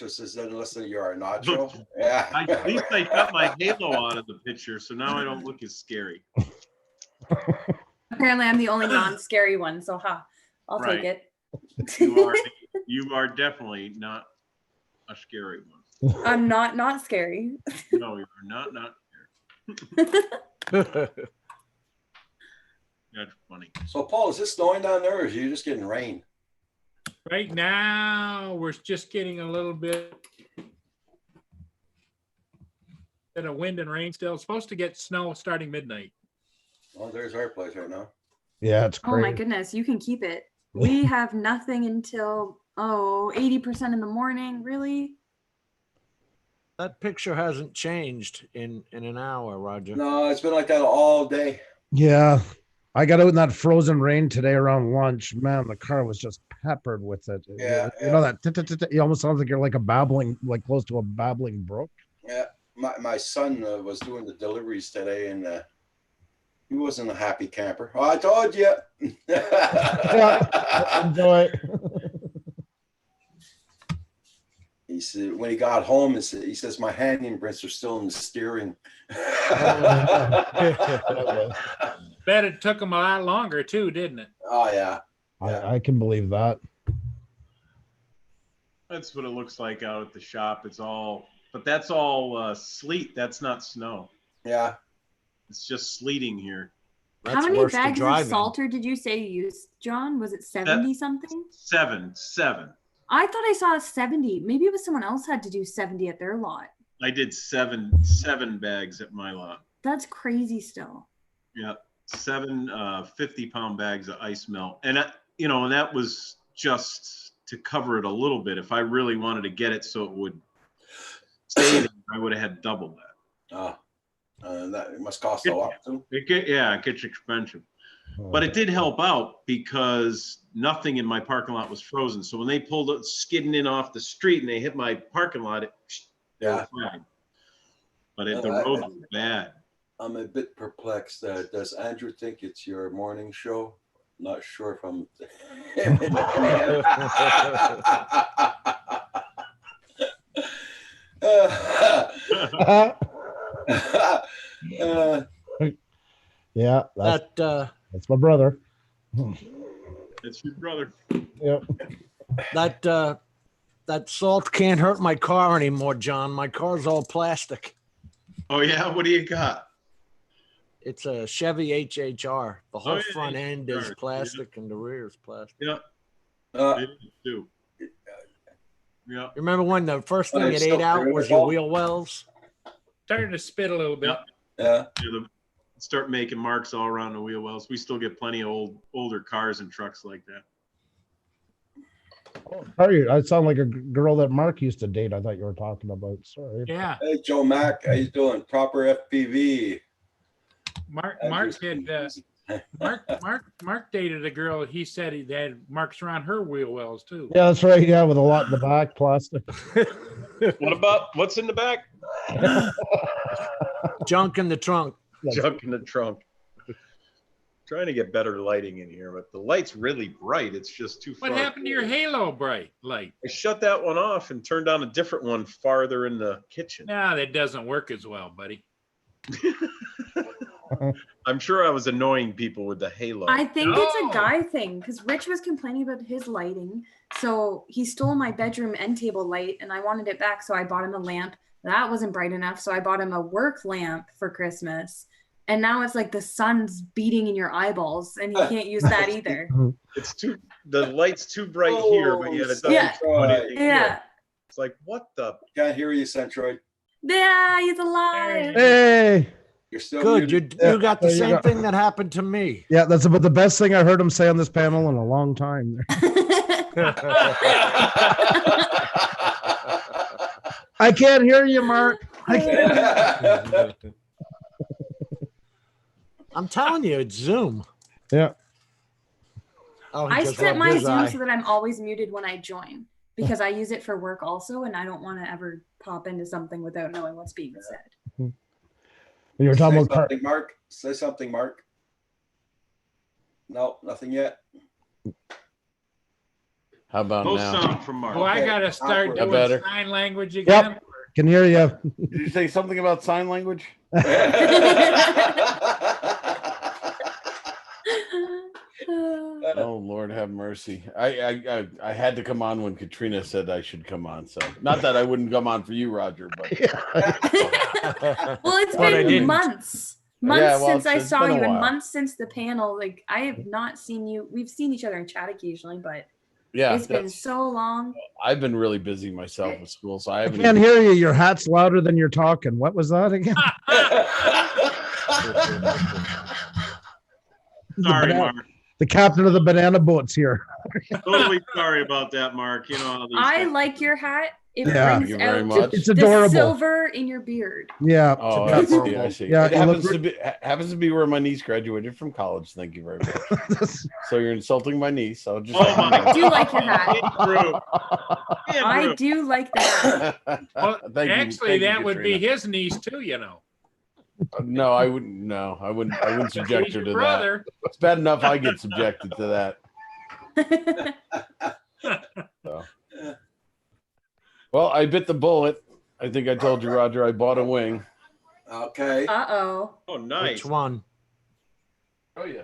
says, then listen, you're a nacho. Yeah. At least I got my halo out of the picture, so now I don't look as scary. Apparently, I'm the only non-scary one, so I'll take Right. it. You are definitely not a scary one. I'm not scary. No, you're not scary. That's funny. So, Paul, is this snowing down there, or is you just getting rain? Right now, we're just getting a little bit of wind and rain still. It's supposed to get snow starting midnight. Oh, there's our place right now. Yeah, it's Oh crazy. my goodness, you can keep it. We have nothing until 80% in the morning. Really? That picture hasn't changed in an hour, Roger. No, it's been like that all day. Yeah. I got out in that frozen rain today around lunch. Man, the car was just peppered with it. Yeah, You know that it almost sounds like you're like close to a babbling brook. Yeah, my son was doing the deliveries today, and he wasn't a happy camper. Oh, I told you. Yeah, enjoy. He said when he got home, he says my handprints are still in the steering. Bet it took them a lot longer too, didn't it? Oh yeah. I can believe that. That's what it looks like out at the shop. But that's all sleet. That's not snow. Yeah. It's just sleeting here. How many bags of salter did you say you used, John? Was it 70 something? Seven. I thought I saw 70. Maybe it was someone else had to do 70 at their lot. I did seven bags at my lot. That's crazy still. Yeah, 7 50-pound bags of ice melt, and and that was just to cover it a little bit. If I really wanted to get it so it would stay there, I would have had double that. That must cost a lot too. It gets expensive. But it did help out because nothing in my parking lot was frozen. So when they pulled it skidding in off the street and they hit my parking lot, they were fine. But the road was bad. I'm a bit perplexed. Does Andrew think it's your morning show? Not sure if I'm. Yeah, that's my brother. It's your brother. Yep. That salt can't hurt my car anymore, John. My car's all plastic. Oh yeah, what do you got? It's a Chevy HHR. The whole front end is HHR, plastic and the rear is plastic. Yeah. It is too. Yeah. Remember when the first thing it ate out was your wheel wells? Starting to spit a little bit. Yeah. Start making marks all around the wheel wells. We still get plenty of older cars and trucks like that. How are you? I sound like a girl that Mark used to date. I thought you were talking about. Sorry. Yeah. Hey, Joe Mack, how you doing? Proper FPV. Mark dated a girl. He said he had marks around her wheel wells too. Yeah, that's right. Yeah, with a lot in the back, plastic. What's in the back? Junk in the trunk. Junk in the trunk. Trying to get better lighting in here, but the light's really bright. It's just too far. What happened to your halo bright light? I shut that one off and turned on a different one farther in the kitchen. No, that doesn't work as well, buddy. I'm sure I was annoying people with the halo. I think it's a guy thing because Rich was complaining about his lighting. So he stole my bedroom end table light and I wanted it back. So I bought him a lamp. That wasn't bright enough. So I bought him a work lamp for Christmas. And now it's like the sun's beating in your eyeballs and he can't use that either. The light's too bright here, but yet it doesn't show anything here. It's like, what the? Can't hear you, Centroid. Yeah, he's alive. Hey. You're still good. muted. You got the There you same go. thing that happened to me. Yeah, that's about the best thing I heard him say on this panel in a long time. I can't hear you, Mark. I can't. I'm telling you, it's Zoom. Yeah. Oh, he I just set rubbed my his Zoom eye. so that I'm always muted when I join because I use it for work also, and I don't want to ever pop into something without knowing what's being said. When you were talking Say about car- something, Mark. Say something, Mark. No, nothing yet. How about No now? sound from Mark. Oh, I Okay, gotta start awkward. doing Better. sign language again. Can hear you. Did you say something about sign language? Oh Lord, have mercy. I had to come on when Katrina said I should come on. So not that I wouldn't come on for you, Roger, but Well, it's But I been didn't. months Yeah, well, since I it's saw been a you, and while. months since the panel. Like I have not seen you. We've seen each other in chat occasionally, but yeah, it's been that's- so long. I've been really busy myself with school, so I I haven't. can't even- hear you. Your hat's louder than you're talking. What was that again? Sorry, banana- Mark. The captain of the banana boat's here. Totally sorry about that, Mark. You know how these I things- like your hat. It Yeah. brings Thank you very out much. It's the adorable. silver in your beard. Yeah. Oh, it's I a see. I see. Yeah, it you happens look- to be where my niece graduated from college. Thank you very much. So you're insulting my niece. I'll just. Oh my I do like your hat. Andrew. I Andrew. do like the hat. Well, Thank you, actually, thank you, that would be Katrina. his niece too, you know. No, I wouldn't. No, I wouldn't. I wouldn't subject He's her your to that. brother. It's bad enough I get subjected to that. So. Well, I bit the bullet. I think I told you, Roger. I bought a wing. Okay. Uh-oh. Oh, nice. Which one? Oh yeah.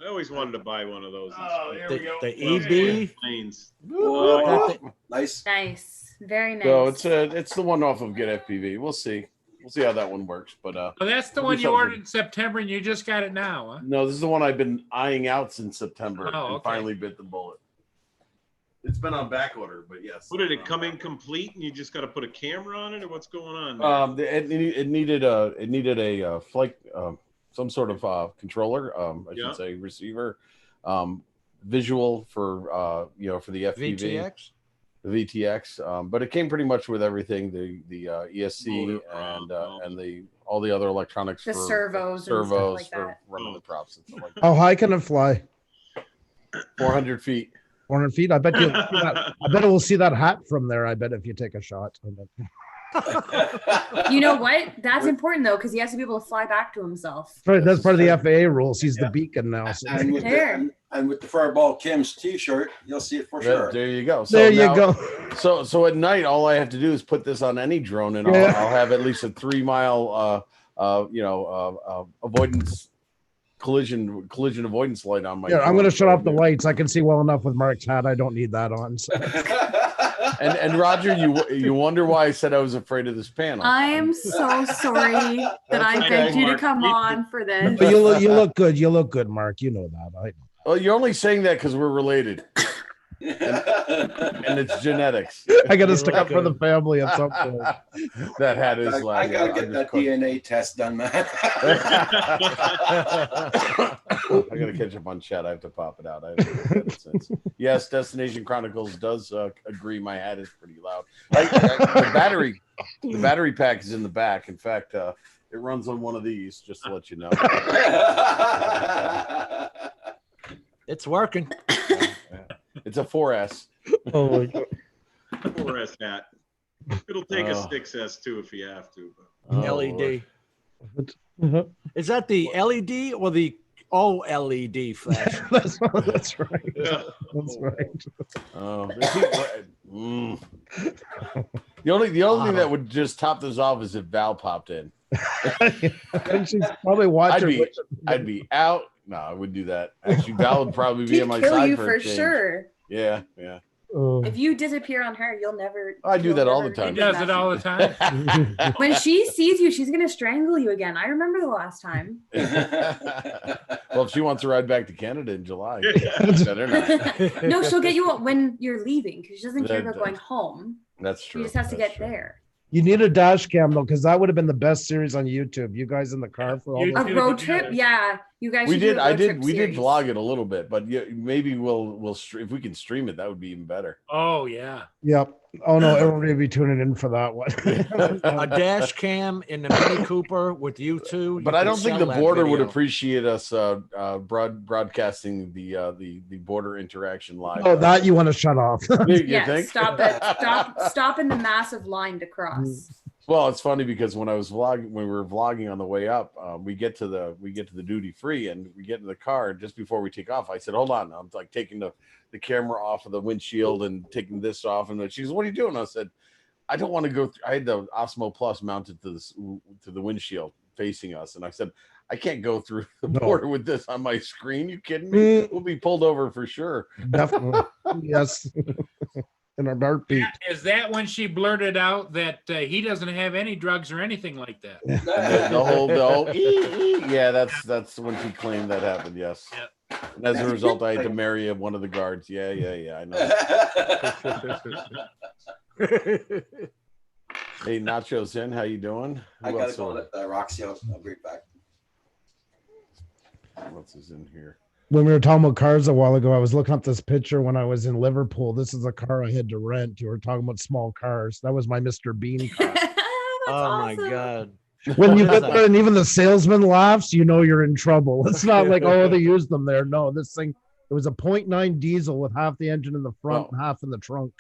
I always wanted to buy one of those. Oh, there The, we go. the Those EB? planes. Whoa. That the- Nice. Nice. Very nice. So it's the one off of Get FPV. We'll see. We'll see how that one works. But Well, that's the Maybe one you something- ordered in September and you just got it now, huh? no, this is the one I've been eyeing out since September Oh, and okay. finally bit the bullet. It's been on back order, but yes. What did it come in complete and you just got to put a camera on it, or what's going on? there? It needed a flight some sort of controller, I Yeah. should say receiver, visual for for the FPV, VTX? the VTX. But it came pretty much with everything, the ESC Motor, and the all the other electronics The for servos and stuff servos like for that. running the props and stuff like that. How high can it fly? 400 feet. 400 feet. I bet you. I bet it will see that hat from there. I bet if you take a shot. I bet. You know what? That's important though, because he has to be able to fly back to himself. Right, that's part of the FAA rules. He's the beacon now. So. And with, There. and with the Fireball Kim's t-shirt, you'll see it for sure. There you go. So There you now- go. So at night, all I have to do is put this on any drone, and Yeah. I'll have at least a 3 mile, avoidance collision avoidance light on my. Yeah, I'm drone. going to shut off the lights. I can see well enough with Mark's hat. I don't need that on. So. And Roger, you wonder why I said I was afraid of this panel. I am so sorry that I okay, begged you to Mark. come on for this. But you look good. You look good, Mark. You know that. Well, you're only saying that because we're related, and it's genetics. I got to You stick look up for the family at some point. That hat is I like. gotta get that DNA test done, man. I gotta catch up on chat. I have to pop it out. I haven't looked at it since. Yes, Destination Chronicles does agree. My hat is pretty loud. The battery pack is in the back. In fact, it runs on one of these. Just to let you know. It's working. It's a 4S. Oh my God. 4S hat. It'll take a Oh. 6S too if you have to. Oh, LED. Lord. Is that the LED or the OLED flash? That's right. Yeah. That's right. Oh, the only thing that would just top this off is if Val popped in. And she's probably watching. I'd be out. No, I wouldn't do that. Actually, Val would probably be He'd on my kill side you for for a change. sure. Yeah. Oh. If you disappear on her, you'll never. I do you'll that all never the time. He get does it back. all the time. When she sees you, she's gonna strangle you again. I remember the last time. Well, if she wants to ride back to Canada in July, better not. No, she'll get you when you're leaving because she doesn't care That about going does. home. That's true. She just has to That's get true. there. You need a dash cam though, because that would have been the best series on YouTube. You guys in the car for all You- A those. road trip, yeah. You guys We should do did. a I road did. trip We did series. vlog it a little bit, but yeah, maybe if we can stream it, that would be even better. Oh yeah. Yep. Oh no, everybody will be tuning in for that one. A dash cam in the Mini Cooper with you two. But you I can don't think sell the that border would video. appreciate us broadcasting the border interaction live. Oh, that you want to shut off. You Yeah, think? stop it. Stop in the massive line to cross. Well, it's funny because when we were vlogging on the way up, we get to the duty free and we get in the car. And just before we take off, I said, "Hold on," I'm like taking the camera off of the windshield and taking this off. And she goes, "What are you doing?" I said, "I don't want to go through." I had the Osmo Plus mounted to the windshield facing us, and I said, "I can't go through the No. border with this on my screen. You kidding me? We'll be pulled over for sure." Definitely. Yes. In our heartbeat. Is that when she blurted out that he doesn't have any drugs or anything like that? And the whole yeah, that's when she claimed that happened. Yes. Yep. And as a result, I had to marry one of the guards. Yeah, I know. Hey, Nacho's in. How you doing? I Who gotta else go are- let Roxy out. I'll be right back. Who else is in here? When we were talking about cars a while ago, I was looking up this picture when I was in Liverpool. This is a car I had to rent. You were talking about small cars. That was my Mr. Bean car. Oh my God. When you get there and even the salesman laughs, you know you're in trouble. It's not like, oh, they used them there. No, this thing, it was a 0.9 diesel with half the engine in the front and half in the trunk.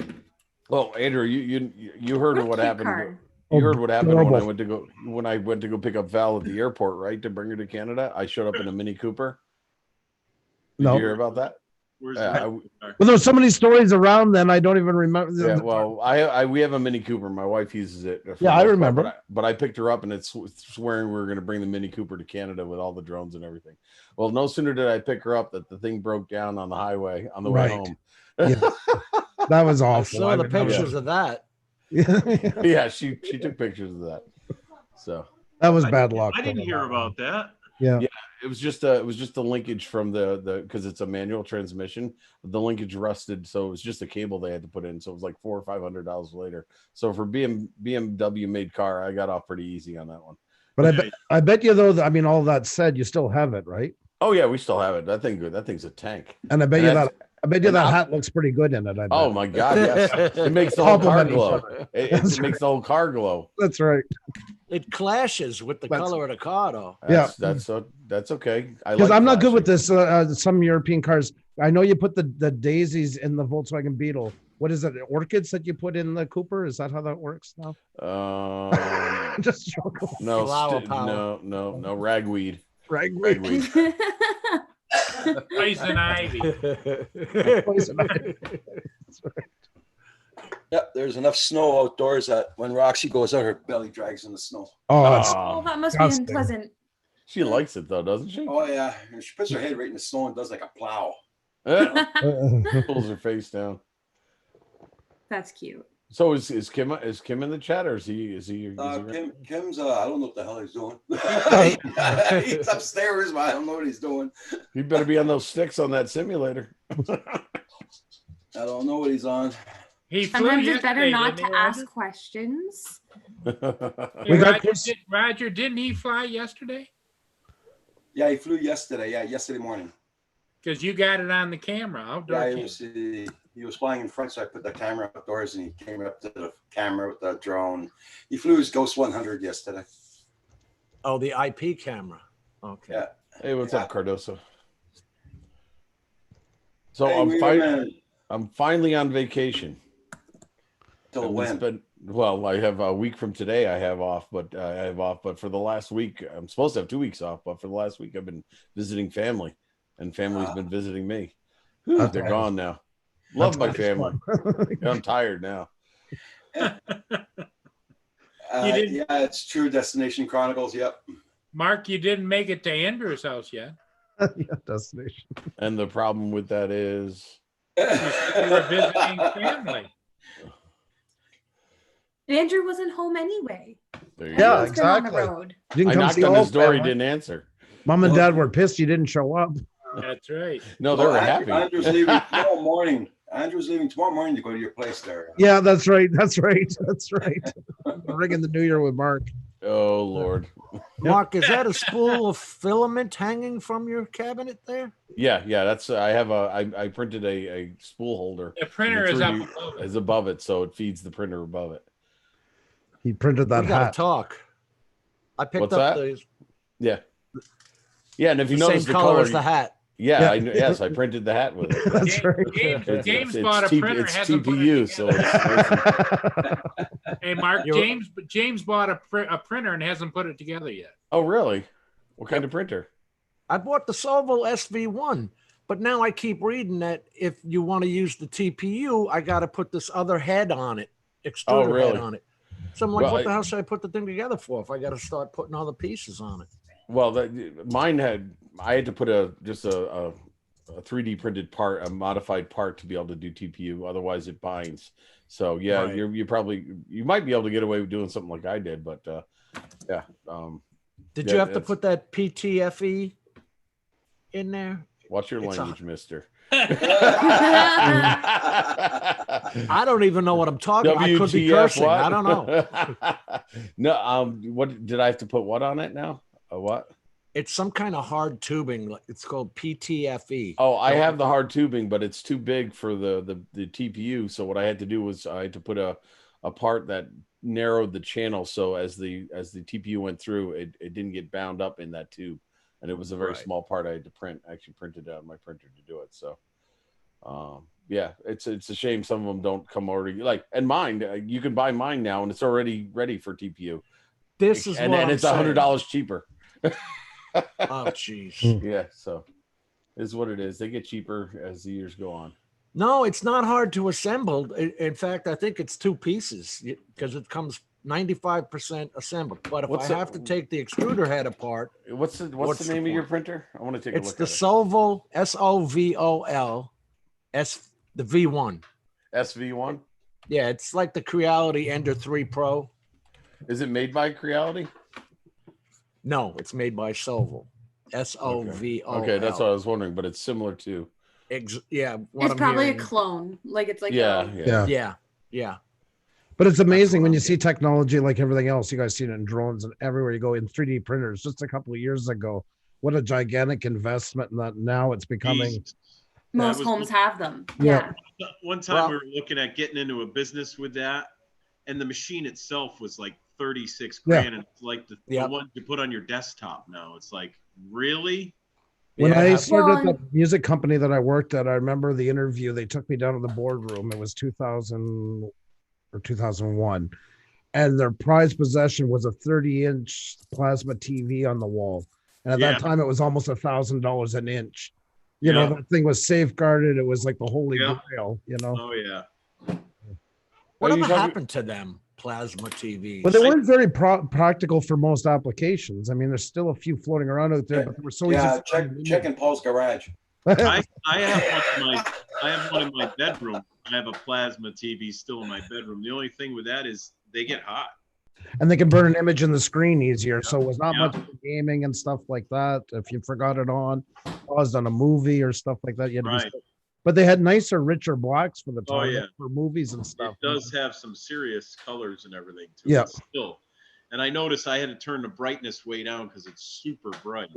Oh, Andrew, you heard what happened. car. You heard what happened when I Adorable. went to go pick up Val at the airport, right? To bring her to Canada. I showed up in a Mini Cooper. Did No. you hear about that? Where's Yeah, the I- car? Well, there's so many stories around then, I don't even remember. Yeah, well, we have a Mini Cooper. My wife uses it. for Yeah, the I most part, remember. But I picked her up, and it's swearing we were going to bring the Mini Cooper to Canada with all the drones and everything. Well, no sooner did I pick her up that the thing broke down on the highway on the way Right. home. Yeah. That was I awful. saw the remember. pictures of that. Yeah, she took pictures of that. So That was bad luck. I didn't though, hear that one. about that. Yeah. Yeah. it was just a linkage from the because it's a manual transmission. The linkage rusted, so it was just a cable they had to put in. So it was like $400 or $500 later. So for BMW made car, I got off pretty easy on that one. But I bet you though, I mean, all that said, you still have it, right? Oh yeah, we still have it. That thing's a tank. And I bet And you that's- that hat looks pretty good in it. I bet. Oh my god, yes. It makes the whole car Compliment each glow. other. It makes the whole car glow. That's right. It clashes with the That's- color of the car, though. That's okay. Because I'm not good with this. Some European cars. I know you put the daisies in the Volkswagen Beetle. What is it? Orchids that you put in the Cooper? Is that how that works now? Just joking. No, Flower power. no, ragweed. Ragweed. Ragweed. Poison ivy. Poison ivy. Yep, there's enough snow outdoors that when Roxy goes out, her belly drags in the snow. Oh, that's Oh, that must be disgusting. unpleasant. She likes it though, doesn't she? Oh yeah, and she puts her head right in the snow and does like a plow. Pulls her face down. That's cute. So is Kim in the chat or is he Kim's I don't know what the hell he's doing. He's upstairs, but I don't know what he's doing. He better be on those sticks on that simulator. I don't know what he's on. He flew Sometimes it's better yesterday, not didn't to he, ask Roger? questions. Hey, We got Roger, Chris- Roger, didn't he fly yesterday? Yeah, he flew yesterday. Yeah, yesterday morning. Because you got it on the camera. Outdoor Yeah, camera. he was flying in front, so I put the camera outdoors, and he came up to the camera with the drone. He flew his Ghost 100 yesterday. Oh, the IP camera. Okay. Yeah. Hey, what's up, Cardoso? So Hey, I'm finally on vacation. Till when? Well, I have a week from today. I have off, but for the last week, I'm supposed to have 2 weeks off. But for the last week, I've been visiting family, and family's been visiting me. Whew, That's they're nice. gone now. Love my That's family. fun. I'm tired now. Yeah, it's true. Destination Chronicles. Yep. Mark, you didn't make it to Andrew's house yet. Yeah, destination. And the problem with that is, You were visiting family. Andrew wasn't home anyway. there you Yeah, Everyone's been on the exactly. road. You didn't I come knocked see on all his door. He family. didn't answer. Mom and Dad were pissed you didn't show up. That's right. No, they were happy. Andrew's leaving tomorrow morning. Andrew's leaving tomorrow morning to go to your place there. Yeah, that's right. That's right. That's right. Ringing the New Year with Mark. Oh Lord. Mark, is that a spool of filament hanging from your cabinet there? Yeah, that's I printed a spool holder. The printer and is the up 3D above it. is above it, so it feeds the printer above it. He printed that We gotta hat. talk. I picked What's up that? the Yeah, and if you same notice the color color, as the hat. yeah, Yeah. yes, I printed the hat with it. That's right. James bought a printer. It's Hasn't put it TPU, so together. it's Hey, Mark, You're- James bought a printer and hasn't put it together yet. Oh, really? What kind of printer? I bought the Solvo SV1, but now I keep reading that if you want to use the TPU, I got to put this other head on it, extruder head really? on it. So I'm like, Well, what the hell should I put the thing together for if I got to start putting other pieces on it? Well, I had to put a 3D printed part, a modified part to be able to do TPU. Otherwise, it binds. So yeah, Right. you might be able to get away with doing something like I did, but yeah. Did Yeah, you have to it's- put that PTFE in there? Watch your It's a- language, mister. I don't even know what I'm talking about. I could be WTF, cursing. what? I don't know. No, what did I have to put what on it now? A what? It's some kind of hard tubing. It's called PTFE. Oh, I have the hard tubing, but it's too big for the TPU. So what I had to do was I had to put a part that narrowed the channel, so as the TPU went through, it didn't get bound up in that tube, and it was a very Right. small part I had to print. I actually printed it out on my printer to do it. So, yeah, it's a shame some of them don't come already like. And mine, you can buy mine now, and it's already ready for TPU. This is and what I'm it's saying. $100 cheaper. Oh, jeez. Yeah, so is what it is. They get cheaper as the years go on. No, it's not hard to assemble. In fact, I think it's two pieces because it comes 95% assembled. But if What's I the- have to take the extruder head apart, What's the name of your printer? I want to take a it's look the at it. Solvo SOVOL the V1. SV1. Yeah, it's like the Creality Ender 3 Pro. Is it made by Creality? No, it's made by Solvo. SOVOL. Okay, that's what I was wondering, but it's similar to. Yeah, what It's I'm probably hearing- a clone. Like it's like Yeah. yeah. But it's amazing when you see technology like everything else. You guys see it in drones and everywhere you go in 3D printers. Just a couple of years ago, what a gigantic investment! And that now it's becoming. most was- homes have them. Yeah. One time we were looking at getting into a business with that, and the machine itself was like 36 Yeah. grand, and it's like the Yep. one you put on your desktop now. It's like, really? When Yeah, I have- started Well, the music company that I worked at, I remember the interview. They took me down to the boardroom. It was 2000 or 2001. And their prized possession was a 30-inch plasma TV on the wall. And at Yeah. that time, it was almost $1,000 an inch. You know, Yeah. that thing was safeguarded. It was like the holy Yeah. grail, you know. Oh yeah. Whatever talking- happened to them plasma TVs? But they weren't very practical for most applications. I mean, there's still a few floating around out there, but they were so easy. Yeah, to check find. in Paul's garage. I have one in my bedroom. I have a plasma TV still in my bedroom. The only thing with that is they get hot. And they can burn an image in the screen easier. So it was not Yeah. much for gaming and stuff like that. If you forgot it on, paused on a movie or stuff like that, you had to be Right. but they had nicer, richer blacks for the Oh, time yeah. for movies and It stuff. does have some serious colors and everything too. Yeah. But still. And I noticed I had to turn the brightness way down because it's super bright.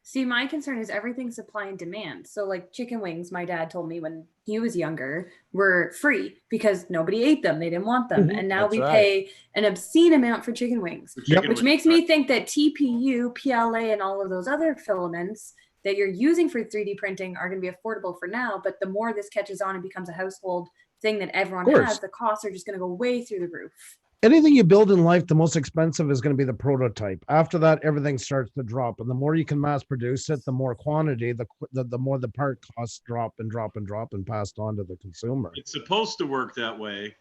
See, my concern is everything supply and demand. So, like chicken wings, my dad told me when he was younger, were free because nobody ate them. They didn't want them. Mhm. And now That's we right. pay an obscene amount for chicken wings, For chicken which wings, makes right. me think that TPU, PLA, and all of those other filaments that you're using for 3D printing are going to be affordable for now. But the more this catches on and becomes a household thing that everyone course. has, the costs are just going to go way through the roof. Anything you build in life, the most expensive is going to be the prototype. After that, everything starts to drop. And the more you can mass produce it, the more quantity, the more the part costs drop and drop and drop and passed on to the consumer. It's supposed to work that way.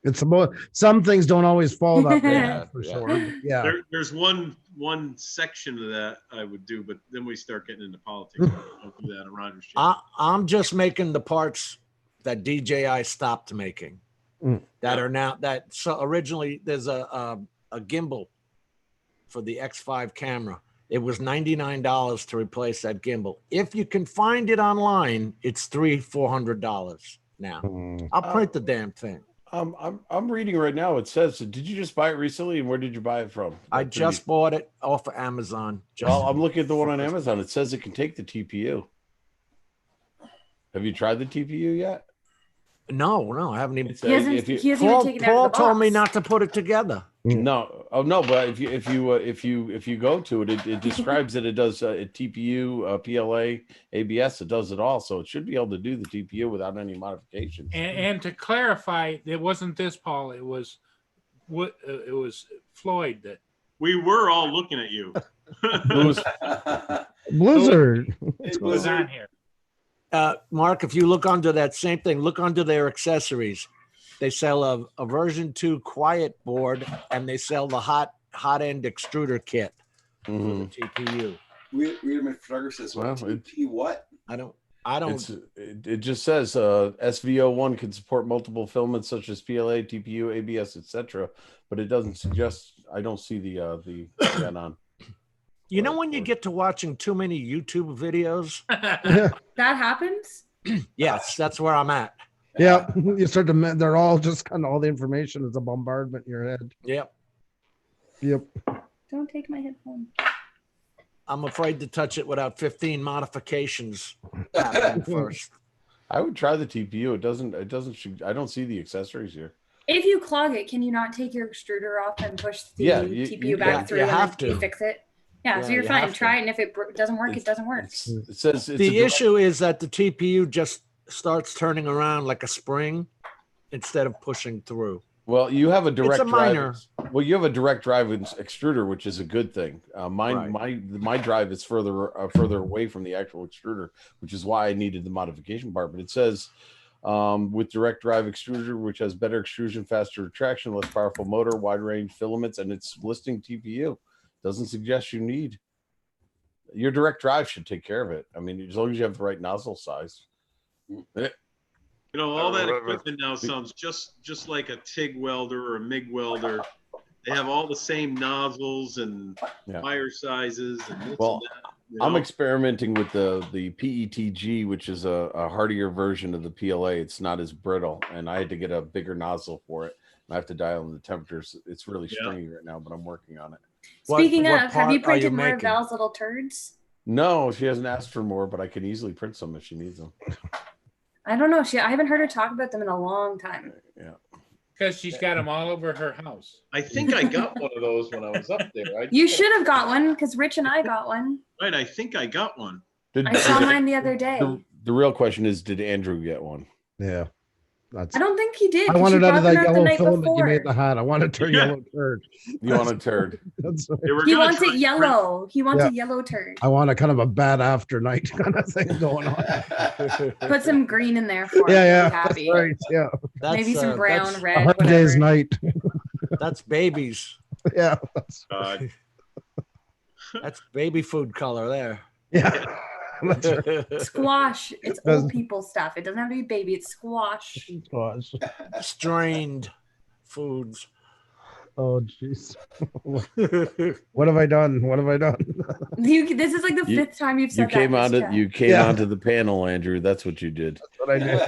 It's about some things don't always fall that way Yeah, for yeah. sure. but Yeah. There's one section of that I would do, but then we start getting into politics. Don't do that around your shit. I'm just making the parts that DJI stopped making. That are now so originally there's a gimbal for the X5 camera. It was $99 to replace that gimbal. If you can find it online, it's $400 now. I'll print the damn thing. I'm reading right now. It says, did you just buy it recently, and where did you buy it from? I just bought it off of Amazon. Well, I'm looking at the one on Amazon. It says it can take the TPU. Have you tried the TPU yet? No, I haven't even. It's, He hasn't, if you- he hasn't even Paul, taken it out Paul of the told me box. not to put it together. No, oh no, but if you go to it, it describes that it does a TPU, PLA, ABS. It does it all, so it should be able to do the TPU without any modifications. And to clarify, it wasn't this, Paul. It was Floyd that. We were all looking at you. Blizzard. It was on here. Mark, if you look under that same thing, look under their accessories. They sell a version 2 quiet board, and they sell the hot end extruder kit for the TPU. Read him in photography says, Well, TP what? I don't. It just says SVO1 can support multiple filaments such as PLA, TPU, ABS, etc. But it doesn't suggest. I don't see the on. You know when you get to watching too many YouTube videos? That happens? Yes, that's where I'm at. Yeah, you start to. They're all just kind of all the information is a bombardment in your head. Yep. Yep. Don't take my headphone. I'm afraid to touch it without 15 modifications happening first. I would try the TPU. It doesn't. I don't see the accessories here. If you clog it, can you not take your extruder off and push the Yeah, TPU back through you and have then to. fix it? Yeah, so Yeah, you're you fine. have to. Try it, and if it doesn't work, it doesn't work. It says it's The issue is that the TPU just starts turning around like a spring instead of pushing through. Well, you have a direct a minor. drive. Well, you have a direct drive extruder, which is a good thing. Right. My drive is further away from the actual extruder, which is why I needed the modification part. But it says with direct drive extruder, which has better extrusion, faster retraction, less powerful motor, wide range filaments, and it's listing TPU. Doesn't suggest you need. Your direct drive should take care of it. I mean, as long as you have the right nozzle size. You know, all that equipment now sounds just like a TIG welder or a MIG welder. They have all the same nozzles and wire sizes. And this Well, and that, you I'm know? experimenting with the PETG, which is a hardier version of the PLA. It's not as brittle, and I had to get a bigger nozzle for it. I have to dial in the temperatures. It's really stringy right now, but I'm working on it. Speaking what of, have you part are you printed more of making? Val's little turds? No, she hasn't asked for more, but I can easily print some if she needs them. I don't know. I haven't heard her talk about them in a long time. Yeah. Because she's got them all over her house. I think I got one of those when I was up there. You should have got one because Rich and I got one. Right, I think I got one. I saw mine the other day. The real question is, did Andrew get one? Yeah. That's. I don't think he did. I 'cause wanted she out of brought that them out the yellow night film that you before. made the hat. I wanted her yellow turd. You want a turd? That's right. They were He gonna wants try it to yellow. He wants Yeah. a yellow turd. I want a kind of a bad after night kind of thing going on. Put some green in there for him. Yeah, He'll yeah. be That's happy. right. Yeah. Maybe some brown, A red, hard whatever. day's night. That's babies. Yeah. God. That's baby food color there. Yeah. That's right. Squash. It's old people stuff. It doesn't have to be baby. It's squash. Gosh. Strained foods. Oh, jeez. What have I done? What have I done? This is like the fifth time you've said You came that. onto this you came onto the panel, Andrew. That's what you did. That's what I did.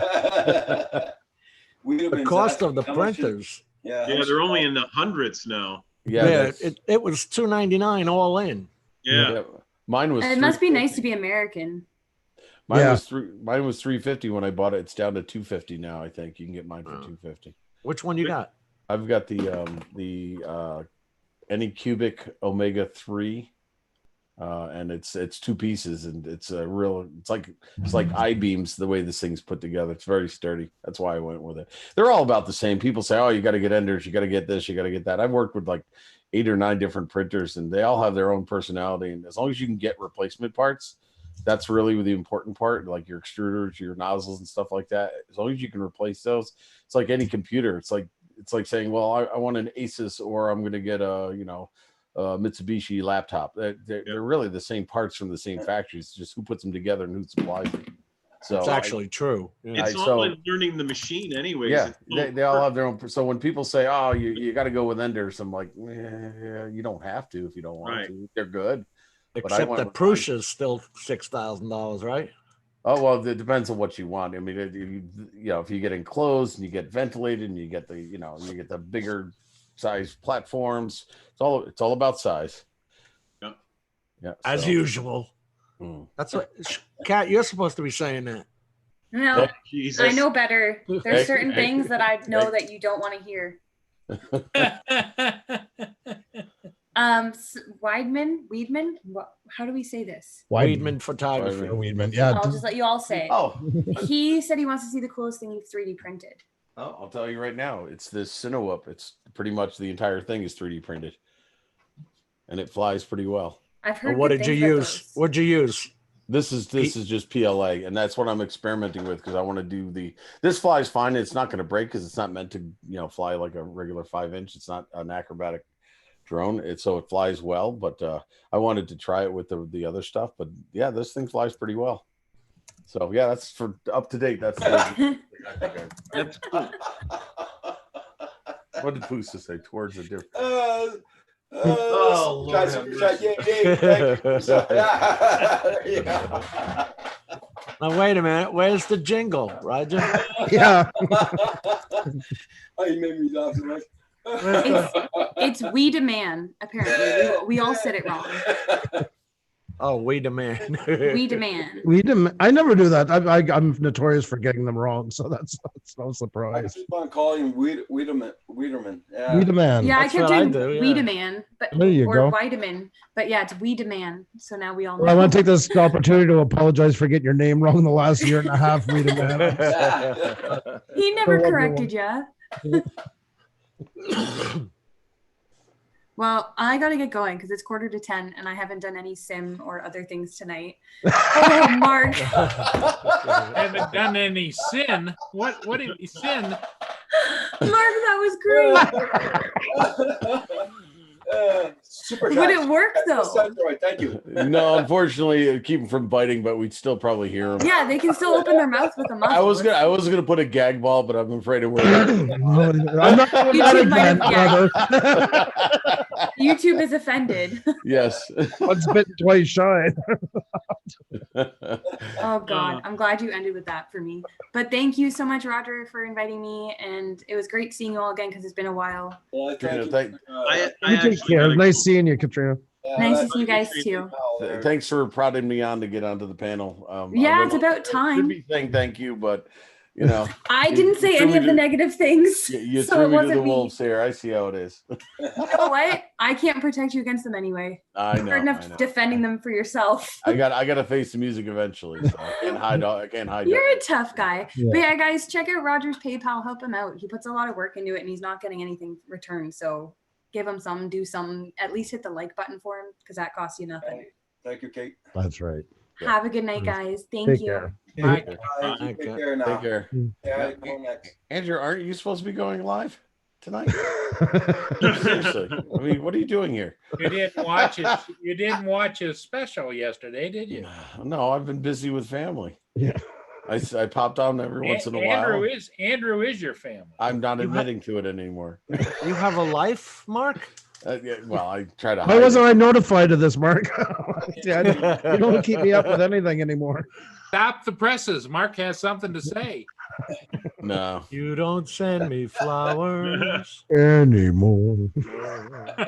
The cost of the printers. Yeah, Yeah, they're only in the hundreds now. Yeah, it was $299 all in. Yeah. Mine was. It must be nice to be American. Mine was Mine was $350 when I bought it. It's down to $250 now. I think you can get mine for $250. Which one you got? I've got the Anycubic Omega 3, and it's two pieces, and it's a real. It's like I-beams the way this thing's put together. It's very sturdy. That's why I went with it. They're all about the same. People say, "Oh, you got to get Enders, you got to get this, you got to get that." I've worked with like 8 or 9 different printers, and they all have their own personality. And as long as you can get replacement parts, that's really the important part. Like your extruders, your nozzles, and stuff like that. As long as you can replace those, it's like any computer. It's like saying, well, I want an Asus, or I'm going to get a Mitsubishi laptop. They're really the same parts from the same factories. Just who puts them together and who supplies them. So It's actually true. Yeah. It's all in learning the machine anyways. Yeah, It's they all have their own. So when people say, "Oh, you got to go with Enders," I'm like, yeah, you don't have to if you don't want to. They're good. But I Except went that with mine. Prussia's still $6,000, right? Oh well, it depends on what you want. I mean, if you get enclosed and you get ventilated and you get the bigger size platforms. It's all about size. Yeah. As so. usual. That's what Kat, you're supposed to be saying that. No, Jesus. I know better. There's Hey, certain hey, things that I know hey. that you don't want to hear. Weidman. How do we say this? Weidman photography. Weidman. Yeah. I'll just let you all say it. Oh, He said he wants to see the coolest thing he's 3D printed. I'll tell you right now. It's this Cinewhoop. It's pretty much the entire thing is 3D printed, and it flies pretty well. I've heard. What good did you things about use? those. What'd you use? This is just PLA, and that's what I'm experimenting with because I want to do this flies fine. It's not going to break because it's not meant to fly like a regular 5-inch. It's not an acrobatic drone. So it flies well, but I wanted to try it with the other stuff. But yeah, this thing flies pretty well. So yeah, that's for up to date. That's That's cool. what did Pusa say towards the different. Oh, Lord have mercy. Now wait a minute. Where's the jingle, Roger? Yeah. Oh, you made me laugh so much. It's we demand. Apparently, we all said it wrong. Oh, we demand. We demand. I never do that. I'm notorious for getting them wrong, so that's no I surprise. keep on calling him Wiedemann. Yeah. We demand. Yeah, That's I kept what I doing do, yeah. we demand, but There you or go. vitamin, but yeah, it's we demand. So now we all know. Well, I want to take this opportunity to apologize for getting your name wrong the last year and a half. We demand. He never Wonderful. corrected you. Well, I gotta get going because it's 9:45 and I haven't done any sim or other things tonight. Oh, Mark. Haven't done any sin. What did you sin? Mark, that was great. Super Would it work though? Thank you. No, unfortunately, keep them from biting, but we'd still probably hear them. Yeah, they can still open their mouth with a muzzle. I was gonna put a gag ball, but I'm afraid it would. I'm not doing that YouTube might again, have brother. YouTube is offended. Yes. Once bitten, twice shy. Oh God, I'm glad you ended with that for me. But thank you so much, Roger, for inviting me, and it was great seeing you all again because it's been a while. Well, Katrina, thank you. I You take actually care. gotta Nice seeing you, Katrina. Nice to see you guys too. Thanks for prodding me on to get onto the panel. Yeah, I it's would- about Should time. be saying thank you, but you know, I didn't say any of the negative things, you so threw it me to the wasn't me. wolves here. I see how it is. You know what? I can't protect you against them anyway. I know. Hard enough I know. defending them for yourself. I got to face the music eventually. So I can't hide. I can't hide. You're that. a tough guy. Yeah. But yeah, guys, check out Roger's PayPal. Help him out. He puts a lot of work into it and he's not getting anything returned. So give him some, do some, at least hit the like button for him because that costs you nothing. Thank you, Kate. That's right. Have a good night, guys. Thank Take you. care. Bye. Take care now. Take care. Yeah, go next. Andrew, aren't you supposed to be going live tonight? Seriously. I mean, what are you doing here? You didn't watch it. You didn't watch his special yesterday, did you? No, I've been busy with family. Yeah. I popped on every once in a Andrew while. Andrew is your family. I'm not admitting to it anymore. You have a life, Mark? Yeah, well, I try to. Why hide wasn't it. I notified of this, Mark? Yeah, you don't keep me up with anything anymore. Stop the presses. Mark has something to say. No. You don't send me flowers Anymore.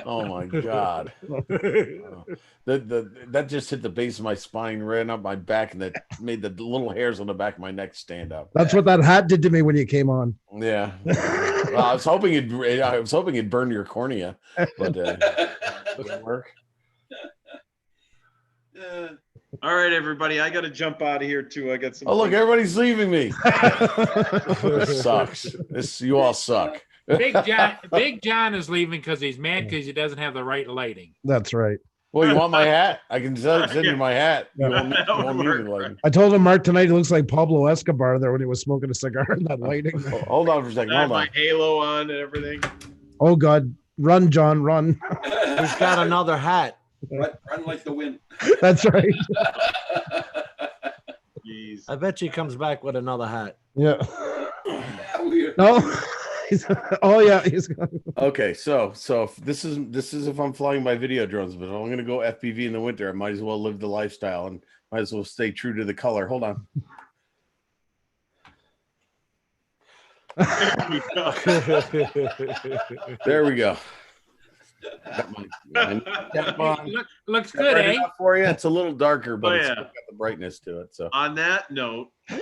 Oh my God. That just hit the base of my spine, ran up my back, and that made the little hairs on the back of my neck stand up. That's what that hat did to me when you came on. Yeah. Well, I was hoping it'd burn your cornea, but doesn't work. All right, everybody. I got to jump out of here too. I got some. Oh, look, everybody's leaving me. This sucks. You all suck. Big John is leaving because he's mad because he doesn't have the right lighting. That's right. Well, you want my hat? I can send you my hat. You won't That would need work. the lighting. I told him, Mark, tonight he looks like Pablo Escobar there when he was smoking a cigar in that lighting. Hold on for a second. I have Hold on. my halo on and everything. Oh, God. Run, John, run. He's got another hat. Run like the wind. That's right. Jeez. I bet he comes back with another hat. Yeah. Weird. No. Oh, yeah. He's Okay, so if this is if I'm flying my video drones, but if I'm gonna go FPV in the winter, I might as well live the lifestyle and might as well stay true to the color. Hold on. There we go. Got my cap on. Looks Got good, bright eh? enough for you. It's a little darker, but Oh, it's yeah. still got the brightness to it. So On that note, or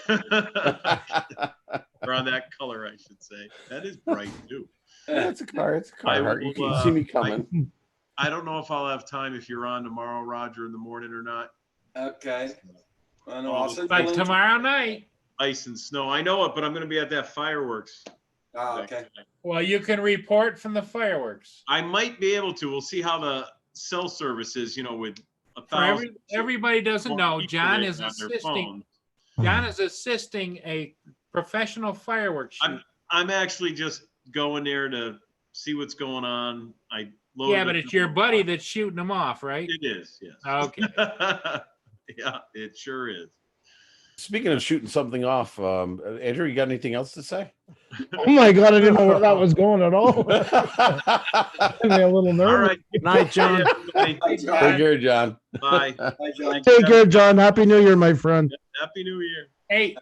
on that color, I should say, that is bright too. it's a car. It's a car. I Heart. will, You can see me coming. I don't know if I'll have time if you're on tomorrow, Roger, in the morning or not. Okay. I know. Oh, I'll send you a Like link. tomorrow night. Ice and snow. I know it, but I'm going to be at that fireworks. Oh, okay. Well, you can report from the fireworks. I might be able to. We'll see how the cell service is, with a For thousand. everybody doesn't more know, people John there is on their assisting. phone. John is assisting a professional fireworks shoot. I'm actually just going there to see what's going on. I loaded Yeah, but up it's the- your buddy that's shooting them off, right? It is, yes. Okay. Yeah, it sure is. Speaking of shooting something off, Andrew, you got anything else to say? Oh my god, I didn't know where that was going at all. Made me a little All nervous. right. Night, John. Everybody. Hi, John. Take care, John. Bye. Hi, John. Take care, John. Happy New Year, my friend. Happy New Year. Hey,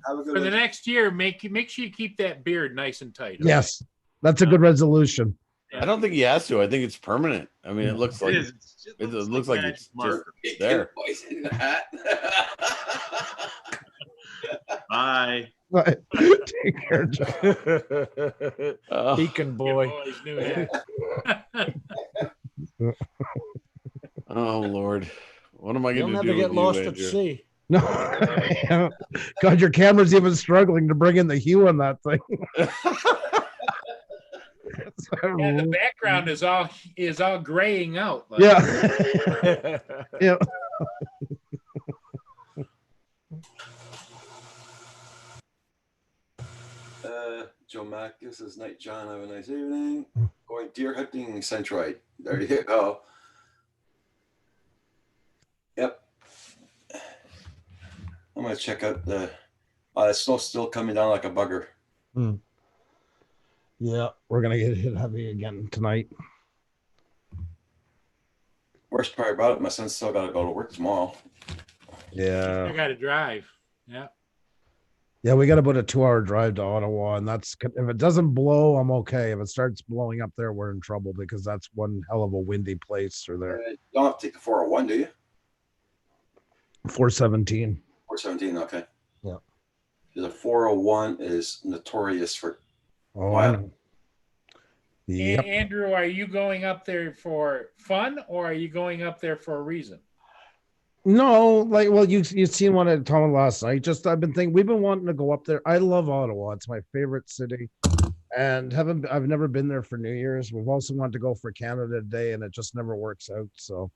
Have a good for the one. next year, make sure you keep that beard nice and tight. okay? Yes, that's a good resolution. I don't think he has to. I think it's permanent. I mean, it looks like It is. it looks like magic it's just marker. there. Voice in the hat. Bye. But take care, John. Oh, Beacon Your boy. boys knew that. oh, Lord, what am I You'll going to never do? get with lost you, at Andrew? sea. No, God, your camera's even struggling to bring in the hue on that thing. Yeah, the background is all graying out. like- Yeah. Yeah. Joe Mack, this is Night John. Have a nice evening. Going deer hunting Centroid. There you go. Yep. I'm gonna check out the. The snow's still coming down like a bugger. Yeah, we're gonna get hit heavy again tonight. Worst part about it, my son's still got to go to work tomorrow. I Yeah. got to drive. Yeah. Yeah, we got about a 2-hour drive to Ottawa, and that's if it doesn't blow, I'm okay. If it starts blowing up there, we're in trouble because that's one hell of a windy place through there. You don't have to take the 401, do you? 417. 417, okay. Yeah. The 401 is notorious for. Oh, Wow. I know. Yep. Andrew, are you going up there for fun or are you going up there for a reason? No, like, well, you seen what I told last night. Just I've been wanting to go up there. I love Ottawa. It's my favorite city, and I've never been there for New Year's. We've also wanted to go for Canada Day, and it just never works out. So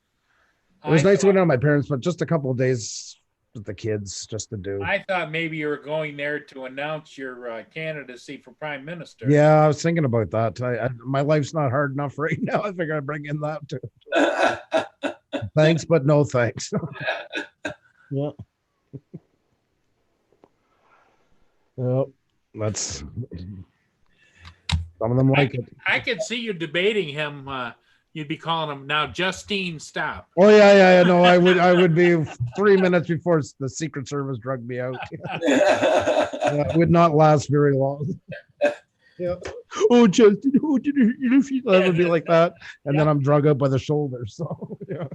it was I nice to go thought- down with my parents, but just a couple of days with the kids just to do. I thought maybe you were going there to announce your candidacy for prime minister. Yeah, I was thinking about that. My life's not hard enough right now. I figure I'd bring in that too. Thanks, but no thanks. Yeah. Yep. That's some of them like it. I could see you debating him. You'd be calling him now, Justine, stop. Oh yeah. No, I would be 3 minutes before the Secret Service drugged me out. It would not last very long. Yeah. Oh, Justin, oh, did you I would be like that, and then I'm drug up by the shoulder. So yeah.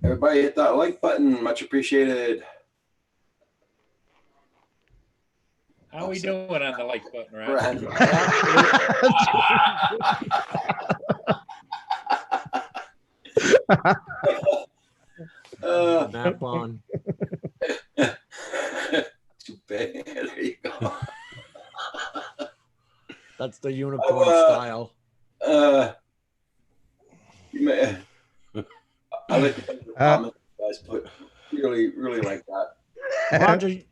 Everybody hit that like button. Much appreciated. How we doing on the like button, right? Nap on. Too bad. There you go. That's the unicorn style. You may, I like the comment you guys put. Really like that. Roger, you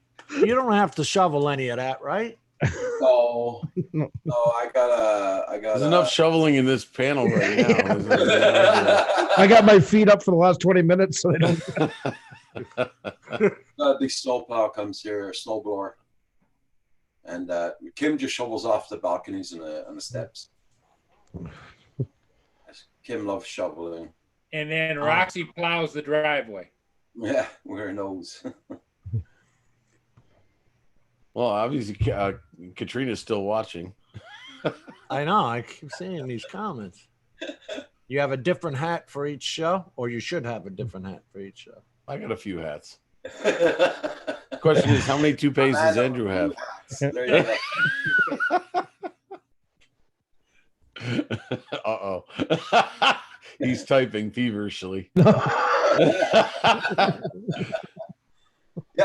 don't have to shovel any of that, right? No, I got. There's enough shoveling in this panel right now. I got my feet up for the last 20 minutes, so they don't. A big snowplow comes here, a snowblower, and Kim just shovels off the balconies and the steps. Kim loves shoveling. And then Roxy plows the driveway. Yeah, where knows. Well, obviously, Katrina's still watching. I know. I keep seeing these comments. You have a different hat for each show, or you should have a different hat for each show. I got a few hats. Question is, how many toupees does Andrew have? There you go. Uh-oh. He's typing feverishly.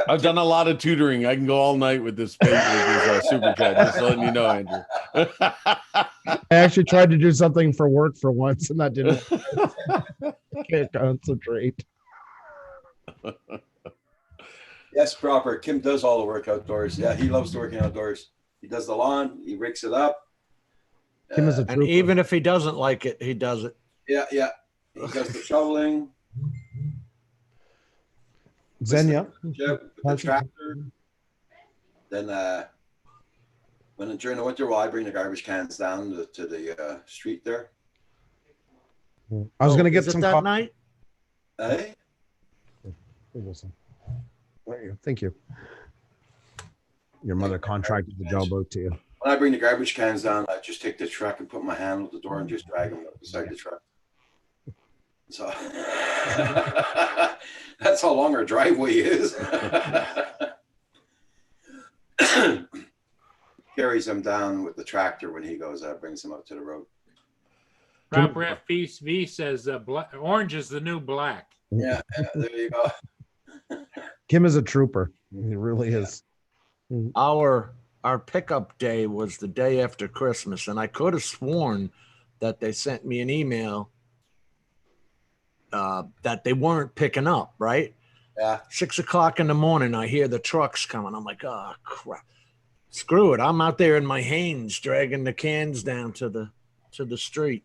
I've done a lot of tutoring. I can go all night with this super chat. Just letting you know, Andrew. I actually tried to do something for work for once, and that didn't. Can't concentrate. Yes, proper. Kim does all the work outdoors. Yeah, he loves working outdoors. He does the lawn. He rakes it up. Kim is a And trooper. even if he doesn't like it, he does it. Yeah. He does the shoveling. Xenia. With the tractor. Then during the winter, I bring the garbage cans down to the street there. I was going to get Is it some that night? Hey, Thank you. Your mother contracted the job out to you. when I bring the garbage cans down, I just take the truck and put my hand on the door and just drag them up beside the truck. So that's how long our driveway is. Carries them down with the tractor when he goes out, brings them up to the road. Proper FPV says orange is the new black. Yeah, there you go. Kim is a trooper. He really is. Our pickup day was the day after Christmas, and I could have sworn that they sent me an email that they weren't picking up, right? Yeah. 6 o'clock in the morning, I hear the trucks coming. I'm like, oh crap. Screw it. I'm out there in my Hanes dragging the cans down to the street.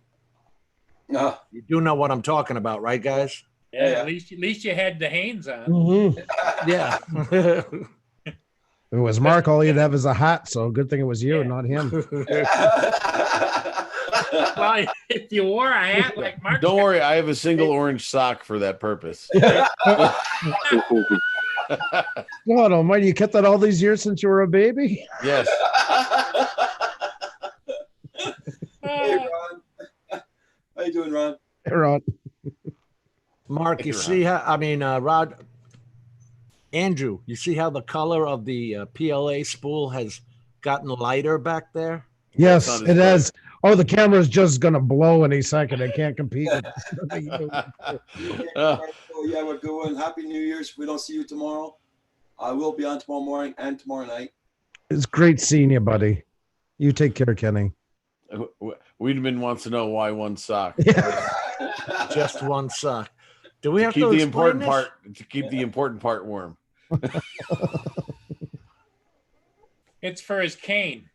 Oh. You do know what I'm talking about, right, guys? Yeah, at least you had the Hanes on. Mm-hmm. Yeah. If it was Mark, all he'd have is a hat. So good thing it was you and not him. Well, if you wore a hat like Mark, Don't worry, I have a single orange sock for that purpose. God almighty, you kept that all these years since you were a baby? Yes. Hey, Ron. How you doing, Ron? Hey, Ron. Mark, you see how, Andrew, you see how the color of the PLA spool has gotten lighter back there? Yes, it has. Oh, the camera's just going to blow any second. I can't compete with Oh, yeah, we're good one. Happy New Year's. If we don't see you tomorrow, I will be on tomorrow morning and tomorrow night. It's great seeing you, buddy. You take care, Kenny. Weedman wants to know why one sock. Just one sock. Do we have keep to the explain important this? part to keep the important part warm? it's for his cane.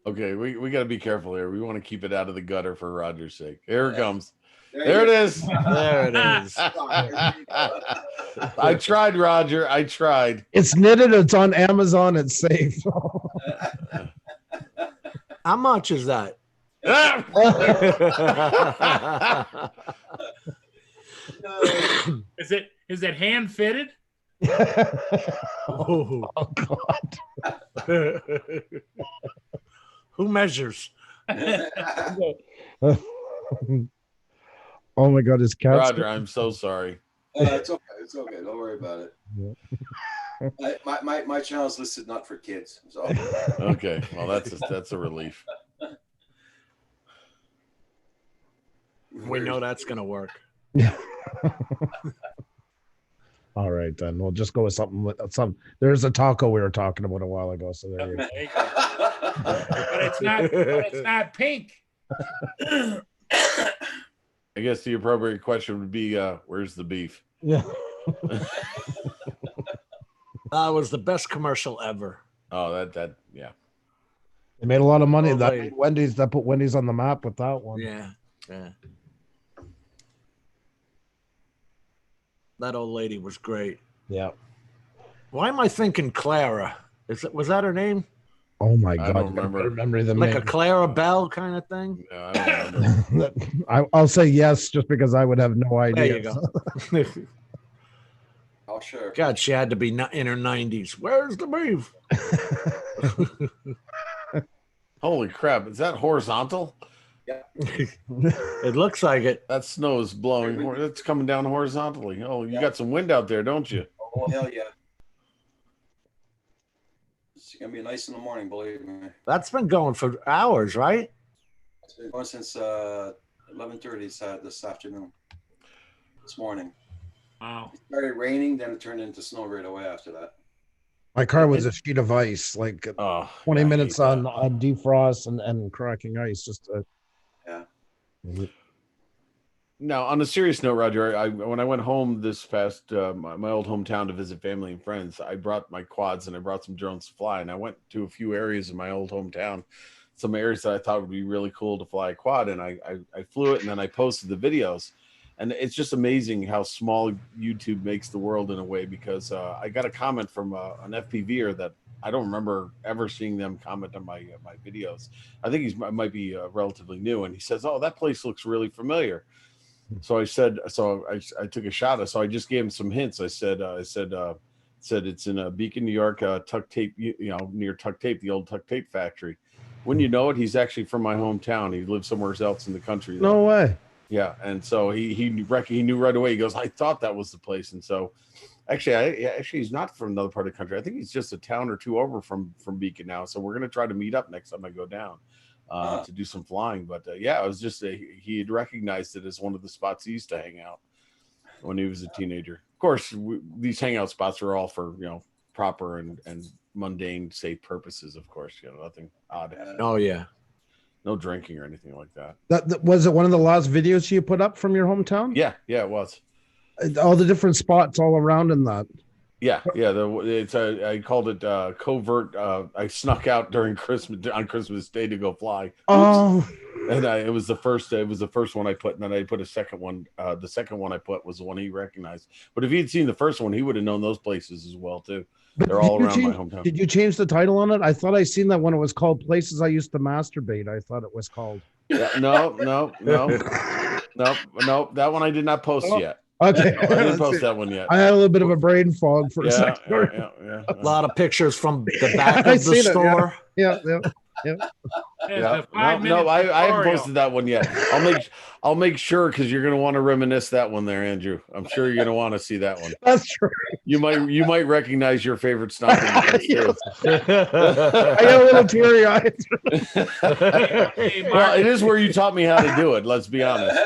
Okay, we got to be careful here. We want to keep it out of the gutter for Roger's sake. Here it comes. There There it you is. There it is. I tried, Roger. I tried. It's knitted. It's on Amazon. It's safe. How much is that? Is it hand fitted? Oh, God. Who measures? Oh my God, his cat. Roger, I'm so sorry. It's okay. It's okay. Don't worry about it. My channel is listed not for kids. So Okay, well that's a relief. We know that's gonna work. All right, then we'll just go with something. There's a taco we were talking about a while ago. So there you go. There you go. But it's not pink. I guess the appropriate question would be, where's the beef? Yeah. That was the best commercial ever. Oh, that yeah. They made a lot of money. Oh, That right. made Wendy's. That put Wendy's on the map with that one. Yeah. That old lady was great. Yeah. Why am I thinking Clara? Was that her name? Oh my I God. don't you gotta remember. remember the Like a name. Clara Bell kind of thing. No, I don't remember. I'll say yes, just because I would have no There idea. you go. I'll share. God, she had to be in her 90s. Where's the beef? Holy crap! Is that horizontal? It looks like it. That snow is blowing. It's coming down horizontally. Oh, you got some wind out there, don't you? Oh, hell yeah. It's going to be nice in the morning, believe me. That's been going for hours, right? It's been going since 11:30 this afternoon, this morning. Wow. It started raining, then it turned into snow right away after that. My car was a sheet of ice, like 20 minutes on defrost and cracking ice. Just yeah. Now, on a serious note, Roger, when I went home this past my old hometown to visit family and friends, I brought my quads and I brought some drones to fly, and I went to a few areas in my old hometown, some areas that I thought would be really cool to fly a quad, and I flew it, and then I posted the videos. And it's just amazing how small YouTube makes the world in a way, because I got a comment from an FPVer that I don't remember ever seeing them comment on my videos. I think he might be relatively new, and he says, "Oh, that place looks really familiar." So I said, I took a shot. So I just gave him some hints. I said it's in Beacon, New York, Tuck Tape, near Tuck Tape, the old Tuck Tape factory. Wouldn't you know it, he's actually from my hometown. He lives somewhere else in the country, though. no way. Yeah, and so he knew right away. He goes, I thought that was the place, and so actually he's not from another part of the country. I think he's just a town or two over from Beacon now. So we're gonna try to meet up next time I go down to do some flying. But yeah, it was just he had recognized it as one of the spots he used to hang out when he was a teenager. Of course, these hangout spots are all for proper and mundane, safe purposes. Of course, nothing odd. Oh yeah. No drinking or anything like that. That was it. One of the last videos you put up from your hometown. Yeah, it was. All the different spots all around in that. Yeah. I called it covert. I snuck out during Christmas Day to go fly. Oh. And it was the first one I put, and then I put a second one. The second one I put was the one he recognized. But if he'd seen the first one, he would have known those places as well too. They're all around my hometown. Did you change the title on it? I thought I seen that when it was called Places I Used to Masturbate. I thought it was called. Yeah, no. That one I did not post yet. Okay. No, I didn't post that one yet. I had a little bit of a brain fog for a second. Yeah. A lot of pictures from the back of the store. Yeah. Yeah. No, I haven't posted that one yet. I'll make sure, because you're gonna want to reminisce that one there, Andrew. I'm sure you're gonna want to see that one. That's true. You might recognize your favorite stomping. I got a little teary eyed. Well, it is where you taught me how to do it. Let's be honest.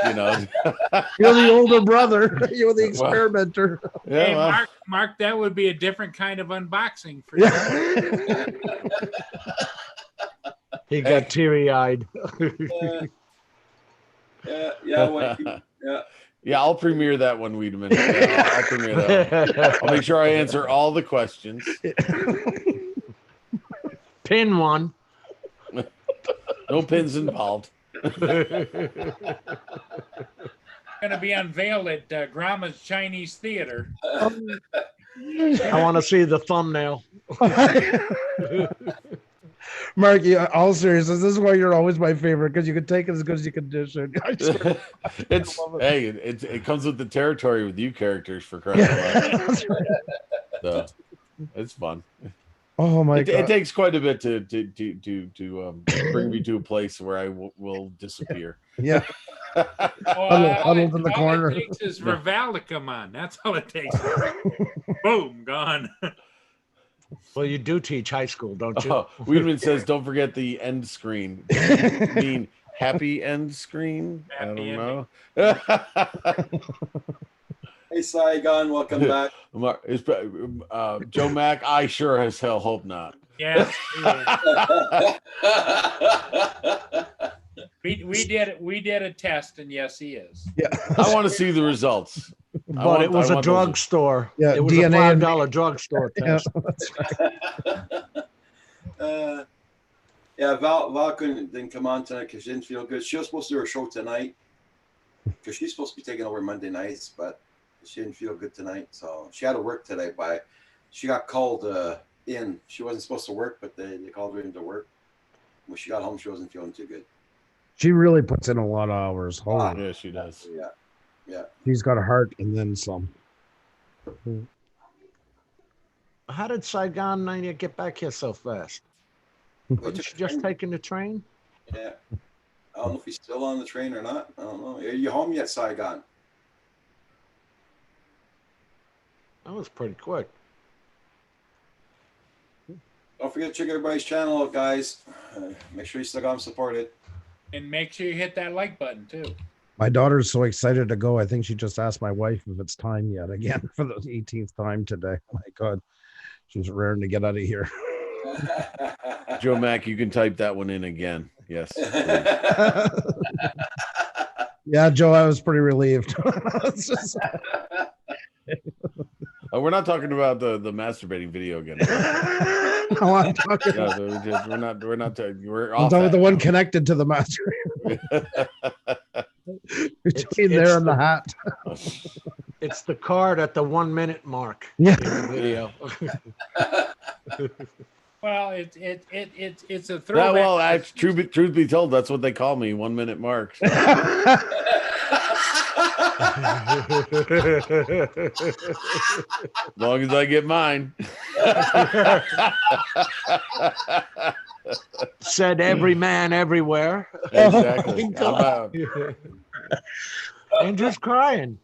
You're the older brother. You're the experimenter. Yeah, Hey, well. Mark, that would be a different kind of unboxing for you. He got teary-eyed. Yeah, I'll premiere that one, Wiedemann. Yeah, I'll premiere that one. I'll make sure I answer all the questions. Pin one. No pins involved. Going to be unveiled at Grandma's Chinese Theater. I want to see the thumbnail. Mark, all seriousness, this is why you're always my favorite, because you can take it as good as you can dish it. It comes with the territory with you characters, for crying out loud. So it's fun. Oh my God! It takes quite a bit to bring me to a place where I will disappear. Yeah. Huddled in the corner. All it takes is Raval to come on. That's all it takes. Boom, gone. Well, you do teach high school, don't you? Wiedemann says, don't forget the end screen. You mean happy end screen? Happy I don't ending. know. Hey, Saigon, welcome back. Joe Mack, I sure as hell hope not. Yes. We did a test, and yes, he is. Yeah. I want to see the results. But it was a drugstore. Yeah, it was DNA a $5 drugstore test. Val didn't come on tonight because she didn't feel good. She was supposed to do her show tonight because she's supposed to be taking over Monday nights, but she didn't feel good tonight. So she had to work today, but she got called in. She wasn't supposed to work, but they called her in to work. When she got home, she wasn't feeling too good. She really puts in a lot of hours. Holy, Yeah, she does. Yeah. Yeah. she's got a heart and then some. How did Saigon Mania get back here so fast? Wasn't she just taking the train? Yeah. I don't know if he's still on the train or not. I don't know. Are you home yet, Saigon? That was pretty quick. Don't forget to check everybody's channel out, guys. Make sure you still got them supported. And make sure you hit that like button too. My daughter's so excited to go. I think she just asked my wife if it's time yet again for the 18th time today. My God, she's raring to get out of here. Joe Mack, you can type that one in again. Yes. Yeah, Joe, I was pretty relieved. It's just- Oh, we're not talking about the masturbating video again. No, I'm talking, Yeah, we're not. We're I'm off. talking about the that one now. connected to the master. Between there and the hat. It's the card at the 1 minute mark Yeah. in the video. Well, it's a Yeah, throwback. well, truth be told, that's what they call me, 1 minute mark. As long as I get mine. Said every man everywhere. Exactly. Oh, I'm God. out. Andrew's crying.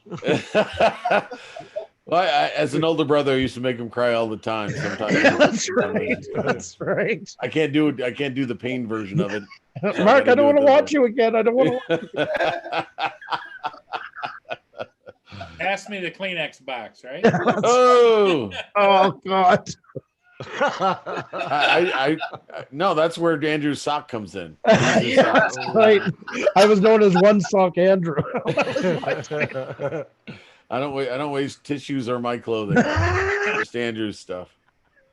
Well, as an older brother, I used to make him cry all the time. Sometimes That's right. That's right. I can't do it. I can't do the pain version of it. Mark, I don't want to watch you again. I don't want to. Pass me the Kleenex box, right? Oh, Oh God. No, that's where Andrew's sock comes in. Yeah, that's right. I was known as One Sock Andrew. I don't waste tissues or my clothing. Just Andrew's stuff.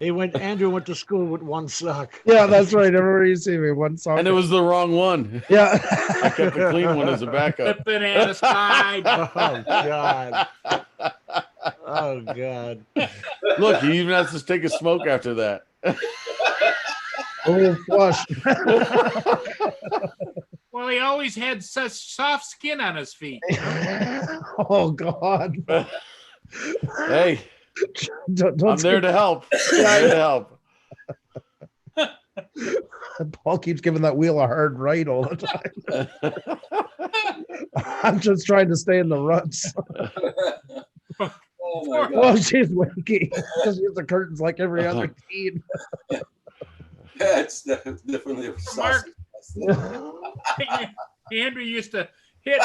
Andrew went to school with one sock. Yeah, that's right. Everywhere you see me, One Sock. And it was the wrong one. Yeah. I kept a clean one as a backup. Flip it out of side. Oh God. Oh God. Look, he even has to take a smoke after that. Oh, flush. Well, he always had such soft skin on his feet. Oh God. Hey, Don't I'm there to help. I'm there to help. Paul keeps giving that wheel a hard right all the time. I'm just trying to stay in the ruts. Oh my God. Well, she's winky. Just use the curtains like every other teen. Yeah, it's definitely a Mark. sausage. Andrew used to hit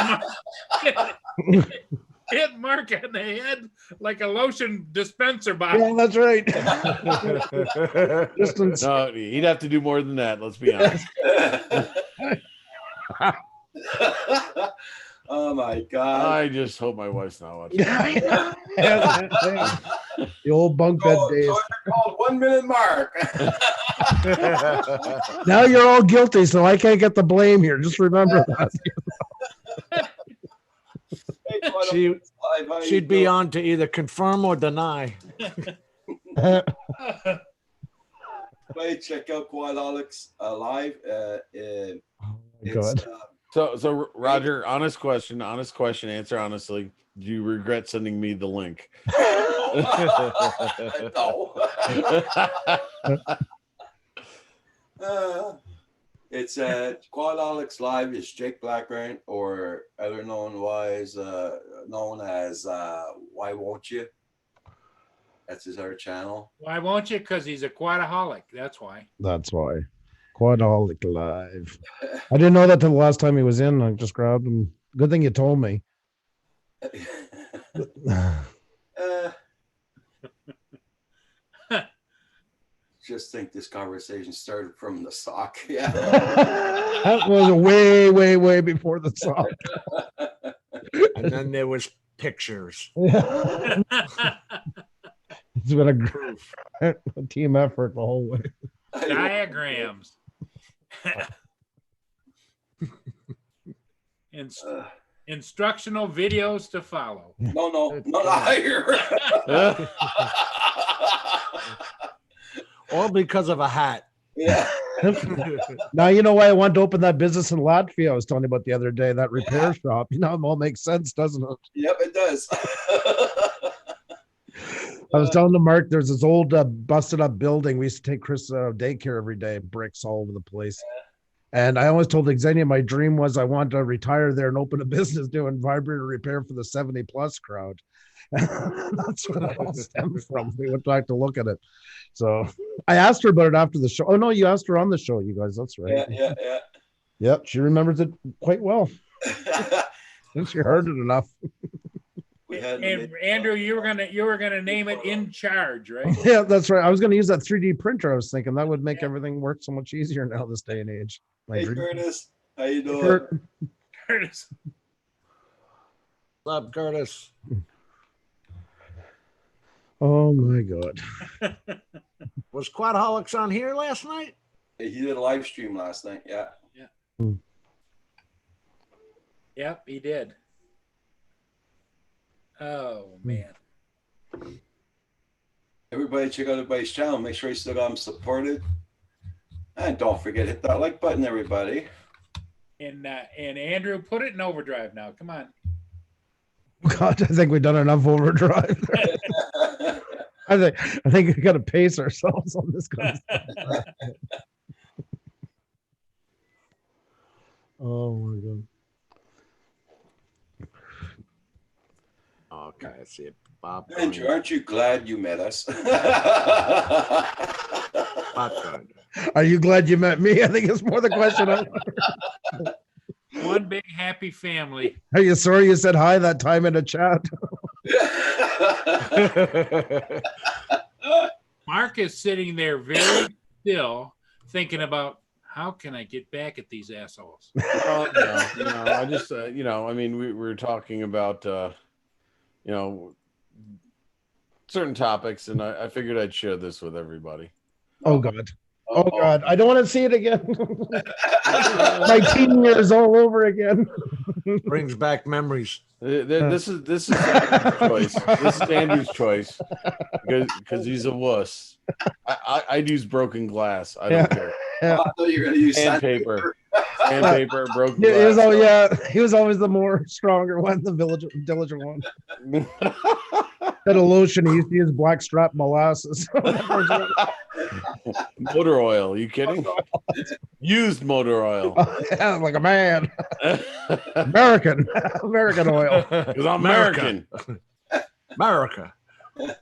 Mark on the head like a lotion dispenser box. Yeah, that's right. Just in- No, he'd have to do more than that. Let's be honest. Oh my God. I just hope my wife's not watching. The old bunk bed days. So they're called 1 minute mark. Now you're all guilty, so I can't get the blame here. Just remember that. She'd be on to either confirm or deny. Wait, check out Quadolix live. It's, God. So Roger, honest question, answer honestly. Do you regret sending me the link? No. It's Quadolix Live is Jake Blackburn, or other known as Why Won't You? That's his other channel. Why won't you? Because he's a quadaholic. That's why. That's why. Quadolic Live. I didn't know that till the last time he was in. I just grabbed him. Good thing you told me. Just think this conversation started from the sock. Yeah. That was way, way, way before the song. And then there was pictures. It's been a team effort the whole way. Diagrams. Instructional videos to follow. No, higher. All because of a hat. Yeah. Now you know why I wanted to open that business in Latvia. I was telling you about the other day, that repair shop. You know, it all makes sense, doesn't it? Yep, it does. I was telling the Mark, there's this old busted up building. We used to take Chris daycare every day, bricks all over the place. And I always told Xenia my dream was I wanted to retire there and open a business doing vibrator repair for the 70 plus crowd. That's where that all stemmed from. We went back to look at it. So I asked her about it after the show. Oh no, you asked her on the show, you guys. That's right. Yeah. Yep, she remembers it quite well. She heard it enough. And Andrew, you were gonna name it In Charge, right? Yeah, that's right. I was going to use that 3D printer. I was thinking that would make everything work so much easier now this day and age. Hey, Curtis, how you doing? Curtis. What's up, Curtis? Oh my God. Was Quadholics on here last night? He did a live stream last night. Yeah. Yep, he did. Oh man. Everybody check out everybody's channel. Make sure you still got them supported. And don't forget, hit that like button, everybody. And Andrew, put it in overdrive now. Come on. God, I think we've done enough overdrive. I think we got to pace ourselves on this kind of stuff. Oh my God. Okay, I see it. Bob. Andrew, aren't you glad you met us? Are you glad you met me? I think it's more the question. One big happy family. Are you sorry you said hi that time in a chat? Mark is sitting there very still, thinking about how can I get back at these assholes. No, I just, I mean, we were talking about, certain topics, and I figured I'd share this with everybody. Oh God. Oh God. I don't want to see it again. My teen years all over again. Brings back memories. This is Andrew's choice. This is Andrew's choice because he's a wuss. I'd use broken glass. I don't care. I thought you were going to use sandpaper. Sandpaper, broken glass. He was always the more stronger one, the diligent one. That a lotion, he used to use blackstrap molasses. Motor oil, you kidding? Used motor oil. Yeah, like a man. American oil. Because I'm American. America. Did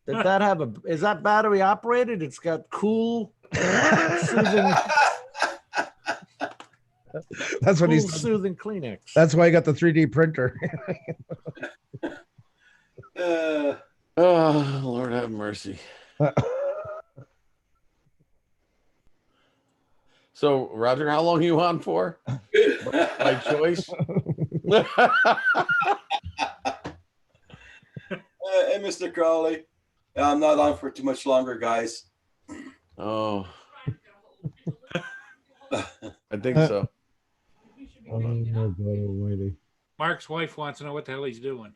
that have is that battery operated? It's got cool, soothing. That's what cool, he's soothing Kleenex. That's why I got the 3D printer. Oh, Lord have mercy. So, Roger, how long are you on for? My choice. Hey, Mr. Crowley. I'm not on for too much longer, guys. Oh. I think so. Oh my God almighty. Mark's wife wants to know what the hell he's doing.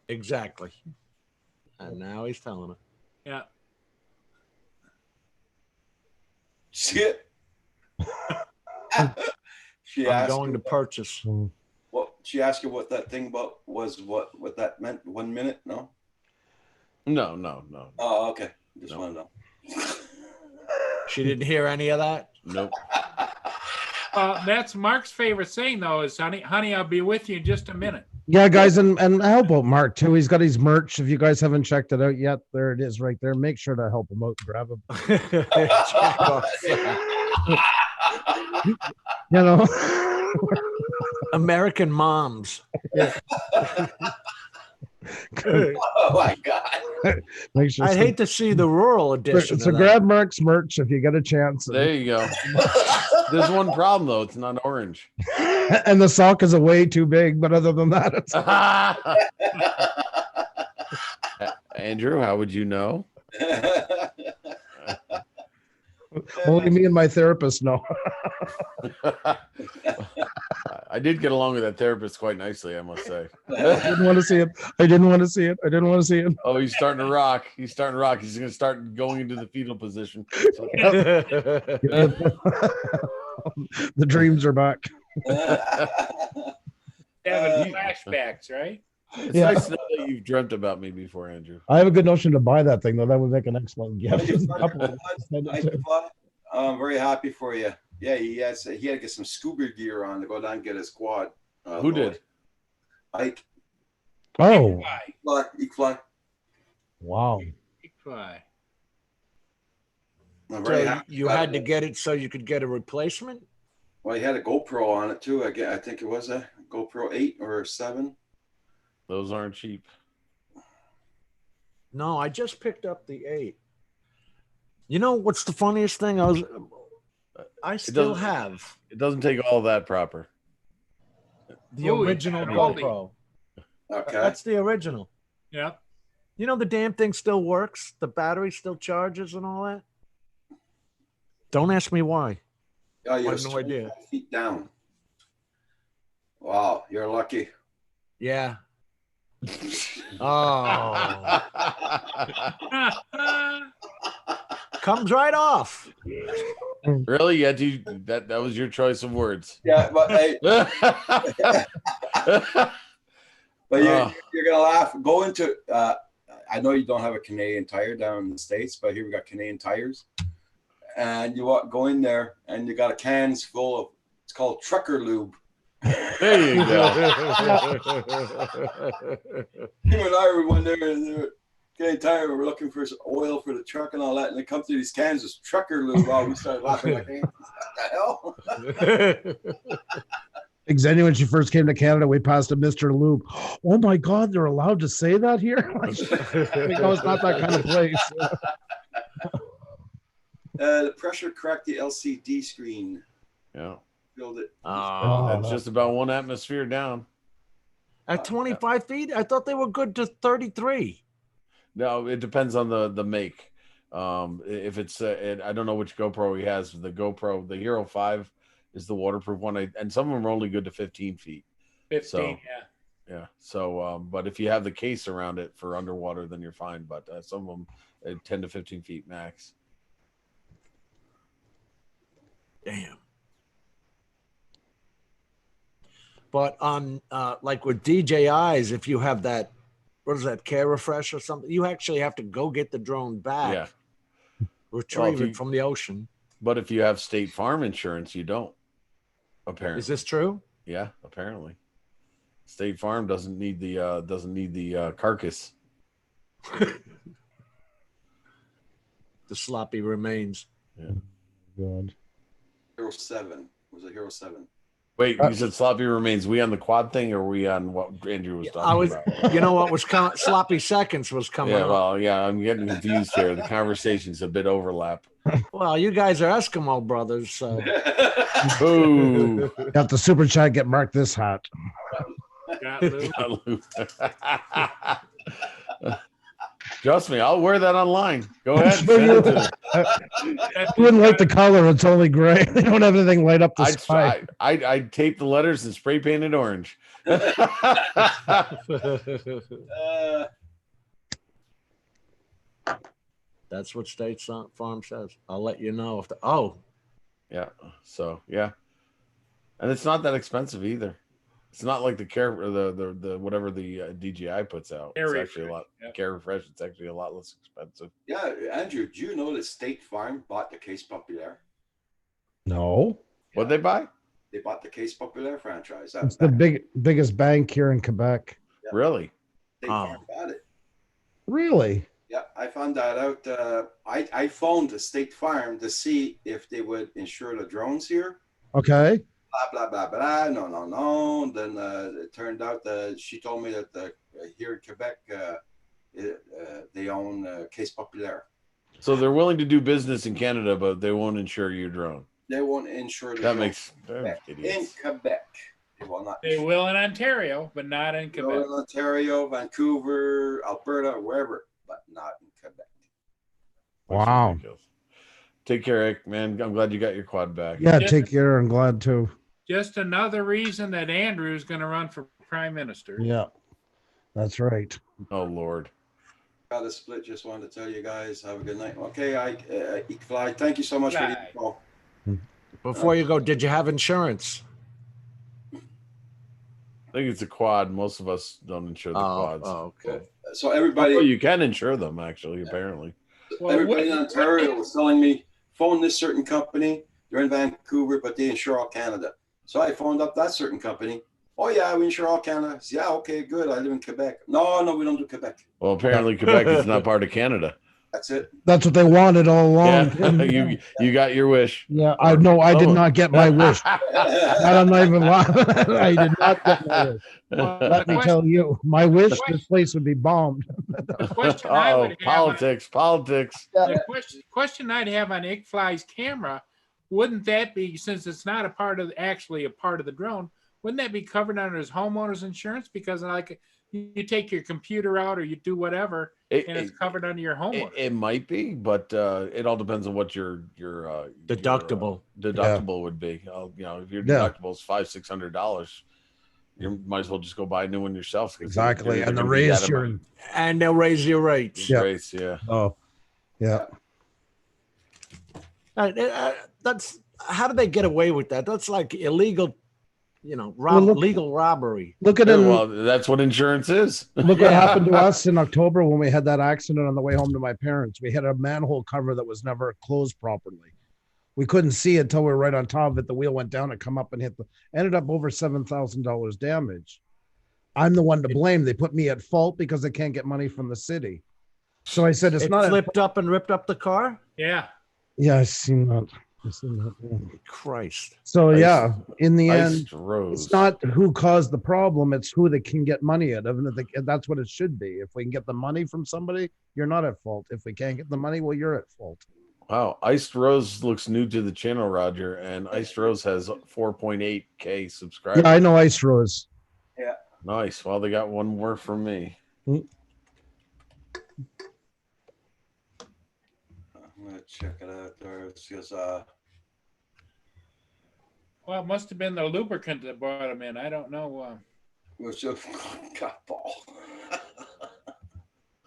Exactly. And now he's telling her. Yeah. Shit. She I'm asked going to purchase. what she asked you what that thing about was, what that meant. 1 minute? No. No. Oh, okay. Just want to know. She didn't hear any of that? Nope. That's Mark's favorite saying, though, is honey, I'll be with you in just a minute. Yeah, guys, and help out Mark too. He's got his merch. If you guys haven't checked it out yet, there it is right there. Make sure to help him out, grab him. You know, American moms. Oh my God. Make sure. I'd hate to see the rural edition. So of that. grab Mark's merch if you get a chance. There you go. There's one problem though. It's not orange. And the sock is way too big, but other than that, it's Andrew, how would you know? only me and my therapist know. I did get along with that therapist quite nicely, I must say. I didn't want to see it. I didn't want to see it. I didn't want to see it. Oh, he's starting to rock. He's starting to rock. He's going to start going into the fetal position. So- The dreams are back. Having flashbacks, right? It's Yeah. nice to know that you've dreamt about me before, Andrew. I have a good notion to buy that thing though. That would make an excellent gift. I'm very happy for you. Yeah, he had to get some scuba gear on to go down and get his quad. Who did? Ike. Oh, Fly. wow. Fly. I'm very So happy you about had to it. get it so you could get a replacement? Well, he had a GoPro on it too. I think it was a GoPro 8 or 7. Those aren't cheap. No, I just picked up the 8. You know what's the funniest thing? I still doesn't- have It doesn't take all that proper. the Oh, original it's got an oldie. GoPro. Okay. That's the original. Yep. You know the damn thing still works. The battery still charges and all that. Don't ask me why. Oh, I you're have no idea. 25 feet down. Wow, you're lucky. Yeah. Oh, comes right off. Really? Yeah, that was your choice of words. Yeah, but hey, but you're gonna laugh. Go into. I know you don't have a Canadian Tire down in the States, but here we got Canadian Tires, and go in there, and you got a cans full of. It's called trucker lube. There you go. Him and I were one there, and they were Canadian Tire. We were looking for some oil for the truck and all that, and they come through these cans of trucker lube. Oh, we started laughing like, hey, what the hell? Exactly when she first came to Canada, we passed a Mr. Loop. Oh my God, they're allowed to say that here? Like, it's not that kind of place. The pressure cracked the LCD screen. Yeah. Filled it. That's just about 1 atmosphere down. At 25 feet, I thought they were good to 33. No, it depends on the make. If it's I don't know which GoPro he has. The GoPro, the Hero 5 is the waterproof one, and some of them are only good to 15 feet. 15, So, yeah. Yeah. So, but if you have the case around it for underwater, then you're fine. But some of them 10 to 15 feet max. Damn. But on like with DJIs, if you have that, what is that, Care Refresh or something, you actually have to go get the drone back, Yeah. retrieve Well, it from the ocean. But if you have State Farm insurance, you don't. Apparently. Is this true? Yeah, apparently. State Farm doesn't need the carcass. The sloppy remains. Yeah. God. Hero 7. Was it Hero 7? Wait, you said sloppy remains. We on the quad thing, or we on what Andrew was talking about? You know what was coming? Sloppy seconds was coming. Yeah, up. well, yeah, I'm getting confused here. The conversation's a bit overlap. Well, you guys are Eskimo brothers, so Ooh. Got the super chat get marked this hat. Got Lou. Trust me, I'll wear that online. Go ahead. Send it to me. You wouldn't like the color, it's only gray. They don't have anything light up the sky. I'd tape the letters and spray paint it orange. that's what State Farm says. I'll let you know if Yeah. So yeah, and it's not that expensive either. It's not like the Care or the whatever the DJI puts out. Care It's actually a Refresh, lot. yep. Care Refresh. It's actually a lot less expensive. Yeah, Andrew, do you know that State Farm bought the Case Populaire? No. What'd they buy? They bought the Case Populaire franchise. It's the biggest bank here in Quebec. Yeah. Really? State Farm bought it. Really? Yeah, I found that out. I phoned the State Farm to see if they would insure the drones here. Okay. Blah, blah, blah, blah. No. And then it turned out that she told me that here in Quebec, they own Case Populaire. So they're willing to do business in Canada, but they won't insure your drone. They won't insure the That drone makes in Quebec. In Quebec. They will not. They will in Ontario, but not in Go Quebec. in Ontario, Vancouver, Alberta, wherever, but not in Quebec. Wow. Take care, Eric, man. I'm glad you got your quad back. Yeah, take care. I'm glad too. Just another reason that Andrew's going to run for prime minister. Yeah, that's right. Oh Lord. Got a split. Just wanted to tell you guys. Have a good night. Okay, Fly. Thank you so much for the Fly. info. Before you go, did you have insurance? I think it's a quad. Most of us don't insure the quads. Oh, okay. So everybody, Oh, you can insure them actually. Apparently. Well, everybody in what- Ontario was telling me, phone this certain company. They're in Vancouver, but they insure all Canada. So I phoned up that certain company. Oh yeah, we insure all Canada. I said, yeah, okay, good. I live in Quebec. No, we don't do Quebec. Well, apparently Quebec is not part of Canada. That's it. That's what they wanted all along. Yeah, you got your wish. Yeah, I know. I did Oh. not get my wish. I'm not even lying. I did not get my wish. Well, Let the me tell you, my wish, this place would be bombed. The question I Oh, would have politics. The question I'd have on ICFly's camera, wouldn't that be, since it's not a part of the drone, wouldn't that be covered under his homeowner's insurance? Because like you take your computer out or you do whatever, and it's covered under your homeowner. It might be, but it all depends on what your Deductible. deductible would be. If your deductible is $500-600, you might as well just go buy a new one yourself. Exactly, and they're the gonna be raise that your amount. And they'll raise your rates. Yeah. Rates, yeah. Oh, yeah. That's how do they get away with that? That's like illegal, legal robbery. Look at Yeah, him. well, that's what insurance is. Look what happened to us in October when we had that accident on the way home to my parents. We had a manhole cover that was never closed properly. We couldn't see it until we were right on top of it. The wheel went down and come up and ended up over $7,000 damage. I'm the one to blame. They put me at fault because they can't get money from the city. So I said, It flipped up and ripped up the car. Yeah. Yeah, I seen that. Yeah. Christ. So yeah, in the end, Iced Rose. it's not who caused the problem; it's who they can get money out of, and that's what it should be. If we can get the money from somebody, you're not at fault. If we can't get the money, well, you're at fault. Wow, Iced Rose looks new to the channel, Roger, and Iced Rose has 4.8K subscribers. Yeah, I know Ice Rose. Yeah. Nice. Well, they got one more from me. I'm gonna check it out there. It's just Well, it must have been the lubricant that brought him in. I don't know. was just got ball.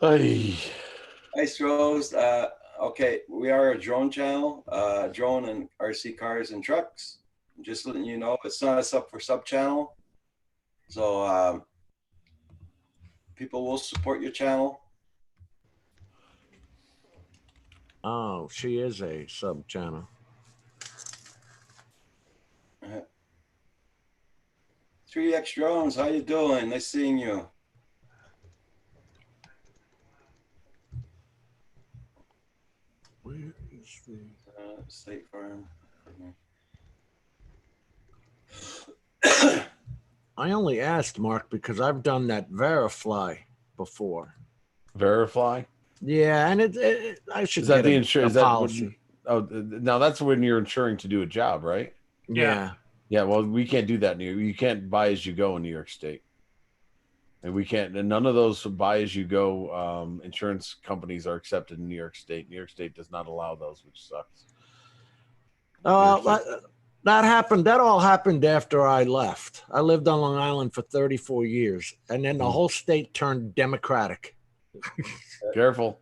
Hey. Ice Rose. Okay, we are a drone channel, drone and RC cars and trucks. Just letting you know, it's not a sub channel. So people will support your channel. Oh, she is a sub channel. 3X Drones, how you doing? Nice seeing you. Where is the... State Farm. I only asked Mark because I've done that Verifly before. Verify? Yeah, and I should Is that get the a insurance? Is that policy. now that's when you're insuring to do a job, right? Yeah. Yeah. Well, we can't do that. You can't buy as you go in New York State, and we can't. And none of those buy as you go insurance companies are accepted in New York State. New York State does not allow those, which sucks. That happened. That all happened after I left. I lived on Long Island for 34 years, and then the whole state turned Democratic. Careful.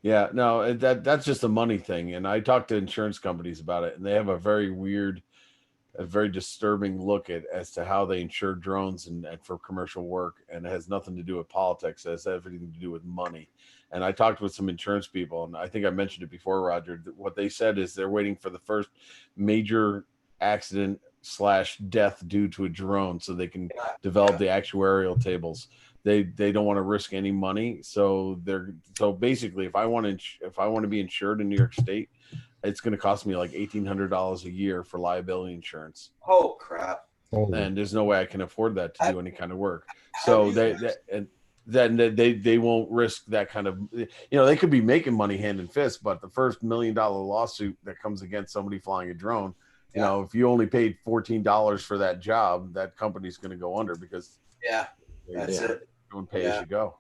Yeah, no, that's just a money thing. And I talked to insurance companies about it, and they have a very weird, a very disturbing look at as to how they insure drones and for commercial work. And it has nothing to do with politics. It has everything to do with money. And I talked with some insurance people, and I think I mentioned it before, Roger. What they said is they're waiting for the first major accident / death due to a drone so they can develop the actuarial tables. They don't want to risk any money, so basically, if I want to be insured in New York State, it's going to cost me like $1,800 a year for liability insurance. Oh crap! And there's no way I can afford that to do any kind of work. So they won't risk that kind of, they could be making money hand and fist, but the first $1 million lawsuit that comes against somebody flying a drone, if you only paid $14 for that job, that company's going to go under because that's it. Doing pay as you go.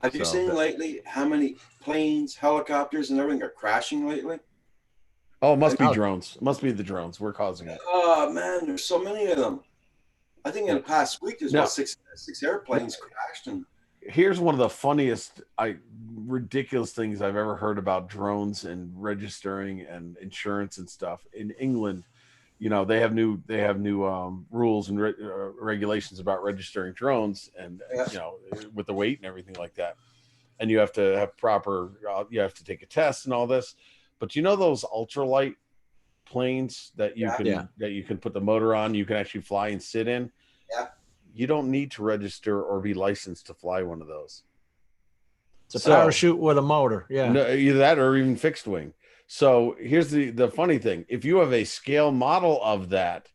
Have you seen lately how many planes, helicopters, and everything are crashing lately? Oh, it must be Oh. drones. It must be the drones. We're causing it. Oh man, there's so many of them. I think in the past week there's No. about six airplanes crashed. And Here's one of the funniest, ridiculous things I've ever heard about drones and registering and insurance and stuff. In England, you know, they have new rules and regulations about registering drones, and Yeah. you know, with the weight and everything like that. And you have to have proper, you have to take a test and all this. But you know those ultralight planes that you can put the motor on, you can actually fly and sit in. Yeah. You don't need to register or be licensed to fly one of those. It's a So- parachute with a motor. Yeah. No, either that or even fixed wing. So here's the funny thing: if you have a scale model of that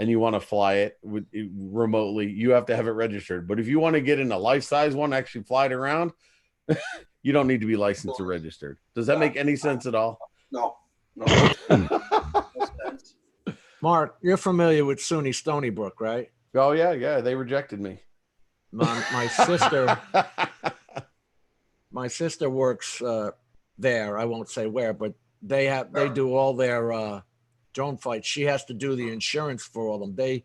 and you want to fly it remotely, you have to have it registered. But if you want to get in a life size one, actually fly it around, you don't need to be licensed or registered. Does that make any sense at all? no, no. sense. Mark, you're familiar with SUNY Stony Brook, right? Oh yeah, they rejected me. My sister works there. I won't say where, but they do all their drone flights. She has to do the insurance for all of them. They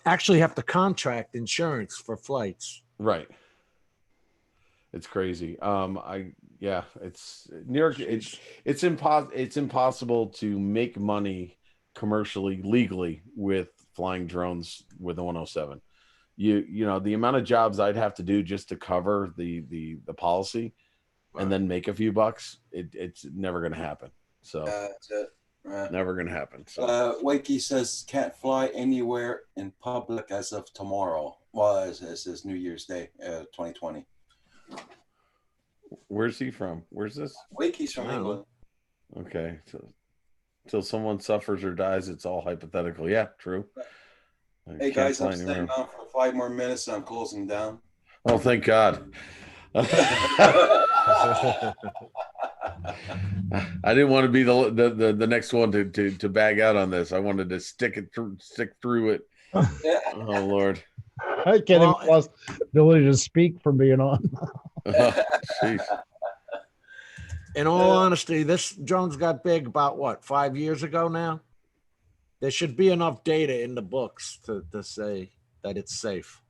actually have to contract insurance for flights. Right. It's crazy. It's New York. It's impossible to make money commercially, legally with flying drones with a 107. You know the amount of jobs I'd have to do just to cover the policy, and then make a few bucks. It's never going to happen. So That's it. Right. never going to happen. So Wakey says can't fly anywhere in public as of tomorrow. Well, it's his New Year's Day, 2020. where's he from? Where's this? Wakey's from I don't England. Okay. So until someone suffers or dies, it's all hypothetical. Yeah, true. I Hey can't guys, fly I'm staying anywhere. on for 5 more minutes and I'm closing down. Oh, thank God. I didn't want to be the next one to bag out on this. I wanted to stick through it. Oh Lord. I can't Well, even lost ability to speak from being on. Jeez. In all honesty, this drone's got big about what, 5 years ago now? There should be enough data in the books to say that it's safe.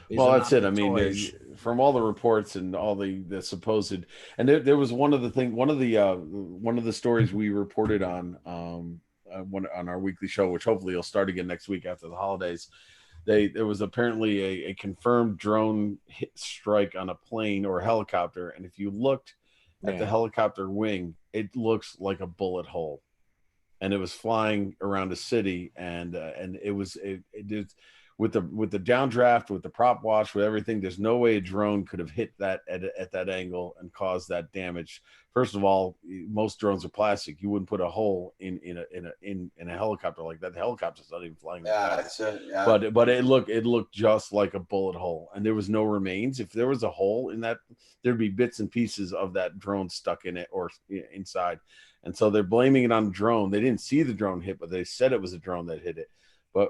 These Well, are that's not it. I mean, toys. from all the reports and all the supposed, and there was one of the stories we reported on on our weekly show, which hopefully will start again next week after the holidays. There was apparently a confirmed drone hit strike on a plane or a helicopter, and if you looked at the helicopter wing, it looks like a bullet hole, and it was flying around a city, and it did. With the downdraft, with the prop wash, with everything, there's no way a drone could have hit that at that angle and caused that damage. First of all, most drones are plastic. You wouldn't put a hole in a helicopter like that. The helicopter's not even flying. Yeah, that that's it. Yeah. but it looked just like a bullet hole, and there was no remains. If there was a hole in that, there'd be bits and pieces of that drone stuck in it or inside. And so they're blaming it on the drone. They didn't see the drone hit, but they said it was a drone that hit it. But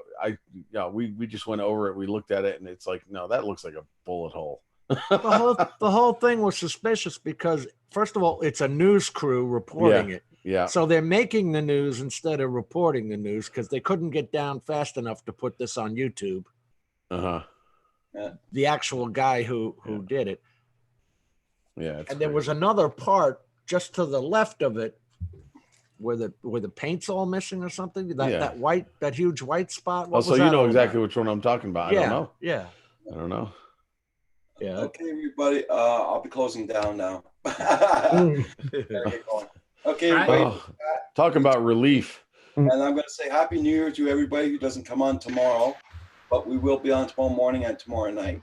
we just went over it. We looked at it, and it's like, no, that looks like a bullet hole. The whole thing was suspicious because, first of all, it's a news crew reporting it. Yeah. So they're making the news instead of reporting the news because they couldn't get down fast enough to put this on YouTube. Uh-huh. The actual guy who did it. Yeah. It's And there was another part just to the left of it where the paint's all missing or something. That huge white spot. What so was you that know all exactly about? which one I'm talking about. Yeah, I don't know. Yeah. I don't know. Yeah. Okay, everybody. I'll be closing down now. Gotta get going. Okay, everybody. Oh, talking about relief. And I'm going to say Happy New Year to everybody who doesn't come on tomorrow, but we will be on tomorrow morning and tomorrow night.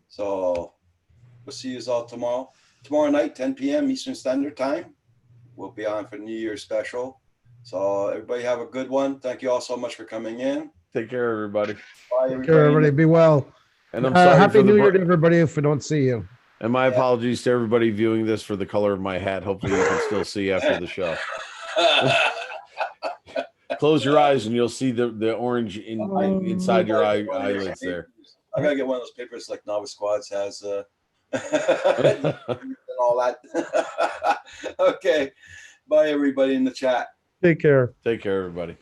So we'll see you all tomorrow. Tomorrow night, 10 p.m. Eastern Standard Time. We'll be on for New Year's special. So everybody have a good one. Thank you all so much for coming in. Take care, everybody. Bye, Take care, everybody. Be well. And I'm sorry Happy for the New Year to everybody if we don't see you. And my apologies to everybody viewing this for the color of my hat. Hopefully you can still see after the show. Close your eyes and you'll see the orange inside your eyelids there. I gotta get one of those papers like Novice Squads has and all that. Okay. Bye, everybody in the chat. Take care. Take care, everybody.